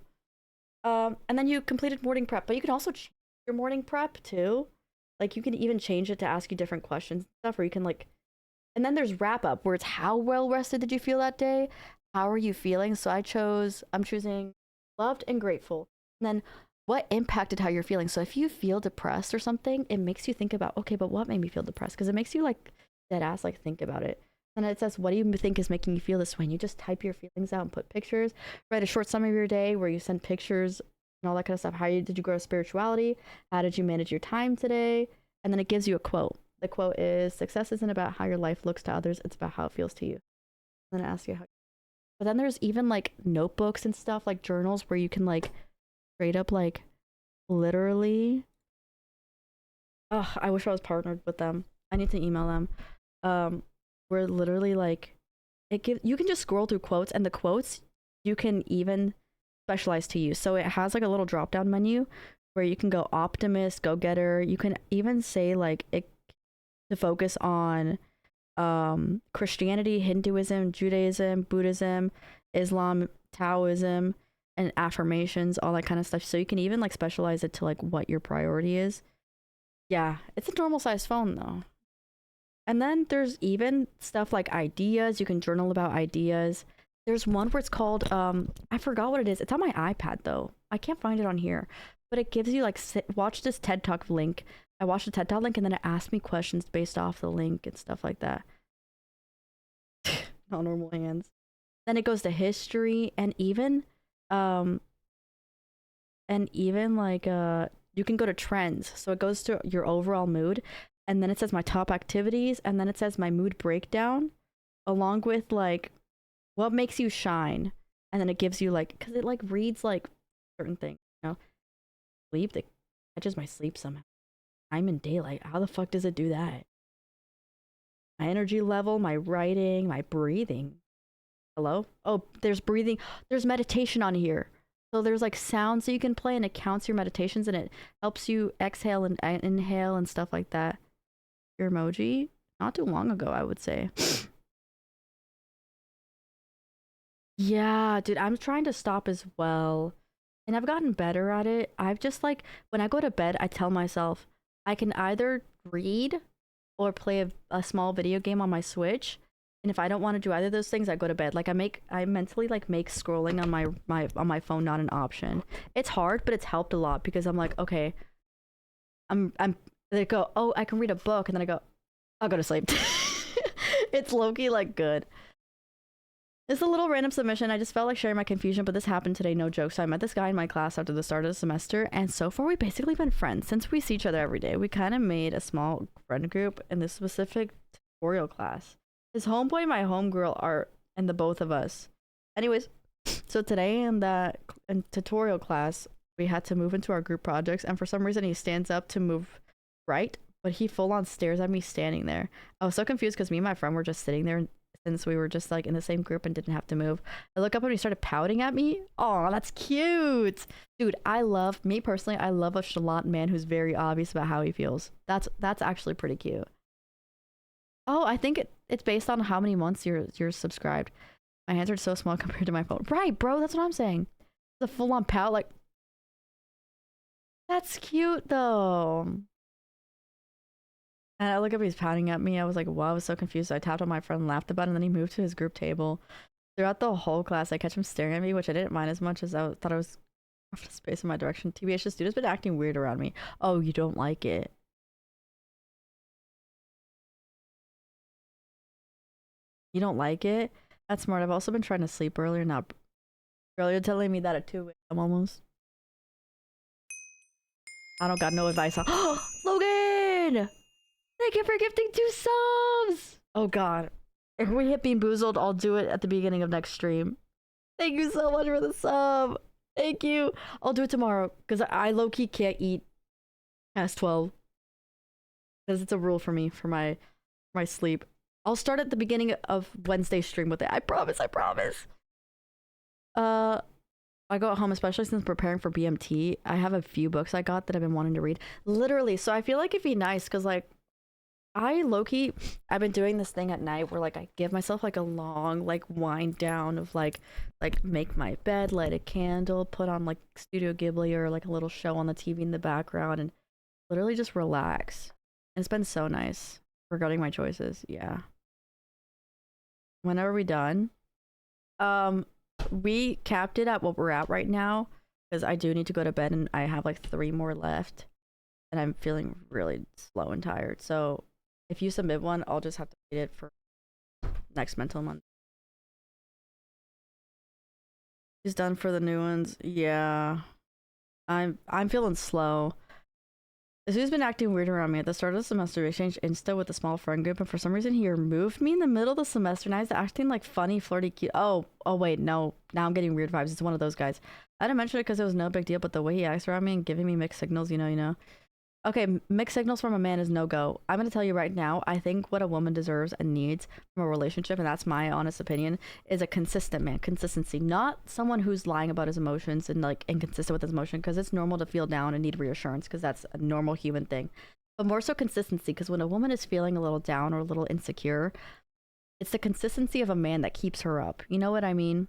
And then you completed morning prep, but you can also change your morning prep too. Like you can even change it to ask you different questions and stuff, or you can like, and then there's wrap up where it's how well rested did you feel that day? How are you feeling? So I'm choosing loved and grateful. And then what impacted how you're feeling? So if you feel depressed or something, it makes you think about, okay, but what made me feel depressed? Because it makes you like dead ass like think about it. And it says, what do you think is making you feel this way? And you just type your feelings out and put pictures. Write a short summary of your day where you send pictures and all that kind of stuff. Did you grow spirituality? How did you manage your time today? And then it gives you a quote. The quote is, success isn't about how your life looks to others. It's about how it feels to you. And then it asks you how. But then there's even like notebooks and stuff, like journals where you can like straight up like literally. Oh, I wish I was partnered with them. I need to email them. Where literally like you can just scroll through quotes, and the quotes you can even specialize to you. So it has like a little drop down menu where you can go optimist, go getter. You can even say like it to focus on Christianity, Hinduism, Judaism, Buddhism, Islam, Taoism, and affirmations, all that kind of stuff. So you can even like specialize it to like what your priority is. Yeah, it's a normal size phone though. And then there's even stuff like ideas. You can journal about ideas. There's one where it's called I forgot what it is. It's on my iPad though. I can't find it on here. But it gives you like watch this TED Talk link. I watched the TED Talk link and then it asked me questions based off the link and stuff like that. Not normal hands. Then it goes to history um and even like you can go to trends. So it goes to your overall mood and then it says my top activities and then it says my mood breakdown along with like what makes you shine, and then it gives you like because it like reads like certain things, you know, sleep that catches my sleep somehow. I'm in daylight. How the fuck does it do that? My energy level, my writing, my breathing. Hello? Oh, there's breathing. There's meditation on here. So there's like sounds that you can play and it counts your meditations and it helps you exhale and inhale and stuff like that. Your emoji? Not too long ago, I would say. Yeah, dude, I'm trying to stop as well. And I've gotten better at it. I've just like, when I go to bed, I tell myself I can either read or play a small video game on my Switch. And if I don't want to do either of those things, I go to bed. Like I mentally like make scrolling on my phone not an option. It's hard, but it's helped a lot because I'm like, okay, they go, oh, I can read a book, and then I go, I'll go to sleep. It's low-key like good. It's a little random submission. I just felt like sharing my confusion, but this happened today, no joke. So I met this guy in my class after the start of the semester, and so far we've basically been friends since we see each other every day. We kind of made a small friend group in this specific tutorial class. His homeboy and my homegirl are and the both of us. Anyways, so today in tutorial class, we had to move into our group projects, and for some reason he stands up to move right, but he full on stares at me standing there. I was so confused because me and my friend were just sitting there since we were just like in the same group and didn't have to move. I look up and he started pouting at me. Oh, that's cute. Dude, me personally, I love a chalant man who's very obvious about how he feels. That's actually pretty cute. Oh, I think it's based on how many months you're subscribed. My hands are so small compared to my phone. Right, bro, that's what I'm saying. The full on pout, like that's cute though. And I look up, he's pouting at me. I was like, wow, I was so confused. So I tapped on my friend, laughed about it, and then he moved to his group table. Throughout the whole class, I catch him staring at me, which I didn't mind as much as I thought I was off the space in my direction. TBH, this dude has been acting weird around me. Oh, you don't like it. You don't like it? That's smart. I've also been trying to sleep earlier. Not earlier, telling me that at 2 a.m. almost. I don't got no advice on. Logan! Thank you for gifting 2 subs! Oh god. If we hit Bean Boozled, I'll do it at the beginning of next stream. Thank you so much for the sub. Thank you. I'll do it tomorrow because I low-key can't eat past 12. Because it's a rule for me for my sleep. I'll start at the beginning of Wednesday stream with it. I promise, I promise. I go at home, especially since preparing for BMT. I have a few books I got that I've been wanting to read. Literally, so I feel like it'd be nice because like I've been doing this thing at night where like I give myself like a long like wind down of like make my bed, light a candle, put on like Studio Ghibli or like a little show on the TV in the background and literally just relax. And it's been so nice regarding my choices. Yeah. When are we done? We capped it at what we're at right now because I do need to go to bed and I have like 3 more left and I'm feeling really slow and tired. So if you submit one, I'll just have to read it for next mental month. He's done for the new ones. Yeah. I'm feeling slow. He's been acting weird around me. At the start of the semester, we exchanged Insta with a small friend group, and for some reason, he removed me in the middle of the semester. Now he's acting like funny, flirty, cute. Oh, wait, no. Now I'm getting weird vibes. It's one of those guys. I didn't mention it because it was no big deal, but the way he acts around me and giving me mixed signals, you know. Okay, mixed signals from a man is no go. I'm gonna tell you right now, I think what a woman deserves and needs from a relationship, and that's my honest opinion, is a consistent man. Consistency. Not someone who's lying about his emotions and like inconsistent with his emotion, because it's normal to feel down and need reassurance, because that's a normal human thing. But more so consistency, because when a woman is feeling a little down or a little insecure, it's the consistency of a man that keeps her up. You know what I mean?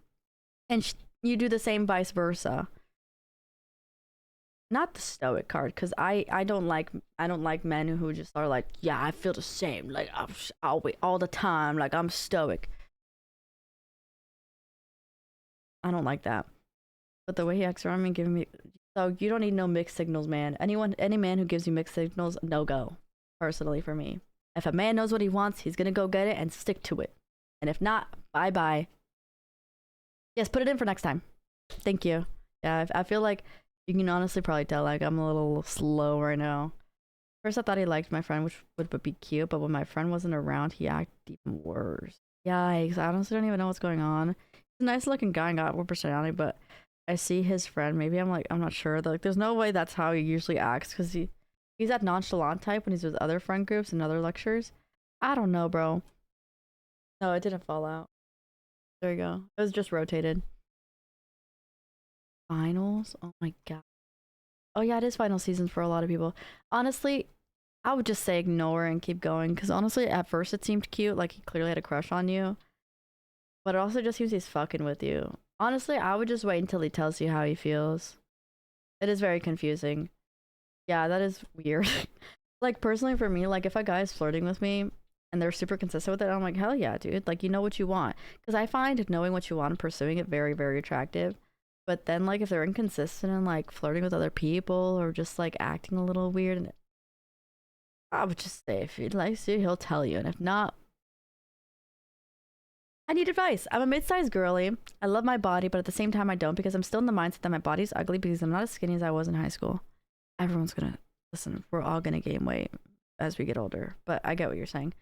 And you do the same vice versa. Not the stoic card, because I don't like men who just are like, yeah, I feel the same, like I'm always all the time, like I'm stoic. I don't like that. But the way he acts around me, giving me, so you don't need no mixed signals, man. Any man who gives you mixed signals, no go. Personally, for me, if a man knows what he wants, he's gonna go get it and stick to it. And if not, bye bye. Yes, put it in for next time. Thank you. Yeah, I feel like you can honestly probably tell like I'm a little slow right now. First, I thought he liked my friend, which would be cute, but when my friend wasn't around, he acted even worse. Yikes! I honestly don't even know what's going on. He's a nice looking guy and got more personality, but I see his friend. Maybe I'm not sure. Like, there's no way that's how he usually acts because he's that nonchalant type when he's with other friend groups and other lectures. I don't know, bro. No, it didn't fall out. There you go. It was just rotated. Finals? Oh my god. Oh yeah, it is final season for a lot of people. Honestly, I would just say ignore and keep going because honestly, at first it seemed cute, like he clearly had a crush on you, but it also just seems he's fucking with you. Honestly, I would just wait until he tells you how he feels. It is very confusing. Yeah, that is weird. Like personally for me, like if a guy is flirting with me and they're super consistent with it, I'm like, hell yeah, dude. Like you know what you want. Because I find knowing what you want and pursuing it very, very attractive. But then like if they're inconsistent and like flirting with other people or just like acting a little weird, and I would just say if he likes you, he'll tell you. And if not, I need advice. I'm a mid-sized girly. I love my body, but at the same time I don't because I'm still in the mindset that my body's ugly because I'm not as skinny as I was in high school. Everyone's gonna listen, we're all gonna gain weight as we get older, but I get what you're saying.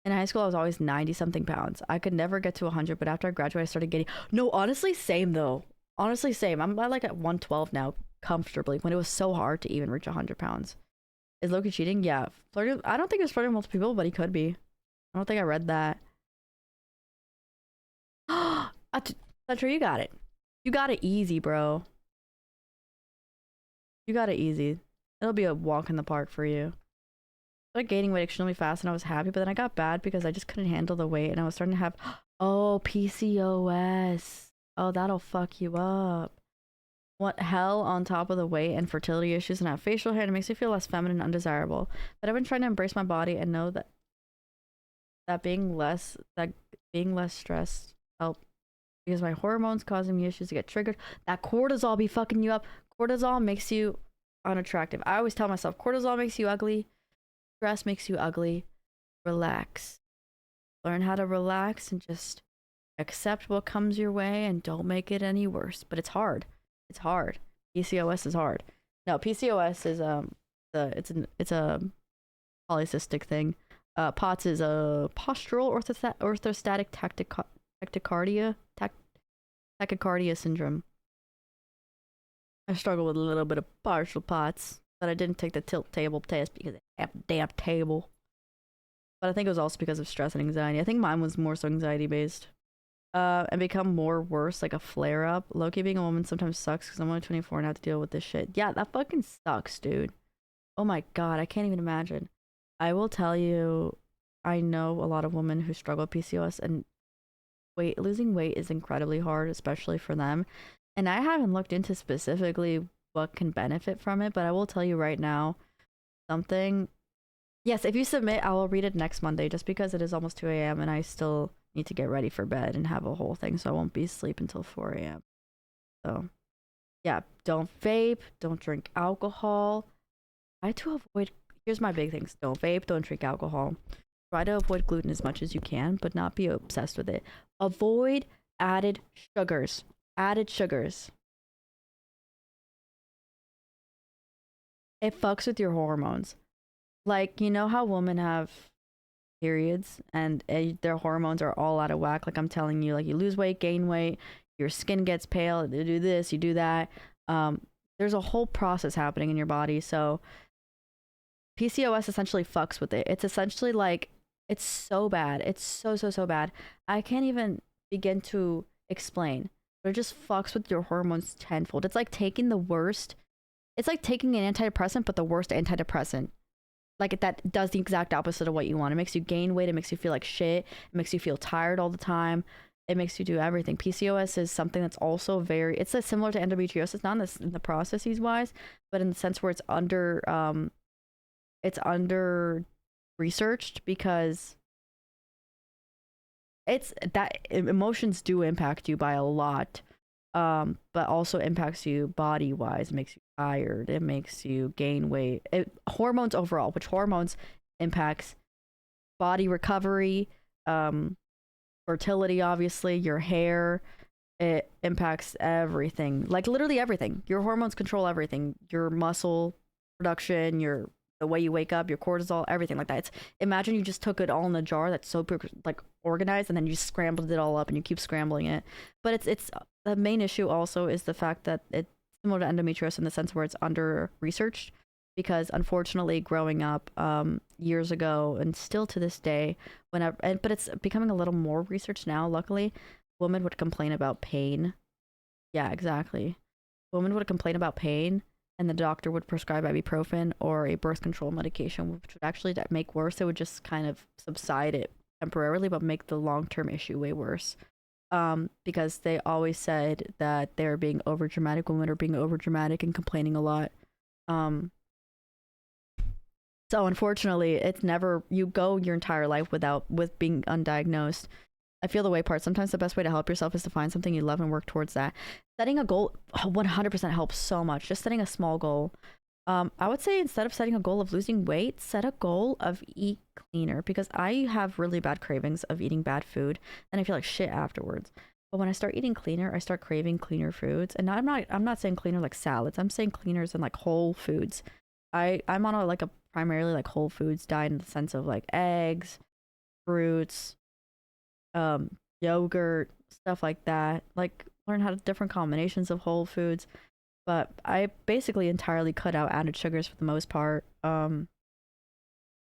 In high school, I was always 90 something pounds. I could never get to 100, but after I graduated, I started getting. No, honestly, same though. Honestly, same. I'm like at 112 now, comfortably, when it was so hard to even reach 100 pounds. Is Loki cheating? Yeah. Flirting. I don't think he's flirting with multiple people, but he could be. I don't think I read that. Petra, you got it. You got it easy, bro. You got it easy. It'll be a walk in the park for you. I started gaining weight extremely fast and I was happy, but then I got bad because I just couldn't handle the weight and I was starting to have, oh, PCOS. Oh, that'll fuck you up. What hell on top of the weight and fertility issues and I have facial hair and it makes me feel less feminine and undesirable. But I've been trying to embrace my body and know that being less stressed help because my hormones causing me issues to get triggered. That cortisol be fucking you up. Cortisol makes you unattractive. I always tell myself cortisol makes you ugly. Stress makes you ugly. Relax. Learn how to relax and just accept what comes your way and don't make it any worse. But it's hard. It's hard. PCOS is hard. No, PCOS is it's a polycystic thing. POTS is a postural orthostatic tachycardia syndrome. I struggle with a little bit of partial POTS, but I didn't take the tilt table test because I have a damn table. But I think it was also because of stress and anxiety. I think mine was more so anxiety based. And become more worse, like a flare up. Loki being a woman sometimes sucks because I'm only 24 and I have to deal with this shit. Yeah, that fucking sucks, dude. Oh my god, I can't even imagine. I will tell you, I know a lot of women who struggle with PCOS and losing weight is incredibly hard, especially for them. And I haven't looked into specifically what can benefit from it, but I will tell you right now something. Yes, if you submit, I will read it next Monday just because it is almost 2 a.m. and I still need to get ready for bed and have a whole thing, so I won't be asleep until 4 a.m. So, yeah, don't vape, don't drink alcohol. Try to avoid, here's my big things. Don't vape, don't drink alcohol. Try to avoid gluten as much as you can, but not be obsessed with it. Avoid added sugars. Added sugars. It fucks with your hormones. Like, you know how women have periods and their hormones are all out of whack? Like I'm telling you, like you lose weight, gain weight, your skin gets pale, you do this, you do that. There's a whole process happening in your body. So PCOS essentially fucks with it. It's essentially like, it's so bad. It's so bad. I can't even begin to explain. But it just fucks with your hormones tenfold. It's like taking the worst. It's like taking an antidepressant, but the worst antidepressant. Like that does the exact opposite of what you want. It makes you gain weight. It makes you feel like shit. It makes you feel tired all the time. It makes you do everything. PCOS is something that's also it's similar to endometriosis, not in the processes wise, but in the sense where it's under researched because it's that emotions do impact you by a lot. but also impacts you body wise. It makes you tired. It makes you gain weight. Hormones overall, which hormones impacts body recovery, um, fertility, obviously, your hair. It impacts everything, like literally everything. Your hormones control everything. Your muscle production, the way you wake up, your cortisol, everything like that. It's imagine you just took it all in a jar that's so like organized, and then you scrambled it all up, and you keep scrambling it. But it's the main issue also is the fact that it's similar to endometriosis in the sense where it's under researched, because unfortunately, growing up years ago and still to this day, but it's becoming a little more research now. Luckily, women would complain about pain. Yeah, exactly. Women would complain about pain, and the doctor would prescribe ibuprofen or a birth control medication, which would actually make worse. It would just kind of subside it temporarily, but make the long-term issue way worse. Because they always said that they're being overdramatic. Women are being overdramatic and complaining a lot. So unfortunately, it's never, you go your entire life with being undiagnosed. I feel the way part. Sometimes the best way to help yourself is to find something you love and work towards that. Setting a goal 100% helps so much. Just setting a small goal. I would say instead of setting a goal of losing weight, set a goal of eat cleaner, because I have really bad cravings of eating bad food and I feel like shit afterwards. But when I start eating cleaner, I start craving cleaner foods. And I'm not saying cleaner like salads. I'm saying cleaners and like whole foods. I'm on a primarily like whole foods diet in the sense of like eggs, fruits, yogurt, stuff like that. Like learn how to different combinations of whole foods. But I basically entirely cut out added sugars for the most part. And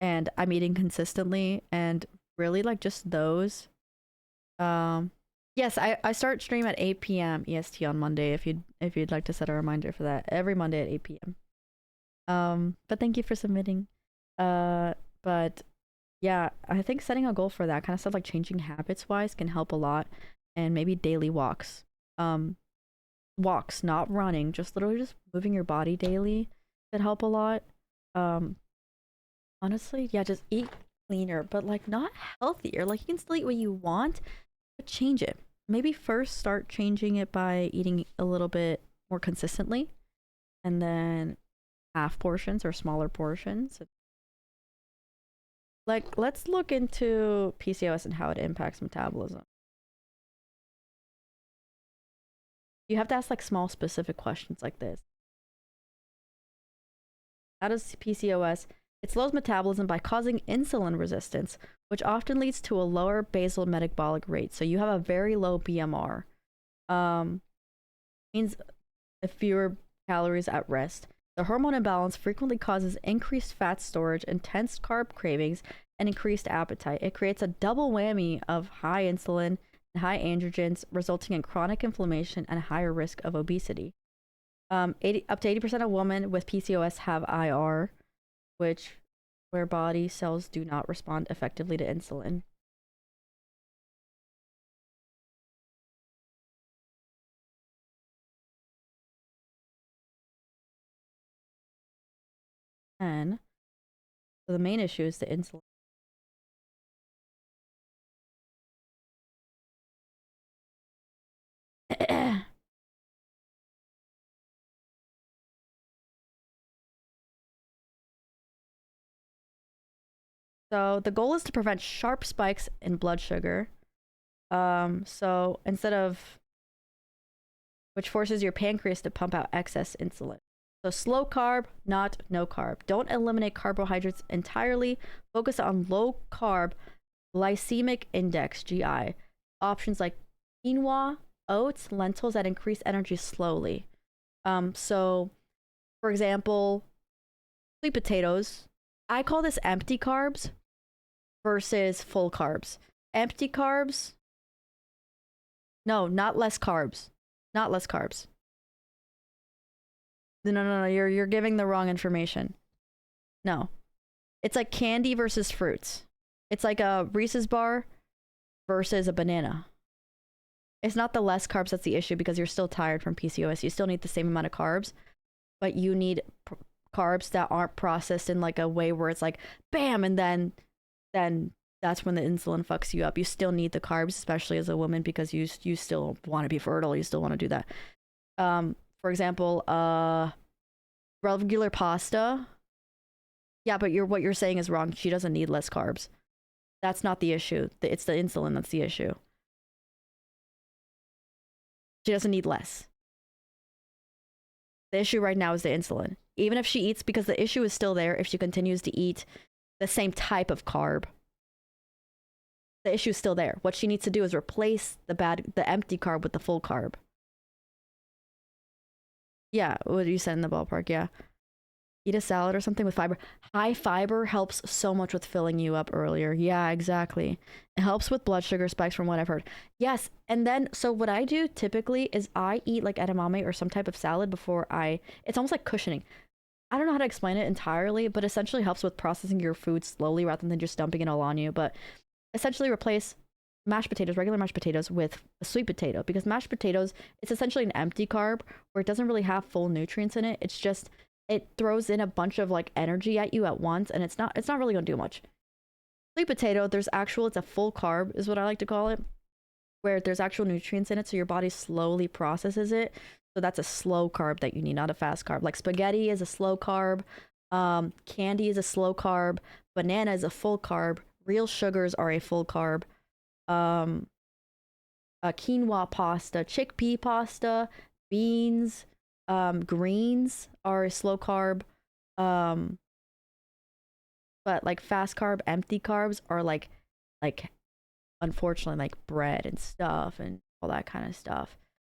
I'm eating consistently and really like just those. Yes, I start stream at 8 p.m. EST on Monday if you'd like to set a reminder for that. Every Monday at 8 p.m. But thank you for submitting. But yeah, I think setting a goal for that kind of stuff, like changing habits wise, can help a lot. And maybe daily walks. Walks, not running, just literally just moving your body daily could help a lot. Honestly, yeah, just eat cleaner, but like not healthier. Like you can still eat what you want, but change it. Maybe first start changing it by eating a little bit more consistently, and then half portions or smaller portions. Like, let's look into PCOS and how it impacts metabolism. You have to ask like small specific questions like this. How does PCOS? It slows metabolism by causing insulin resistance, which often leads to a lower basal metabolic rate. So you have a very low BMR. Means fewer calories at rest. The hormone imbalance frequently causes increased fat storage, intense carb cravings, and increased appetite. It creates a double whammy of high insulin and high androgens, resulting in chronic inflammation and a higher risk of obesity. Up to 80% of women with PCOS have IR, where body cells do not respond effectively to insulin. And so the main issue is the insulin. So the goal is to prevent sharp spikes in blood sugar. So instead of, which forces your pancreas to pump out excess insulin. So slow carb, not no carb. Don't eliminate carbohydrates entirely. Focus on low carb glycemic index, GI. Options like quinoa, oats, lentils that increase energy slowly. So for example, sweet potatoes. I call this empty carbs versus full carbs. Empty carbs. No, not less carbs. Not less carbs. No. You're giving the wrong information. No. It's like candy versus fruits. It's like a Reese's bar versus a banana. It's not the less carbs that's the issue, because you're still tired from PCOS. You still need the same amount of carbs, but you need carbs that aren't processed in like a way where it's like bam, and then that's when the insulin fucks you up. You still need the carbs, especially as a woman, because you still want to be fertile. You still want to do that. For example, regular pasta. Yeah, but what you're saying is wrong. She doesn't need less carbs. That's not the issue. It's the insulin that's the issue. She doesn't need less. The issue right now is the insulin. Even if she eats, because the issue is still there if she continues to eat the same type of carb. The issue is still there. What she needs to do is replace the empty carb with the full carb. Yeah, what you said in the ballpark, yeah. Eat a salad or something with fiber. High fiber helps so much with filling you up earlier. Yeah, exactly. It helps with blood sugar spikes from what I've heard. Yes, and then, so what I do typically is I eat like edamame or some type of salad before it's almost like cushioning. I don't know how to explain it entirely, but essentially helps with processing your food slowly rather than just dumping it all on you. But essentially replace mashed potatoes, regular mashed potatoes, with a sweet potato, because mashed potatoes, it's essentially an empty carb where it doesn't really have full nutrients in it. It's just, it throws in a bunch of like energy at you at once, and it's not really gonna do much. Sweet potato, it's a full carb is what I like to call it, where there's actual nutrients in it, so your body slowly processes it. So that's a slow carb that you need, not a fast carb. Like spaghetti is a slow carb, candy is a slow carb, banana is a full carb, real sugars are a full carb, a quinoa pasta, chickpea pasta, beans, greens are a slow carb, but like fast carb, empty carbs are like unfortunately like bread and stuff and all that kind of stuff.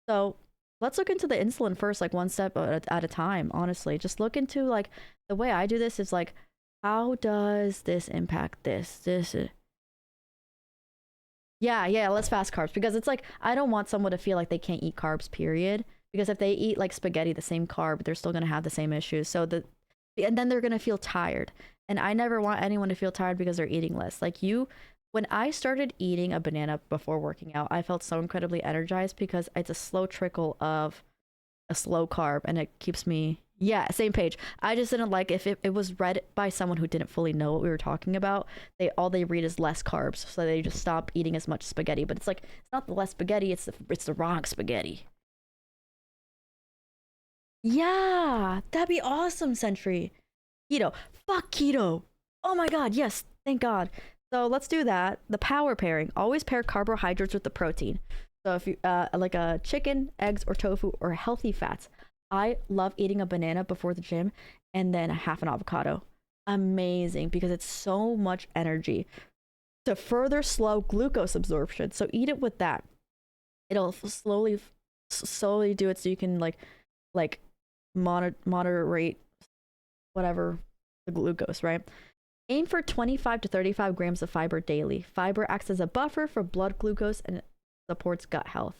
So let's look into the insulin first, like one step at a time. Honestly, just look into like the way I do this is like, how does this impact this? Yeah, let's fast carbs, because it's like I don't want someone to feel like they can't eat carbs, period. Because if they eat like spaghetti, the same carb, they're still gonna have the same issues. And then they're gonna feel tired. And I never want anyone to feel tired because they're eating less. Like when I started eating a banana before working out, I felt so incredibly energized because it's a slow trickle of a slow carb, and it keeps me, yeah, same page. I just didn't like if it was read by someone who didn't fully know what we were talking about. All they read is less carbs, so they just stop eating as much spaghetti. But it's like, it's not the less spaghetti, it's the wrong spaghetti. Yeah, that'd be awesome, Sentry. Keto. Fuck keto. Oh my god, yes, thank god. So let's do that. The power pairing. Always pair carbohydrates with the protein. So if you like a chicken, eggs, or tofu, or healthy fats. I love eating a banana before the gym and then half an avocado. Amazing, because it's so much energy to further slow glucose absorption. So eat it with that. It'll slowly do it so you can like moderate whatever the glucose, right? Aim for 25 to 35 grams of fiber daily. Fiber acts as a buffer for blood glucose and supports gut health.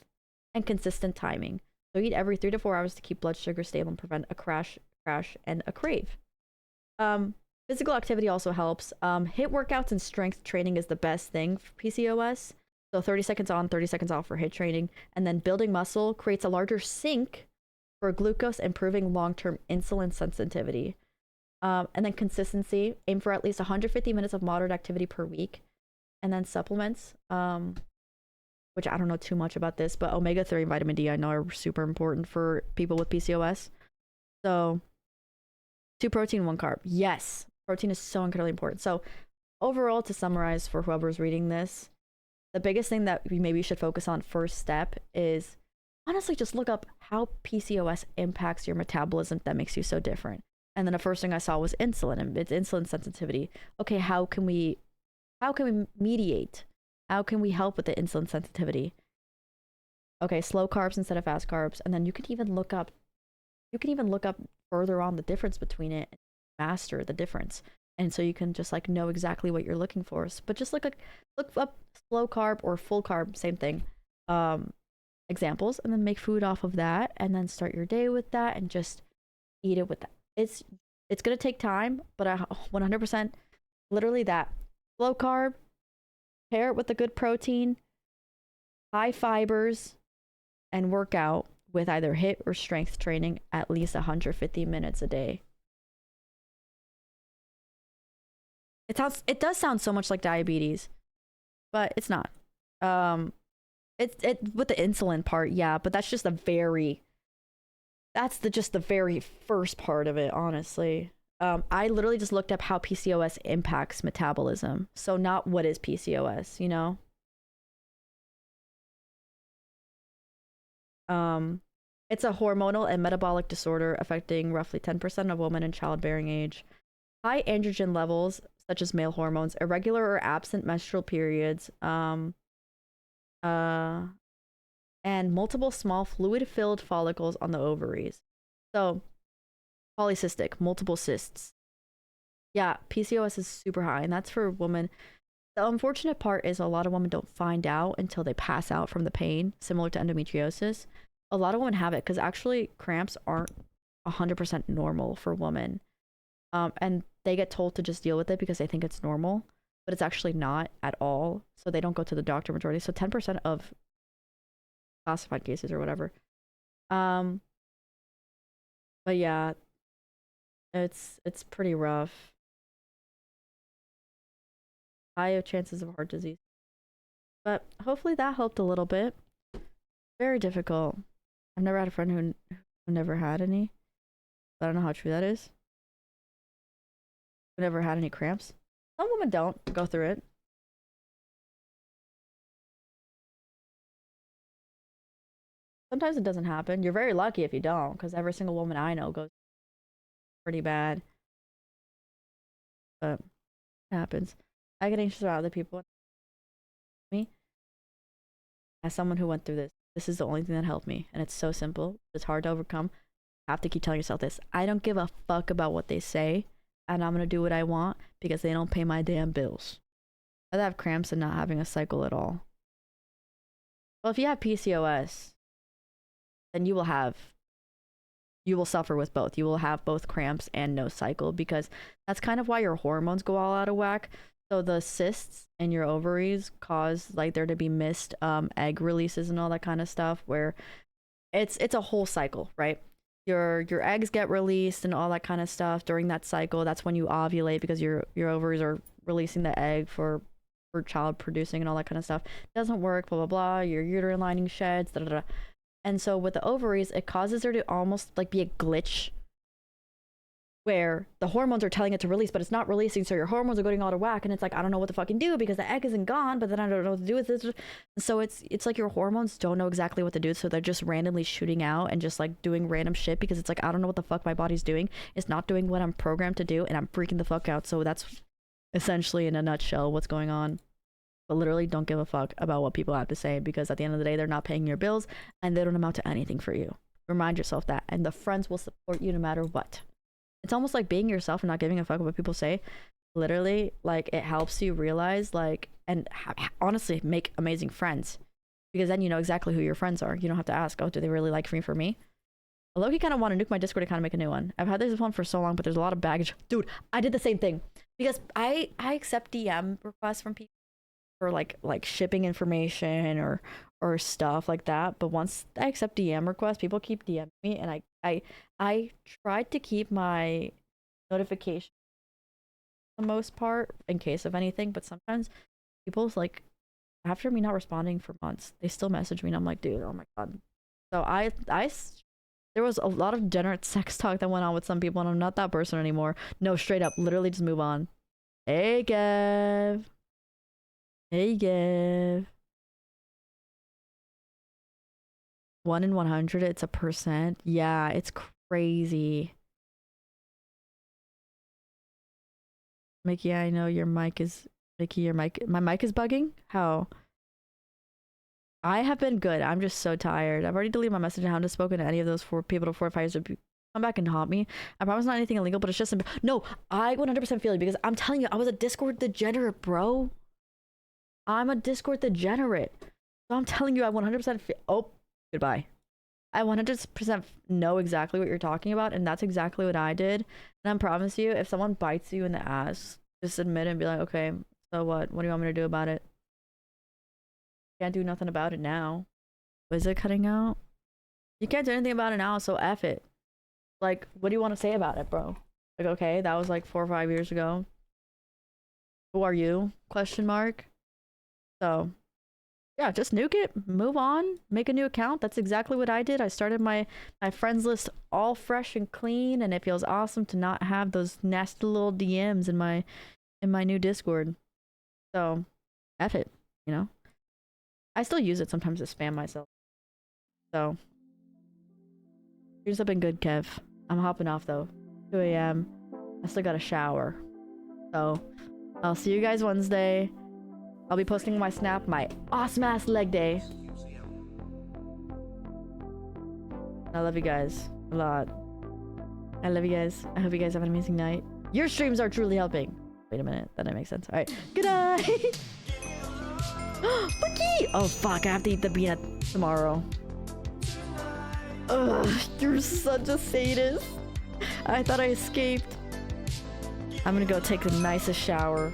And consistent timing. So eat every 3 to 4 hours to keep blood sugar stable and prevent a crash, and a crave. Physical activity also helps. HIIT workouts and strength training is the best thing for PCOS. So 30 seconds on, 30 seconds off for HIIT training. And then building muscle creates a larger sink for glucose, improving long-term insulin sensitivity. And then consistency. Aim for at least 150 minutes of moderate activity per week. And then supplements. Which I don't know too much about this, but omega-3 and vitamin D I know are super important for people with PCOS. So 2 protein, 1 carb. Yes, protein is so incredibly important. So overall, to summarize for whoever's reading this, the biggest thing that we maybe should focus on first step is honestly just look up how PCOS impacts your metabolism that makes you so different. And then the first thing I saw was insulin, and it's insulin sensitivity. Okay, how can we mediate? How can we help with the insulin sensitivity? Okay, slow carbs instead of fast carbs. And then you can even look up further on the difference between it and master the difference. And so you can just like know exactly what you're looking for. But just look up slow carb or full carb, same thing. Examples, and then make food off of that, and then start your day with that and just eat it with that. It's gonna take time, but I 100% literally that low carb, pair it with a good protein, high fibers, and work out with either HIIT or strength training at least 150 minutes a day. It does sound so much like diabetes, but it's not. Um, it with the insulin part, yeah, but that's just just the very first part of it, honestly. I literally just looked up how PCOS impacts metabolism. So not what is PCOS, you know? It's a hormonal and metabolic disorder affecting roughly 10% of women in childbearing age. High androgen levels, such as male hormones, irregular or absent menstrual periods, uh, and multiple small fluid-filled follicles on the ovaries. So, polycystic, multiple cysts. Yeah, PCOS is super high, and that's for women. The unfortunate part is a lot of women don't find out until they pass out from the pain, similar to endometriosis. A lot of women have it because actually cramps aren't 100% normal for women. And they get told to just deal with it because they think it's normal, but it's actually not at all. So they don't go to the doctor majority. So 10% of classified cases or whatever. But yeah, it's pretty rough. High chances of heart disease. But hopefully that helped a little bit. Very difficult. I've never had a friend who never had any. I don't know how true that is. Who never had any cramps. Some women don't go through it. Sometimes it doesn't happen. You're very lucky if you don't, because every single woman I know goes pretty bad. But it happens. I get anxious about other people. Me, as someone who went through this is the only thing that helped me. And it's so simple. It's hard to overcome. You have to keep telling yourself this. I don't give a fuck about what they say, and I'm gonna do what I want because they don't pay my damn bills. I'd have cramps and not having a cycle at all. Well, if you have PCOS, then you will suffer with both. You will have both cramps and no cycle because that's kind of why your hormones go all out of whack. So the cysts in your ovaries cause like there to be missed egg releases and all that kind of stuff where it's a whole cycle, right? Your eggs get released and all that kind of stuff during that cycle. That's when you ovulate because your ovaries are releasing the egg for child producing and all that kind of stuff. It doesn't work, blah blah blah. Your uterine lining sheds, da da da. And so with the ovaries, it causes there to almost like be a glitch where the hormones are telling it to release, but it's not releasing. So your hormones are going out of whack, and it's like I don't know what to fucking do because the egg isn't gone, but then I don't know what to do with this. So it's like your hormones don't know exactly what to do, so they're just randomly shooting out and just like doing random shit because it's like I don't know what the fuck my body's doing. It's not doing what I'm programmed to do, and I'm freaking the fuck out. So that's essentially in a nutshell what's going on. But literally don't give a fuck about what people have to say because at the end of the day, they're not paying your bills and they don't amount to anything for you. Remind yourself that, and the friends will support you no matter what. It's almost like being yourself and not giving a fuck what people say. Literally, like it helps you realize, like, and honestly, make amazing friends because then you know exactly who your friends are. You don't have to ask, oh, do they really like me for me? Loki kind of want to nuke my Discord to kind of make a new one. I've had this one for so long, but there's a lot of baggage. Dude, I did the same thing because I accept DM requests from people for like shipping information or stuff like that, but once I accept DM requests, people keep DMing me, and I tried to keep my notification for the most part in case of anything, but sometimes people's like after me not responding for months, they still message me and I'm like, dude, oh my god. So there was a lot of degenerate sex talk that went on with some people, and I'm not that person anymore. No, straight up, literally just move on. Hey Gav. Hey, Gav. 1 in 100, it's a percent. Yeah, it's crazy. Mickey, I know your mic is... Mickey, my mic is bugging? How? I have been good. I'm just so tired. I've already deleted my message. I haven't spoken to any of those 4 people to 4 or 5 years. Come back and haunt me. I promise not anything illegal, but it's just... No, I 100% feel you because I'm telling you, I was a Discord degenerate, bro. I'm a Discord degenerate. So I'm telling you, I 100% oh, goodbye. I 100% know exactly what you're talking about, and that's exactly what I did. And I promise you, if someone bites you in the ass, just admit it and be like, okay, so what? What do you want me to do about it? Can't do nothing about it now. Was it cutting out? You can't do anything about it now, so F it. Like, what do you want to say about it, bro? Like, okay, that was like 4 or 5 years ago. Who are you? Question mark. So yeah, just nuke it, move on, make a new account. That's exactly what I did. I started my friends list all fresh and clean, and it feels awesome to not have those nasty little DMs in my new Discord. So F it, you know? I still use it sometimes to spam myself. So yours have been good, Kev. I'm hopping off though. 2 a.m. I still got a shower. So I'll see you guys Wednesday. I'll be posting my snap, my awesome ass leg day. I love you guys a lot. I love you guys. I hope you guys have an amazing night. Your streams are truly helping. Wait a minute, that didn't make sense. Alright, good night! Bucky! Oh fuck, I have to eat the peanut tomorrow. Ugh, you're such a sadist. I thought I escaped. I'm gonna go take the nicest shower.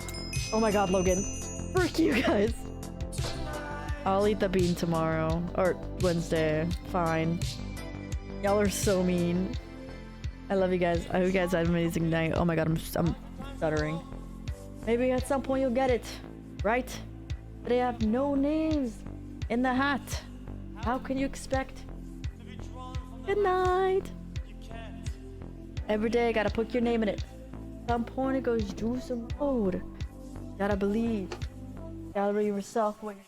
Oh my god, Logan. Frick you guys. I'll eat the bean tomorrow. Or Wednesday. Fine. Y'all are so mean. I love you guys. I hope you guys had an amazing night. Oh my god, I'm stuttering. Maybe at some point you'll get it. Right? They have no names in the hat. How can you expect? Good night. Every day, gotta put your name in it. At some point it goes do some mode. Gotta believe. Gotta believe yourself when you're